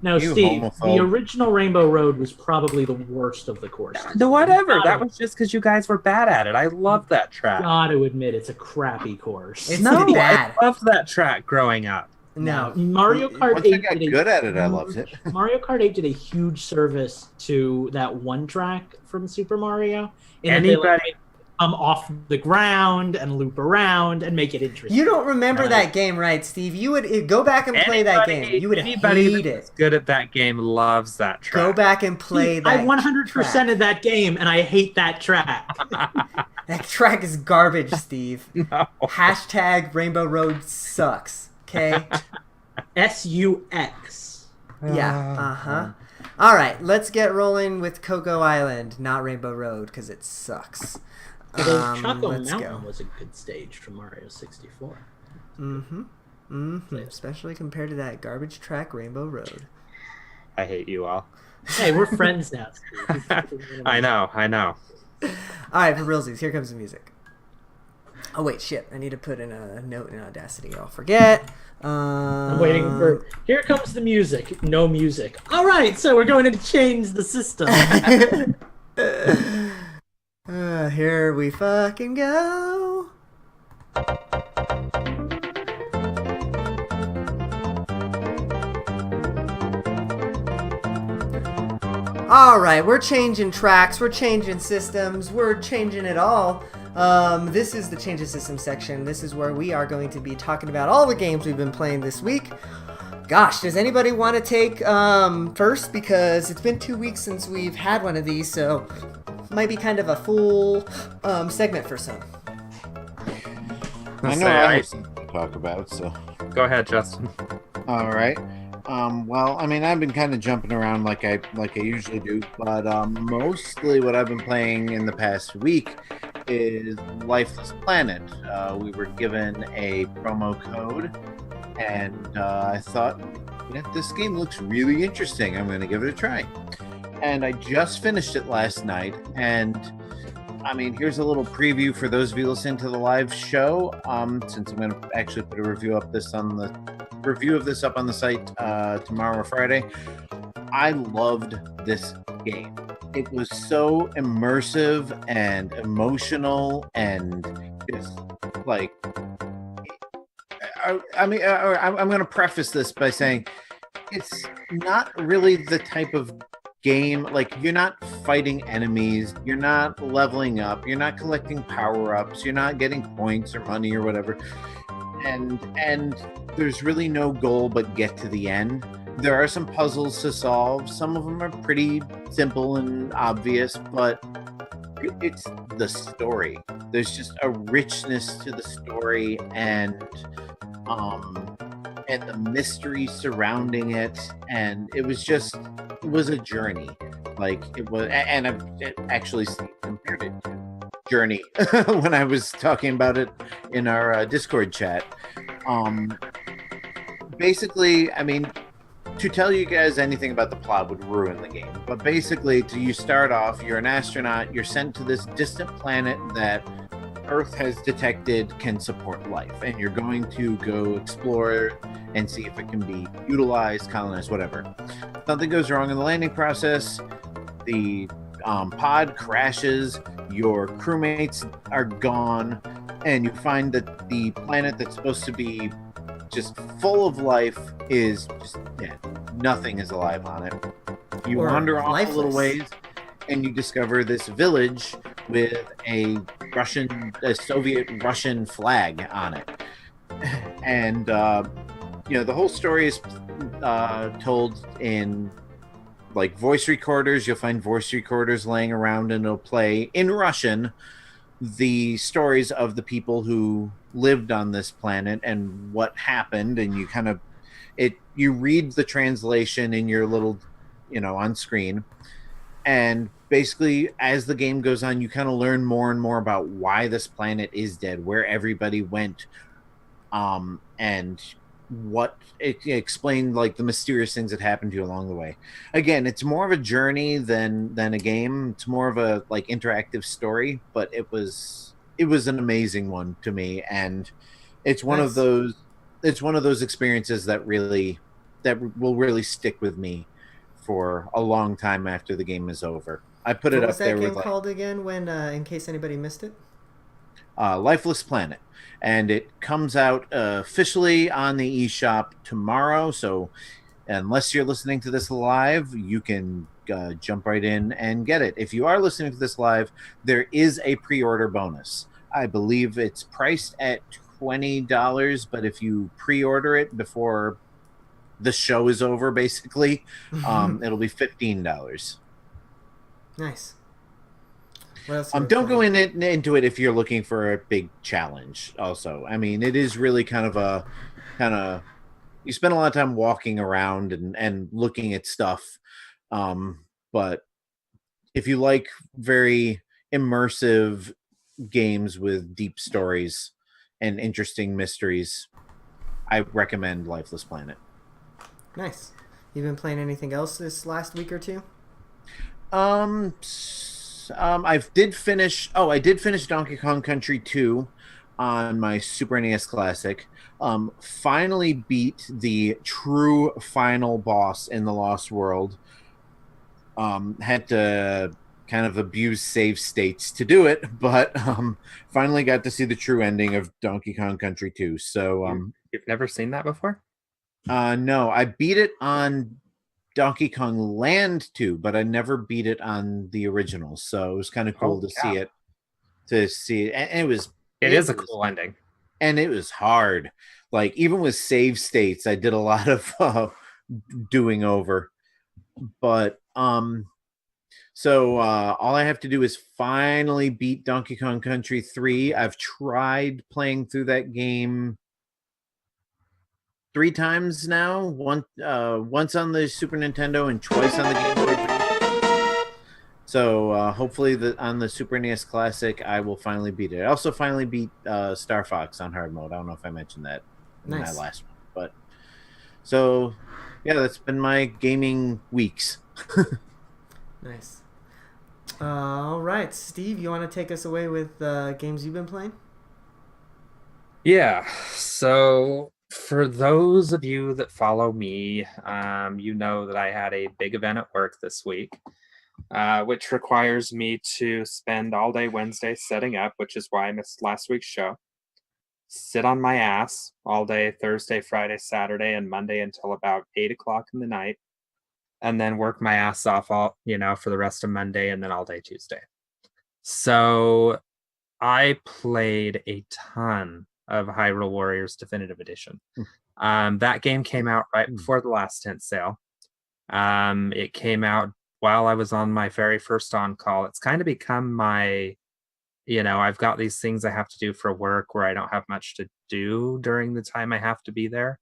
No, You Steve, homophobe. the original Rainbow Road was probably the worst of the courses. No, whatever. That was just because you guys were bad at it. I love that track. Got to admit, it's a crappy course. It's No, bad. I loved that track growing up. No. Mario Kart Once 8 I got did good at it, I loved it. Mario Kart 8 did a huge service to that one track from Super Mario. And Anybody... come off the ground and loop around and make it interesting. You don't remember that game, right, Steve? You would go back and play that game. You would hate it. That's good at that game loves that track. Go back and play that. I 100% of that game, and I hate that track. That track is garbage, Steve. No. Hashtag Rainbow Road sucks. Okay. SUX. Yeah. All right, let's get rolling with Coco Island, not Rainbow Road, because it sucks. Choco let's Mountain go. was a good stage from Mario 64. Especially compared to that garbage track, Rainbow Road. I hate you all. Hey, we're friends now, Steve. I know. All right, for realsies, here comes the music. Oh wait, shit! I need to put in a note in Audacity. I'll forget. I'm waiting for. Here comes the music. No music. All right, so we're going to change the system. Here we fucking go. All right, we're changing tracks, we're changing systems, we're changing it all. This is the Change of System section. This is where we are going to be talking about all the games we've been playing this week. Gosh, does anybody want to take first? Because it's been 2 weeks since we've had one of these, so it might be kind of a full segment for some. I know I have something to talk about, so Go ahead, Justin. all right. Well, I mean, I've been kind of jumping around like I usually do, but mostly what I've been playing in the past week is Lifeless Planet. We were given a promo code, and I thought, this game looks really interesting. I'm going to give it a try. And I just finished it last night, and I mean, here's a little preview for those of you listening to the live show. Since I'm going to actually put a review of this up on the site tomorrow or Friday. I loved this game. It was so immersive and emotional, and just like, I'm going to preface this by saying it's not really the type of game, like, you're not fighting enemies, you're not leveling up, you're not collecting power-ups, you're not getting points or money or whatever, and there's really no goal but get to the end. There are some puzzles to solve. Some of them are pretty simple and obvious, but it's the story. There's just a richness to the story, and the mystery surrounding it, and it was a journey. Like, it was, and I've actually compared it to Journey when I was talking about it in our Discord chat. Basically, I mean, to tell you guys anything about the plot would ruin the game, but basically, you start off, you're an astronaut, you're sent to this distant planet that Earth has detected can support life, and you're going to go explore and see if it can be utilized, colonized, whatever. Something goes wrong in the landing process, the pod crashes, your crewmates are gone, and you find that the planet that's supposed to be just full of life is just nothing is alive on it. You wander off a little ways, and you discover this village with a Soviet Russian flag on it, and the whole story is told in like voice recorders. You'll find voice recorders laying around, and it'll play in Russian the stories of the people who lived on this planet and what happened, and you read the translation in your little on screen, and basically as the game goes on, you kind of learn more and more about why this planet is dead, where everybody went, and what it explained, like the mysterious things that happened to you along the way. Again, it's more of a journey than a game. It's more of a like interactive story, but it was an amazing one to me, and it's one of those experiences that will really stick with me for a long time after the game is over. I put it up there with. What was that game called again? When in case anybody missed it. Lifeless Planet, and it comes out officially on the eShop tomorrow. So unless you're listening to this live, you can jump right in and get it. If you are listening to this live, there is a pre-order bonus. I believe it's priced at $20, but if you pre-order it before the show is over, basically, it'll be $15. Nice. Don't go into it if you're looking for a big challenge. Also, I mean, it is really kind of you spend a lot of time walking around and looking at stuff. But if you like very immersive games with deep stories and interesting mysteries, I recommend Lifeless Planet. Nice. You been playing anything else this last week or two? I did finish Donkey Kong Country 2 on my Super NES Classic. Finally beat the true final boss in the Lost World. Had to kind of abuse save states to do it, but finally got to see the true ending of Donkey Kong Country 2. So you've never seen that before? No, I beat it on Donkey Kong Land 2, but I never beat it on the original, so it was kind of cool to see it. And it is a cool ending. and it was hard. Like even with save states, I did a lot of doing over. But so all I have to do is finally beat Donkey Kong Country 3. I've tried playing through that game 3 times now. Once on the Super Nintendo and twice on the Game Boy Advance. So hopefully on the Super NES Classic, I will finally beat it. I also finally beat Star Fox on hard mode. I don't know if I mentioned that in my last one. But so, yeah, that's been my gaming weeks. Nice. All right, Steve, you want to take us away with games you've been playing? Yeah, so for those of you that follow me, you know that I had a big event at work this week, which requires me to spend all day Wednesday setting up, which is why I missed last week's show. Sit on my ass all day Thursday, Friday, Saturday, and Monday until about 8 o'clock in the night, and then work my ass off all, for the rest of Monday and then all day Tuesday. So I played a ton of Hyrule Warriors Definitive Edition. That game came out right before the last tent sale. It came out while I was on my very first on-call. It's kind of become my, I've got these things I have to do for work where I don't have much to do during the time I have to be there.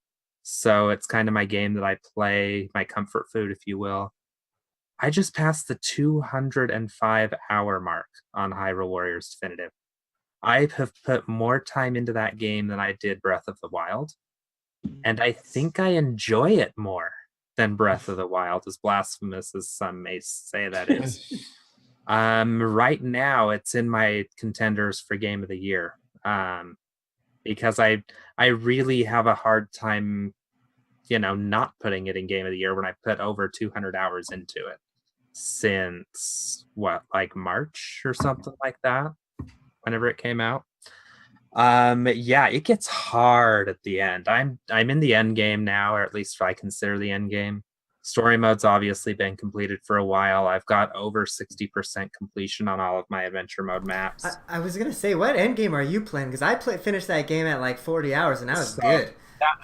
So it's kind of my game that I play, my comfort food, if you will. I just passed the 205-hour mark on Hyrule Warriors Definitive. I have put more time into that game than I did Breath of the Wild. And I think I enjoy it more than Breath of the Wild, as blasphemous as some may say that is. Right now, it's in my contenders for Game of the Year. Because I really have a hard time, not putting it in Game of the Year when I put over 200 hours into it since, March or something like that, whenever it came out. Yeah, it gets hard at the end. I'm in the end game now, or at least I consider the end game. Story mode's obviously been completed for a while. I've got over 60% completion on all of my adventure mode maps. I was gonna say, what end game are you playing? Because I finished that game at like 40 hours, and that was good.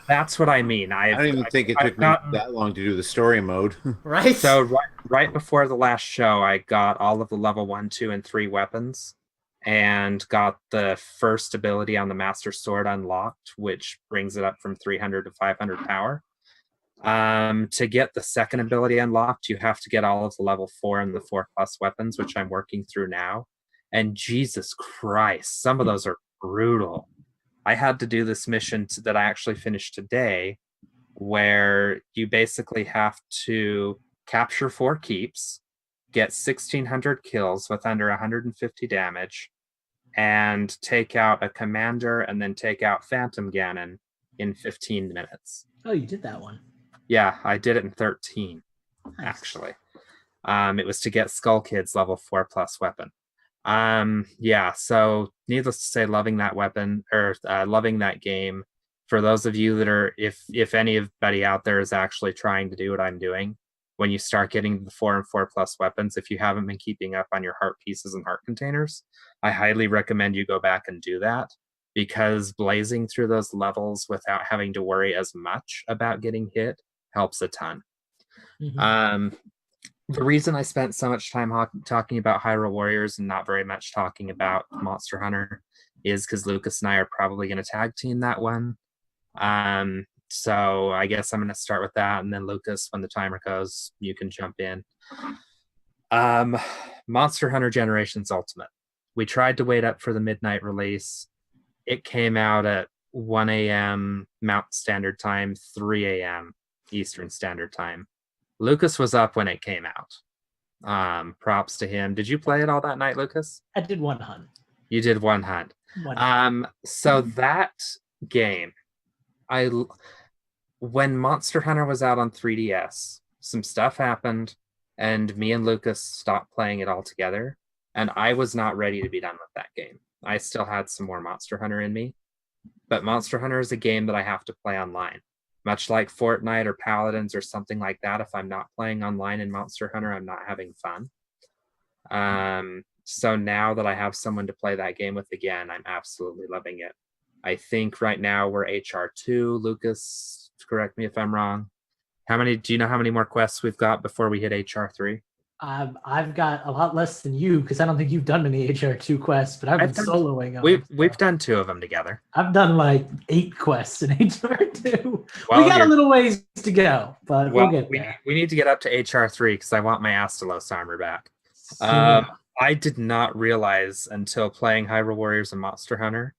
That's what I mean. I don't even think it took me that long to do the story mode. Right? So right before the last show, I got all of the level 1, 2, and 3 weapons and got the first ability on the Master Sword unlocked, which brings it up from 300 to 500 power. To get the second ability unlocked, you have to get all of the level 4 and the 4+ weapons, which I'm working through now. And Jesus Christ, some of those are brutal. I had to do this mission that I actually finished today, where you basically have to capture 4 keeps, get 1,600 kills with under 150 damage, and take out a commander and then take out Phantom Ganon in 15 minutes. Oh, you did that one. Yeah, I did it in 13, Nice. actually. It was to get Skull Kid's level 4+ weapon. Yeah, so needless to say, loving that weapon, or loving that game. For those of you that are, if anybody out there is actually trying to do what I'm doing, when you start getting the 4 and 4+ weapons, if you haven't been keeping up on your heart pieces and heart containers, I highly recommend you go back and do that, because blazing through those levels without having to worry as much about getting hit helps a ton. Mm-hmm. The reason I spent so much time talking about Hyrule Warriors and not very much talking about Monster Hunter is because Lucas and I are probably going to tag team that one. So I guess I'm going to start with that, and then Lucas, when the timer goes, you can jump in. Monster Hunter Generations Ultimate. We tried to wait up for the midnight release. It came out at 1 a.m. Mountain Standard Time, 3 a.m. Eastern Standard Time. Lucas was up when it came out. Props to him. Did you play it all that night, Lucas? I did one hunt. You did one hunt. So that game, when Monster Hunter was out on 3DS, some stuff happened, and me and Lucas stopped playing it all together, and I was not ready to be done with that game. I still had some more Monster Hunter in me, but Monster Hunter is a game that I have to play online. Much like Fortnite or Paladins or something like that, if I'm not playing online in Monster Hunter, I'm not having fun. So now that I have someone to play that game with again, I'm absolutely loving it. I think right now we're HR2. Lucas, correct me if I'm wrong. Do you know how many more quests we've got before we hit HR3? I've got a lot less than you because I don't think you've done many HR2 quests, but I've been soloing them. We've done 2 of them together. I've done like 8 quests in HR2. Well, we got a little ways to go, but we'll get there. We need to get up to HR3 because I want my Astalos armor back. I did not realize until playing Hyrule Warriors and Monster Hunter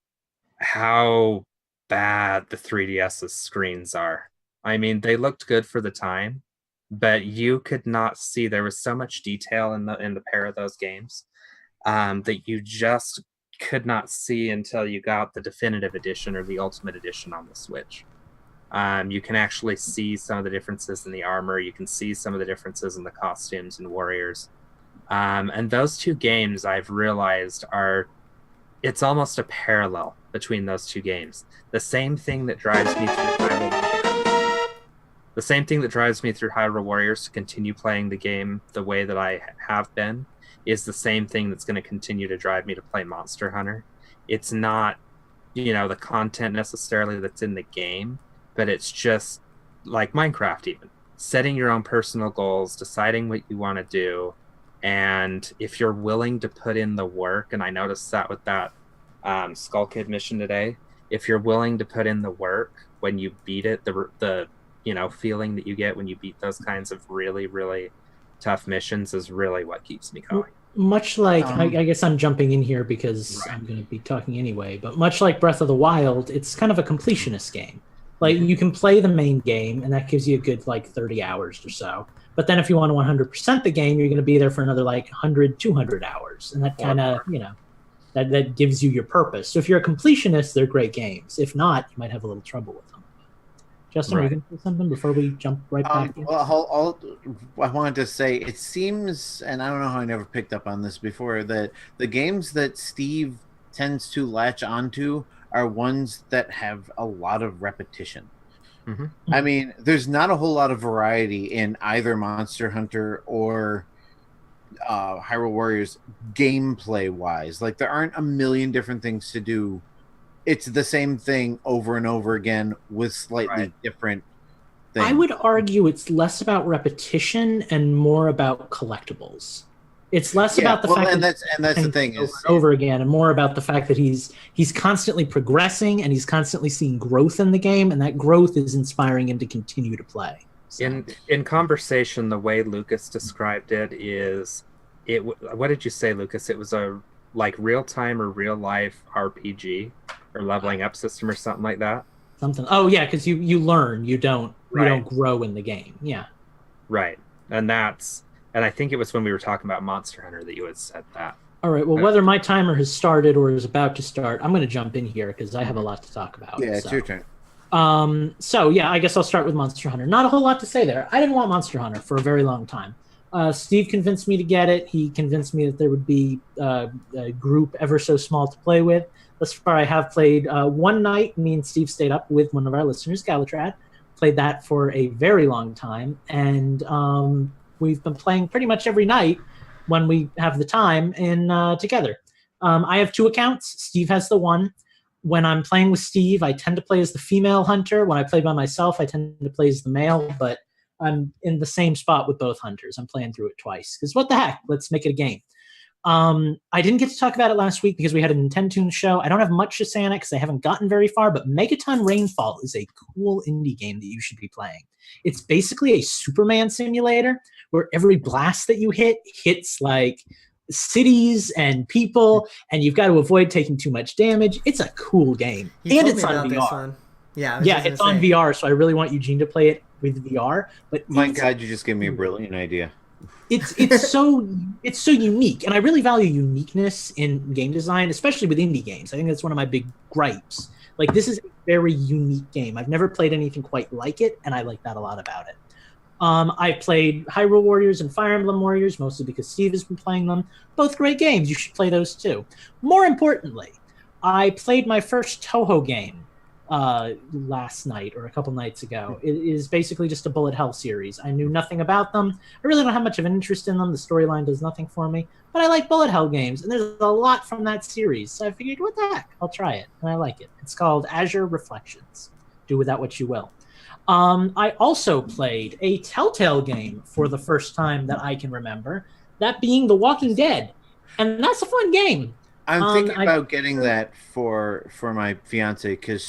how bad the 3DS's screens are. I mean, they looked good for the time, but you could not see. There was so much detail in the pair of those games that you just could not see until you got the definitive edition or the ultimate edition on the Switch. You can actually see some of the differences in the armor. You can see some of the differences in the costumes in Warriors. And those 2 games, I've realized, it's almost a parallel between those 2 games. The same thing that drives me through Hyrule Warriors to continue playing the game the way that I have been is the same thing that's going to continue to drive me to play Monster Hunter. It's not, the content necessarily that's in the game, but it's just like Minecraft even. Setting your own personal goals, deciding what you want to do, and if you're willing to put in the work, and I noticed that with that Skull Kid mission today, if you're willing to put in the work when you beat it, the feeling that you get when you beat those kinds of really, really tough missions is really what keeps me going. Much like, I guess I'm jumping in here because I'm going to be talking anyway, but much like Breath of the Wild, it's kind of a completionist game. Like, you can play the main game, and that gives you a good, 30 hours or so. But then if you want to 100% the game, you're going to be there for another, 100, 200 hours. And that kind of, that gives you your purpose. So if you're a completionist, they're great games. If not, you might have a little trouble with them. Justin, are you going to say something before we jump right back in? Well, I wanted to say, it seems, and I don't know how I never picked up on this before, that the games that Steve tends to latch onto are ones that have a lot of repetition. Mm-hmm. I mean, there's not a whole lot of variety in either Monster Hunter or Hyrule Warriors gameplay-wise. Like, there aren't a million different things to do. It's the same thing over and over again with slightly different things. I would argue it's less about repetition and more about collectibles. It's less about the fact that's the thing is over again, and more about the fact that he's constantly progressing and he's constantly seeing growth in the game, and that growth is inspiring him to continue to play. So. In conversation, the way Lucas described it is, what did you say, Lucas? It was a real time or real life RPG or leveling up system or something like that. Something. Oh yeah, because you learn, you don't grow in the game. Yeah. Right, and I think it was when we were talking about Monster Hunter that you had said that. All right. Well, whether my timer has started or is about to start, I'm going to jump in here because I have a lot to talk about. Yeah, it's your turn. So yeah, I guess I'll start with Monster Hunter. Not a whole lot to say there. I didn't want Monster Hunter for a very long time. Steve convinced me to get it. He convinced me that there would be a group ever so small to play with. Thus far, I have played one night. Me and Steve stayed up with one of our listeners, Galatrad. Played that for a very long time, and we've been playing pretty much every night when we have the time together. I have 2 accounts. Steve has the one. When I'm playing with Steve, I tend to play as the female hunter. When I play by myself, I tend to play as the male, but I'm in the same spot with both hunters. I'm playing through it twice. Because what the heck? Let's make it a game. I didn't get to talk about it last week because we had a Nintendo show. I don't have much to say on it because I haven't gotten very far, but Megaton Rainfall is a cool indie game that you should be playing. It's basically a Superman simulator where every blast that you hits cities and people, and you've got to avoid taking too much damage. It's a cool game. And it's on VR. Yeah, it's on VR, so I really want Eugene to play it with VR. But my God, you just gave me a brilliant idea. It's so unique, and I really value uniqueness in game design, especially with indie games. I think that's one of my big gripes. This is a very unique game. I've never played anything quite like it, and I like that a lot about it. I've played Hyrule Warriors and Fire Emblem Warriors, mostly because Steve has been playing them. Both great games. You should play those too. More importantly, I played my first Toho game last night or a couple nights ago. It is basically just a bullet hell series. I knew nothing about them. I really don't have much of an interest in them. The storyline does nothing for me, but I like bullet hell games, and there's a lot from that series. So I figured, what the heck? I'll try it, and I like it. It's called Azure Reflections. Do with that what you will. I also played a Telltale game for the first time that I can remember, that being The Walking Dead, and that's a fun game. I'm thinking about getting that for my fiance, because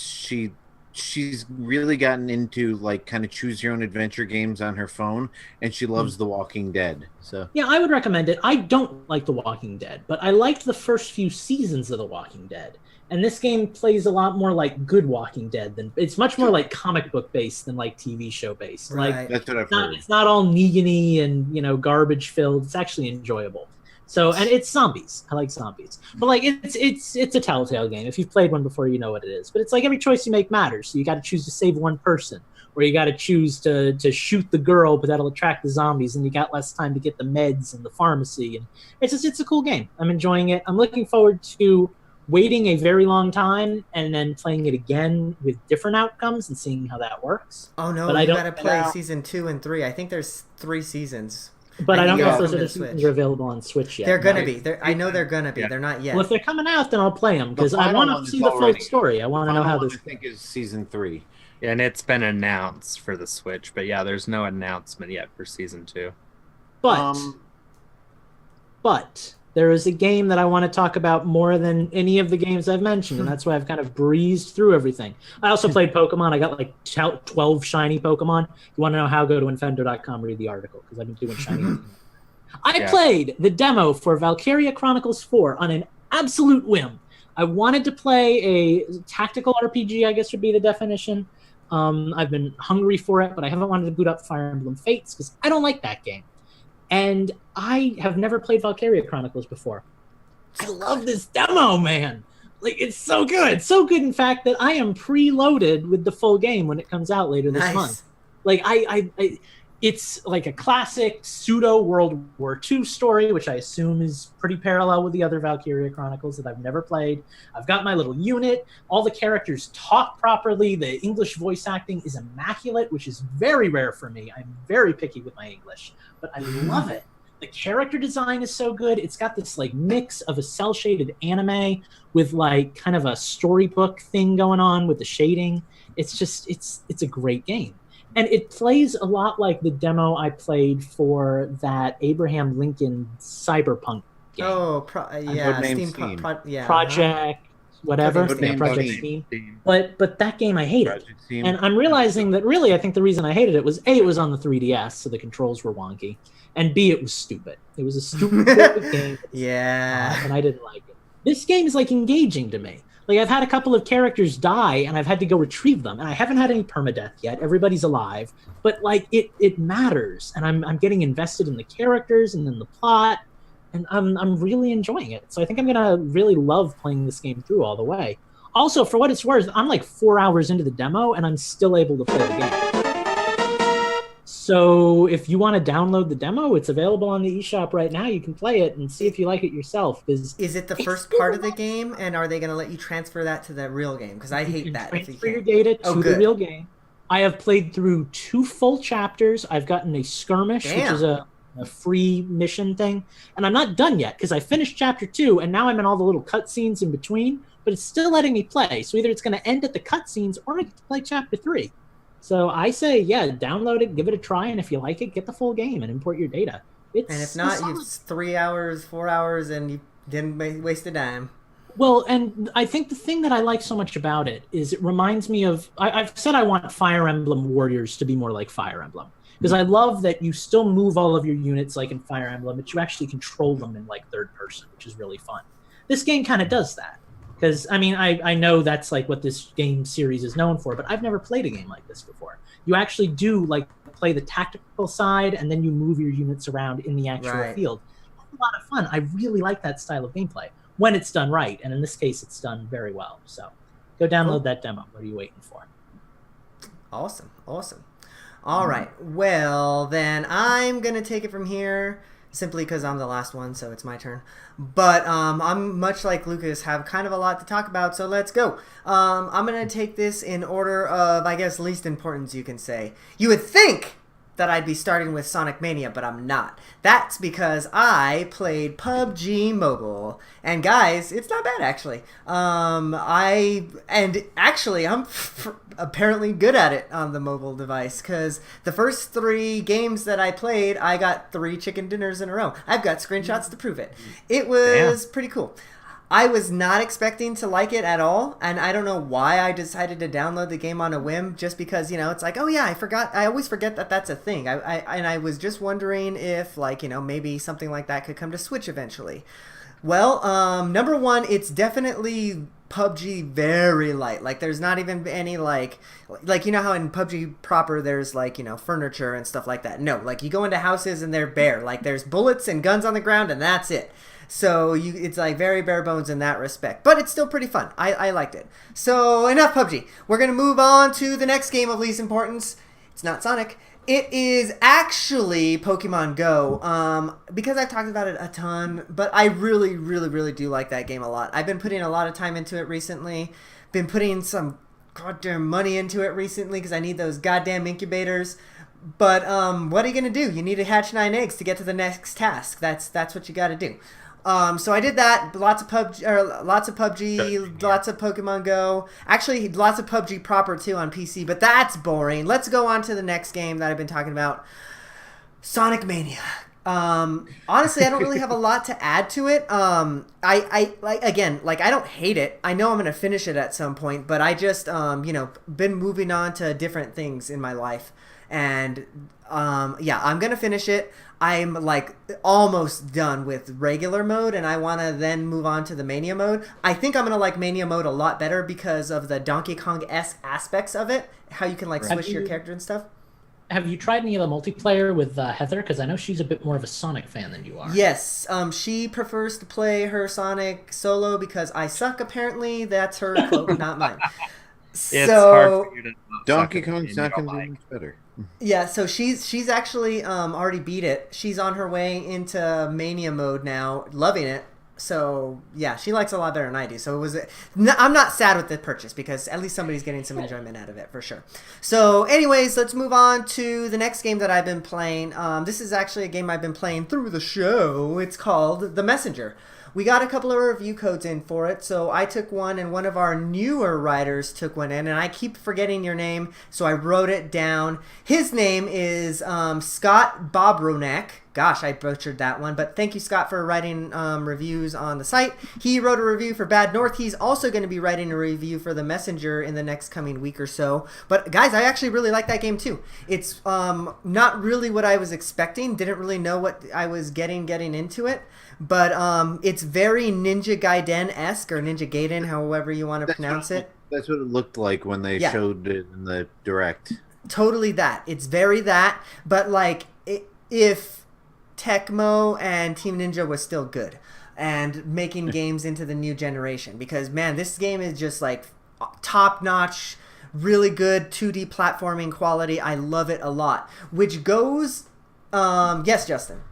she's really gotten into like kind of choose your own adventure games on her phone, and she loves The Walking Dead. So yeah, I would recommend it. I don't like The Walking Dead, but I liked the first few seasons of The Walking Dead. And this game plays a lot more like Good Walking Dead than it's much more like comic book based than like TV show based. Right. Like that's what I've heard. It's not all Negan-y and garbage filled. It's actually enjoyable. So, and it's zombies. I like zombies, but like it's a Telltale game. If you've played one before, you know what it is. But it's like every choice you make matters. So you got to choose to save one person, or you got to choose to shoot the girl, but that'll attract the zombies, and you got less time to get the meds and the pharmacy. And it's a cool game. I'm enjoying it. I'm looking forward to waiting a very long time and then playing it again with different outcomes and seeing how that works. Oh no, but you gotta play season 2 and 3. I think there's 3 seasons. But I don't know if those other seasons are available on Switch yet. They're gonna be. I know they're gonna be. Yeah. They're not yet. Well, if they're coming out, then I'll play them because I want to see the full story. I want to know how this. I think is season 3. Yeah, and it's been announced for the Switch, but yeah, there's no announcement yet for season 2. But there is a game that I want to talk about more than any of the games I've mentioned, and that's why I've kind of breezed through everything. I also played Pokemon. I got like 12 shiny Pokemon. You want to know how? Go to infendo.com, read the article, because I've been doing shiny. I played the demo for Valkyria Chronicles 4 on an absolute whim. I wanted to play a tactical RPG, I guess would be the definition. I've been hungry for it, but I haven't wanted to boot up Fire Emblem Fates because I don't like that game. And I have never played Valkyria Chronicles before. I love this demo, man. Like, it's so good. So good, in fact, that I am preloaded with the full game when it comes out later this month. Like, it's like a classic pseudo World War II story, which I assume is pretty parallel with the other Valkyria Chronicles that I've never played. I've got my little unit. All the characters talk properly. The English voice acting is immaculate, which is very rare for me. I'm very picky with my English, but I love it. The character design is so good. It's got this like mix of a cel-shaded anime with like kind of a storybook thing going on with the shading. It's just, it's a great game. And it plays a lot like the demo I played for that Abraham Lincoln Cyberpunk game. Oh, Steam. Project, whatever. Project Steam. But that game I hated. And I'm realizing that really I think the reason I hated it was A, it was on the 3DS, so the controls were wonky. And B, it was stupid. It was a stupid game. Yeah. And I didn't like it. This game is like engaging to me. Like, I've had a couple of characters die, and I've had to go retrieve them, and I haven't had any permadeath yet. Everybody's alive, but like it matters, and I'm getting invested in the characters and in the plot, and I'm really enjoying it. So I think I'm gonna really love playing this game through all the way. Also, for what it's worth, I'm like 4 hours into the demo, and I'm still able to play the game. So if you want to download the demo, it's available on the eShop right now. You can play it and see if you like it yourself. Is it the first part of the game, and are they going to let you transfer that to the real game? Because I hate that. Transfer your data to the real game. I have played through 2 full chapters. I've gotten a skirmish, which is a free mission thing. And I'm not done yet because I finished chapter 2, and now I'm in all the little cutscenes in between. But it's still letting me play. So either it's going to end at the cutscenes or I get to play chapter 3. So I say, download it, give it a try, and if you like it, get the full game and import your data. And if not, it's 3 hours, 4 hours, and you didn't waste a dime. Well, and I think the thing that I like so much about it is it reminds me of... I've said I want Fire Emblem Warriors to be more like Fire Emblem. Because I love that you still move all of your units like in Fire Emblem, but you actually control them in like third person, which is really fun. This game kind of does that. Because, I mean, I know that's like what this game series is known for, but I've never played a game like this before. You actually do like play the tactical side, and then you move your units around in the actual field. It's a lot of fun. I really like that style of gameplay when it's done right, and in this case, it's done very well. So go download that demo. What are you waiting for? Awesome. All right. Well, then I'm going to take it from here. simply because I'm the last one, so it's my turn. But I'm much like Lucas, have kind of a lot to talk about, so let's go. I'm going to take this in order of, I guess, least importance, you can say. You would think that I'd be starting with Sonic Mania, but I'm not. That's because I played PUBG Mobile. And guys, it's not bad, actually. I'm apparently good at it on the mobile device, because the first 3 games that I played, I got 3 chicken dinners in a row. I've got screenshots to prove it. It was pretty cool. I was not expecting to like it at all, and I don't know why I decided to download the game on a whim, just because, it's like, oh yeah, I always forget that that's a thing. I was just wondering if, maybe something like that could come to Switch eventually. Well, number one, it's definitely PUBG very light. Like, there's not even any, like, you know how in PUBG proper there's, furniture and stuff like that? No, you go into houses and they're bare. Like, there's bullets and guns on the ground and that's it. So it's very bare bones in that respect. But it's still pretty fun. I liked it. So enough PUBG. We're going to move on to the next game of least importance. It's not Sonic. It is actually Pokemon Go. Because I've talked about it a ton, but I really, really, really do like that game a lot. I've been putting a lot of time into it recently. Been putting some goddamn money into it recently because I need those goddamn incubators. But what are you going to do? You need to hatch 9 eggs to get to the next task. That's what you got to do. So I did that. Lots of PUBG, lots of Pokemon Go. Actually, lots of PUBG proper too on PC, but that's boring. Let's go on to the next game that I've been talking about, Sonic Mania. Honestly, I don't really have a lot to add to it. I don't hate it. I know I'm gonna finish it at some point, but I just been moving on to different things in my life, and I'm gonna finish it. I'm almost done with regular mode, and I want to then move on to the Mania mode. I think I'm going to like Mania mode a lot better because of the Donkey Kong-esque aspects of it, how you can switch your character and stuff. Have you tried any of the multiplayer with Heather? Because I know she's a bit more of a Sonic fan than you are. Yes, she prefers to play her Sonic solo because I suck, apparently. That's her quote, not mine. It's hard for you to Donkey Kong's not going to be much better. Yeah, so she's actually already beat it. She's on her way into Mania mode now, loving it. So yeah, she likes it a lot better than I do. So I'm not sad with the purchase because at least somebody's getting some enjoyment out of it for sure. So anyways, let's move on to the next game that I've been playing. This is actually a game I've been playing through the show. It's called The Messenger. We got a couple of review codes in for it, so I took one, and one of our newer writers took one in, and I keep forgetting your name, so I wrote it down. His name is Scott Bobronek. Gosh, I butchered that one, but thank you, Scott, for writing reviews on the site. He wrote a review for Bad North. He's also going to be writing a review for The Messenger in the next coming week or so. But guys, I actually really like that game too. It's not really what I was expecting. Didn't really know what I was getting into it. But it's very Ninja Gaiden-esque, or Ninja Gaiden, however you want to pronounce it. That's what it looked like when they showed it in the Direct. Totally that. It's very that, but if Tecmo and Team Ninja was still good and making games into the new generation, because man, this game is just top-notch, really good 2D platforming quality. I love it a lot, which goes yes, Justin.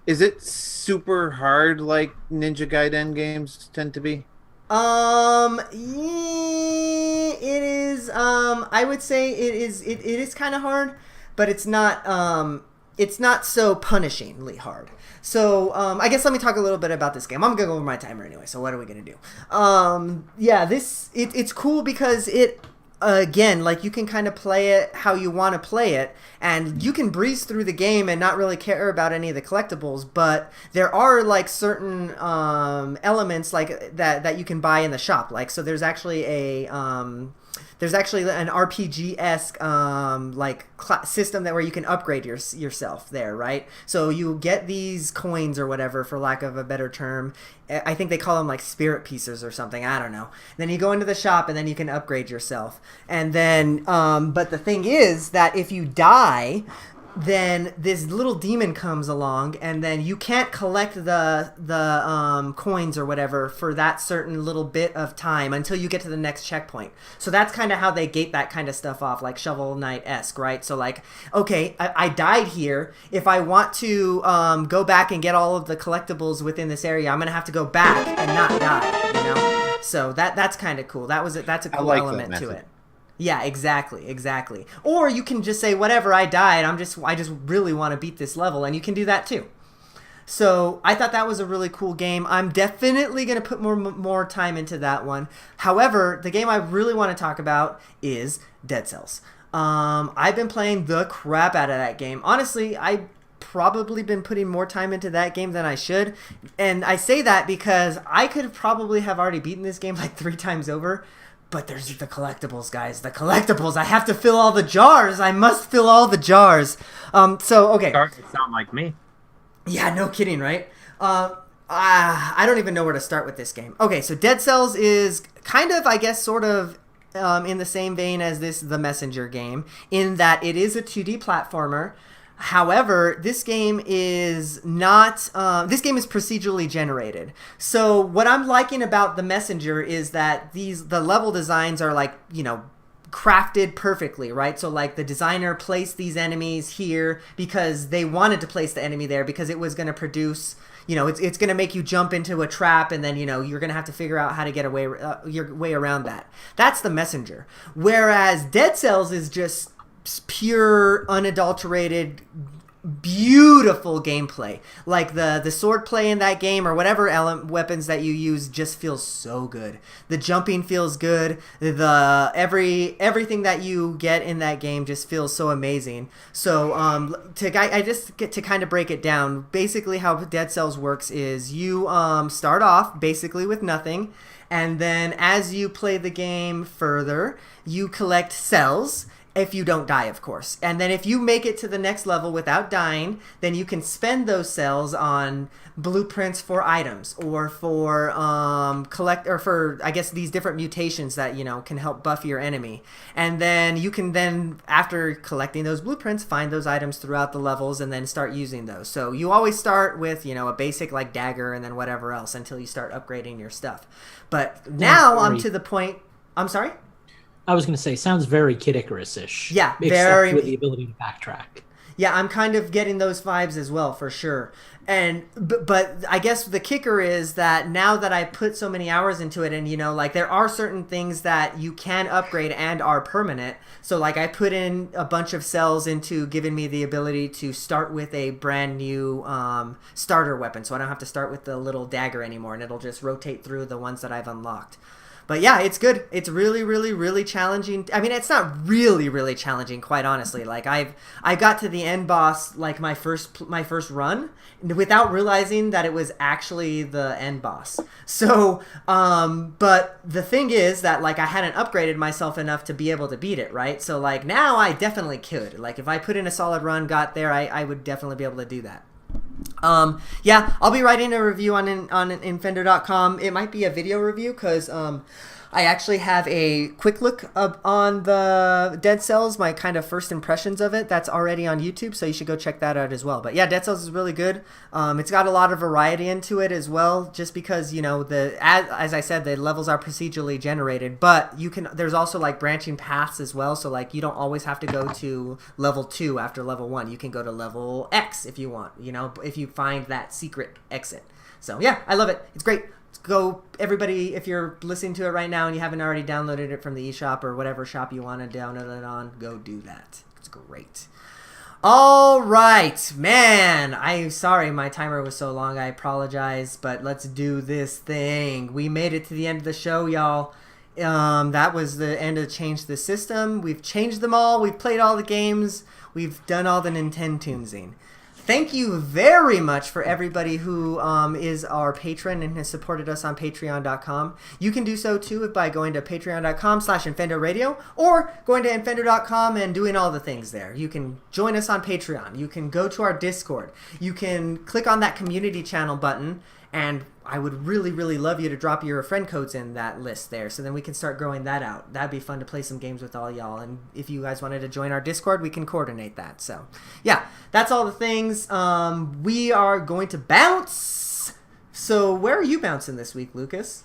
Is it super hard like Ninja Gaiden games tend to be? It is. I would say it is kind of hard, but it's not so punishingly hard. So, I guess let me talk a little bit about this game. I'm gonna go over my timer anyway. So what are we gonna do? It's cool because it. Again, you can kind of play it how you want to play it, and you can breeze through the game and not really care about any of the collectibles, but there are certain elements that you can buy in the shop. So there's actually an RPG-esque system where you can upgrade yourself there, right? So you get these coins or whatever, for lack of a better term. I think they call them spirit pieces or something. I don't know. Then you go into the shop and then you can upgrade yourself. And then, but the thing is that if you die, then this little demon comes along, and then you can't collect the coins or whatever for that certain little bit of time until you get to the next checkpoint. So that's kind of how they gate that kind of stuff off, like Shovel Knight-esque, right? So like, okay, I died here. If I want to go back and get all of the collectibles within this area, I'm gonna have to go back and not die, you know? So that's kind of cool. That's a cool element to it. Yeah, exactly. Or you can just say, whatever, I died. I just really want to beat this level, and you can do that too. So I thought that was a really cool game. I'm definitely going to put more time into that one. However, the game I really want to talk about is Dead Cells. I've been playing the crap out of that game. Honestly, I've probably been putting more time into that game than I should. And I say that because I could probably have already beaten this game like 3 times over. But there's the collectibles, guys. The collectibles. I have to fill all the jars. I must fill all the jars. So, okay. Starting to sound like me. Yeah, no kidding, right? I don't even know where to start with this game. Okay, so Dead Cells is kind of, I guess, sort of in the same vein as The Messenger game, in that it is a 2D platformer. However, this game is not, this game is procedurally generated. So what I'm liking about The Messenger is that the level designs are like, you know, crafted perfectly, right? So like the designer placed these enemies here because they wanted to place the enemy there because it was going to produce, you know, it's going to make you jump into a trap, and then, you know, you're going to have to figure out how to get your way around that. That's The Messenger. Whereas Dead Cells is just pure, unadulterated, beautiful gameplay. Like the sword play in that game, or whatever weapons that you use, just feels so good. The jumping feels good. Everything that you get in that game just feels so amazing. So I just get to kind of break it down. Basically, how Dead Cells works is you start off basically with nothing, and then as you play the game further, you collect cells. If you don't die, of course. And then if you make it to the next level without dying, then you can spend those cells on blueprints for items, or for I guess these different mutations that, you know, can help buff your enemy. And then you can after collecting those blueprints, find those items throughout the levels and then start using those. So you always start with, you know, a basic like dagger and then whatever else until you start upgrading your stuff. But now I'm to the point. I'm sorry? I was going to say, sounds very Kid Icarus-ish. Yeah, except with the ability to backtrack. Yeah, I'm kind of getting those vibes as well, for sure. And but I guess the kicker is that now that I put so many hours into it, and, you know, like, there are certain things that you can upgrade and are permanent. So like I put in a bunch of cells into giving me the ability to start with a brand new starter weapon, so I don't have to start with the little dagger anymore, and it'll just rotate through the ones that I've unlocked. But yeah, it's good. It's really, really, really challenging. I mean, it's not really, really challenging, quite honestly. Like I got to the end boss like my first run without realizing that it was actually the end boss. So, but the thing is that, like, I hadn't upgraded myself enough to be able to beat it, right? So like now I definitely could. Like if I put in a solid run, got there, I would definitely be able to do that. Yeah, I'll be writing a review on Infendo.com. It might be a video review because I actually have a quick look on the Dead Cells, my kind of first impressions of it. That's already on YouTube, so you should go check that out as well. But yeah, Dead Cells is really good. It's got a lot of variety into it as well, just because, you know, as I said, the levels are procedurally generated, but there's also like branching paths as well, so like you don't always have to go to level 2 after level 1. You can go to level X if you want, you know, if you find that secret exit. So yeah, I love it. It's great. Go, everybody, if you're listening to it right now and you haven't already downloaded it from the eShop or whatever shop you want to download it on, go do that. It's great. All right, man. I'm sorry my timer was so long. I apologize, but let's do this thing. We made it to the end of the show, y'all. That was the end of Change the System. We've changed them all. We've played all the games. We've done all the Nintendo-tunesing. Thank you very much for everybody who is our patron and has supported us on Patreon.com. You can do so too by going to Patreon.com/InfendoRadio or going to Infendo.com and doing all the things there. You can join us on Patreon. You can go to our Discord. You can click on that community channel button, and I would really, really love you to drop your friend codes in that list there, so then we can start growing that out. That'd be fun to play some games with all y'all, and if you guys wanted to join our Discord, we can coordinate that. So, yeah, that's all the things. We are going to bounce. So, where are you bouncing this week, Lucas?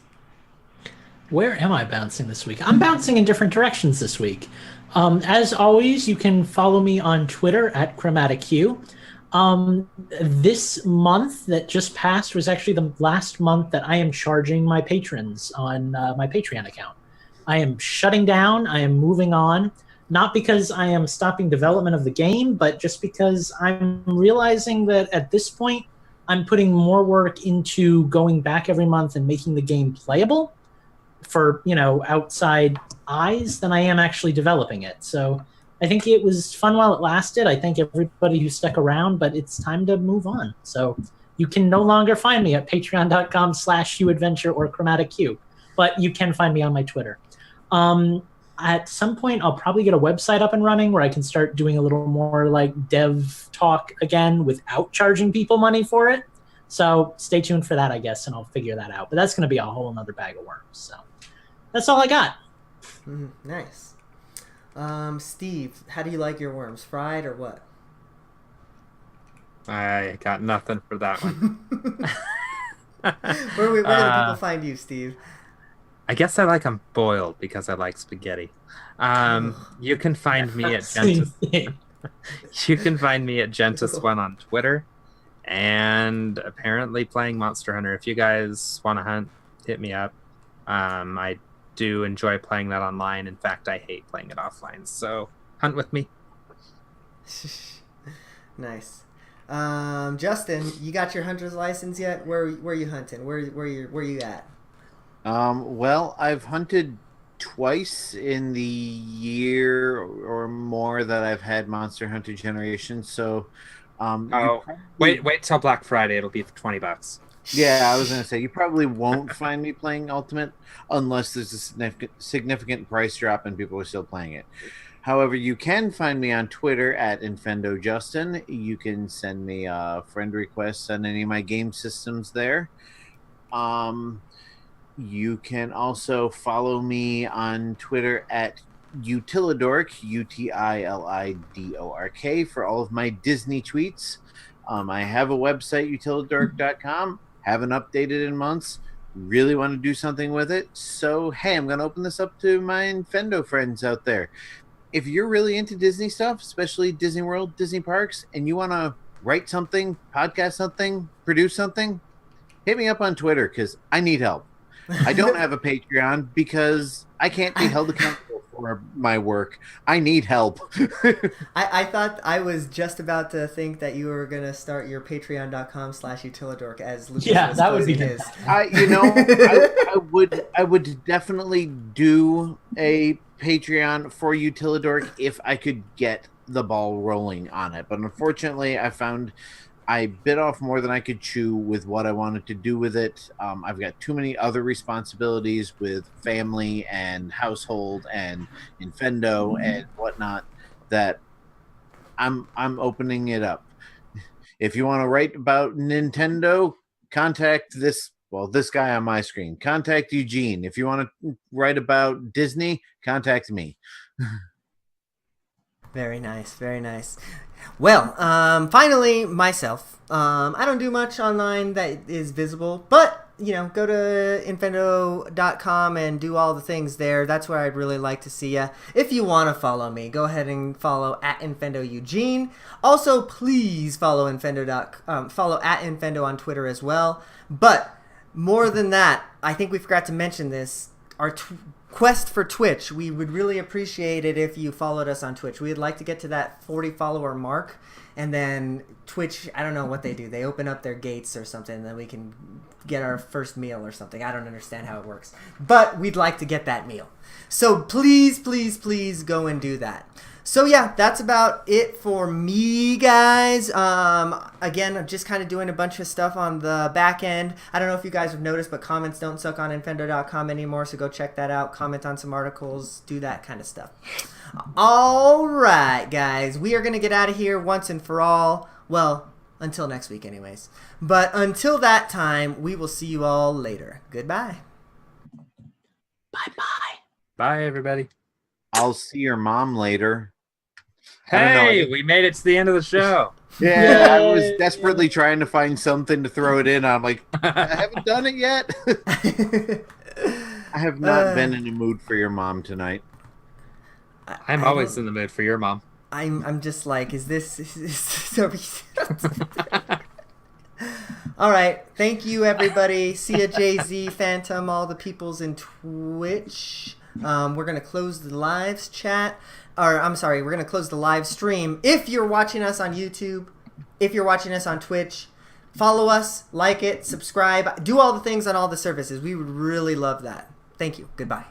Where am I bouncing this week? I'm bouncing in different directions this week. As always, you can follow me on Twitter at ChromaticQ. This month that just passed was actually the last month that I am charging my patrons on my Patreon account. I am shutting down. I am moving on, not because I am stopping development of the game, but just because I'm realizing that at this point, I'm putting more work into going back every month and making the game playable for, outside eyes than I am actually developing it. So I think it was fun while it lasted. I thank everybody who stuck around, but it's time to move on. So you can no longer find me at patreon.com/HughAdventure or ChromaticQ, but you can find me on my Twitter. At some point, I'll probably get a website up and running where I can start doing a little more like dev talk again without charging people money for it. So stay tuned for that, I guess, and I'll figure that out. But that's going to be a whole nother bag of worms. So that's all I got. Nice. Steve, how do you like your worms? Fried or what? I got nothing for that one. Where do the people find you, Steve? I guess I like them boiled because I like spaghetti. You can find me at Gentis. You can find me at Gentis1 on Twitter, and apparently playing Monster Hunter. If you guys want to hunt, hit me up. I do enjoy playing that online. In fact, I hate playing it offline. So hunt with me. Nice. Justin, you got your hunter's license yet? Where you hunting? Where you at? Well, I've hunted twice in the year or more that I've had Monster Hunter Generation. So, wait till Black Friday. It'll be $20. Yeah, I was going to say, you probably won't find me playing Ultimate unless there's a significant price drop and people are still playing it. However, you can find me on Twitter at Infendo Justin. You can send me friend requests on any of my game systems there. You can also follow me on Twitter at Utilidork, UTILIDORK, for all of my Disney tweets. I have a website, utilidork.com. Haven't updated in months. Really want to do something with it. So, hey, I'm going to open this up to my Infendo friends out there. If you're really into Disney stuff, especially Disney World, Disney Parks, and you want to write something, podcast something, produce something, hit me up on Twitter because I need help. I don't have a Patreon because I can't be held accountable for my work. I need help. I thought I was just about to think that you were going to start your patreon.com/utilidork as Lucas was that would be his. I would definitely do a Patreon for Utilidork if I could get the ball rolling on it. But unfortunately, I found I bit off more than I could chew with what I wanted to do with it. I've got too many other responsibilities with family and household and Infendo and whatnot that I'm opening it up. If you want to write about Nintendo, contact this guy on my screen. Contact Eugene. If you want to write about Disney, contact me. Very nice, very nice. Well, finally, myself. I don't do much online that is visible, but, go to infendo.com and do all the things there. That's where I'd really like to see you. If you want to follow me, go ahead and follow at Infendo Eugene. Also, please follow follow at Infendo on Twitter as well. But more than that, I think we forgot to mention this. Our quest for Twitch, we would really appreciate it if you followed us on Twitch. We'd like to get to that 40 follower mark, and then Twitch, I don't know what they do. They open up their gates or something, and then we can get our first meal or something. I don't understand how it works, but we'd like to get that meal. So please, please, please go and do that. So yeah, that's about it for me, guys. Again, I'm just kind of doing a bunch of stuff on the back end. I don't know if you guys have noticed, but comments don't suck on Infendo.com anymore, so go check that out. Comment on some articles, do that kind of stuff. All right, guys, we are going to get out of here once and for all. Well, Until next week, anyways. But until that time, we will see you all later. Goodbye. Bye-bye. Bye, everybody. I'll see your mom later. I don't know, Hey, we made it to the end of the show. Yeah, I was Yay. desperately trying to find something to throw it in. I'm like, I haven't done it yet. I have not been in a mood for your mom tonight. I'm always in the mood for your mom. I'm just like, is this all right, thank you everybody. See ya, Jay-Z, Phantom, all the peoples in Twitch. We're gonna close the lives chat, or I'm sorry, we're gonna close the live stream. If you're watching us on YouTube, if you're watching us on Twitch, follow us, like it, subscribe, do all the things on all the services. We would really love that. Thank you. Goodbye.